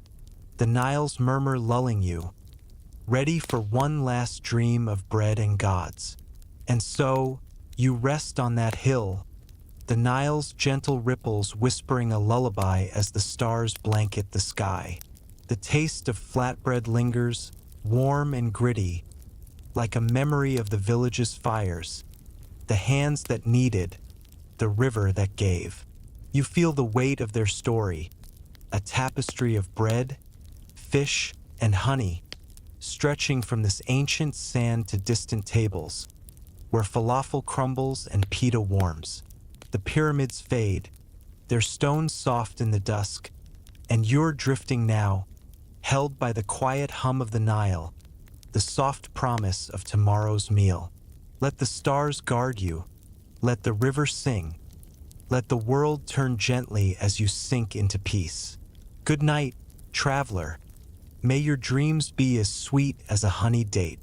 Speaker 1: the Nile's murmur lulling you, ready for one last dream of bread and gods. And so, you rest on that hill, the Nile's gentle ripples whispering a lullaby as the stars blanket the sky. The taste of flatbread lingers, warm and gritty, like a memory of the village's fires, the hands that kneaded, the river that gave. You feel the weight of their story, a tapestry of bread, fish, and honey, stretching from this ancient sand to distant tables, where falafel crumbles and pita warms. The pyramids fade, their stones soft in the dusk, and you're drifting now, held by the quiet hum of the Nile, the soft promise of tomorrow's meal. Let the stars guard you, let the river sing, let the world turn gently as you sink into peace. Good night, traveler. May your dreams be as sweet as a honey date.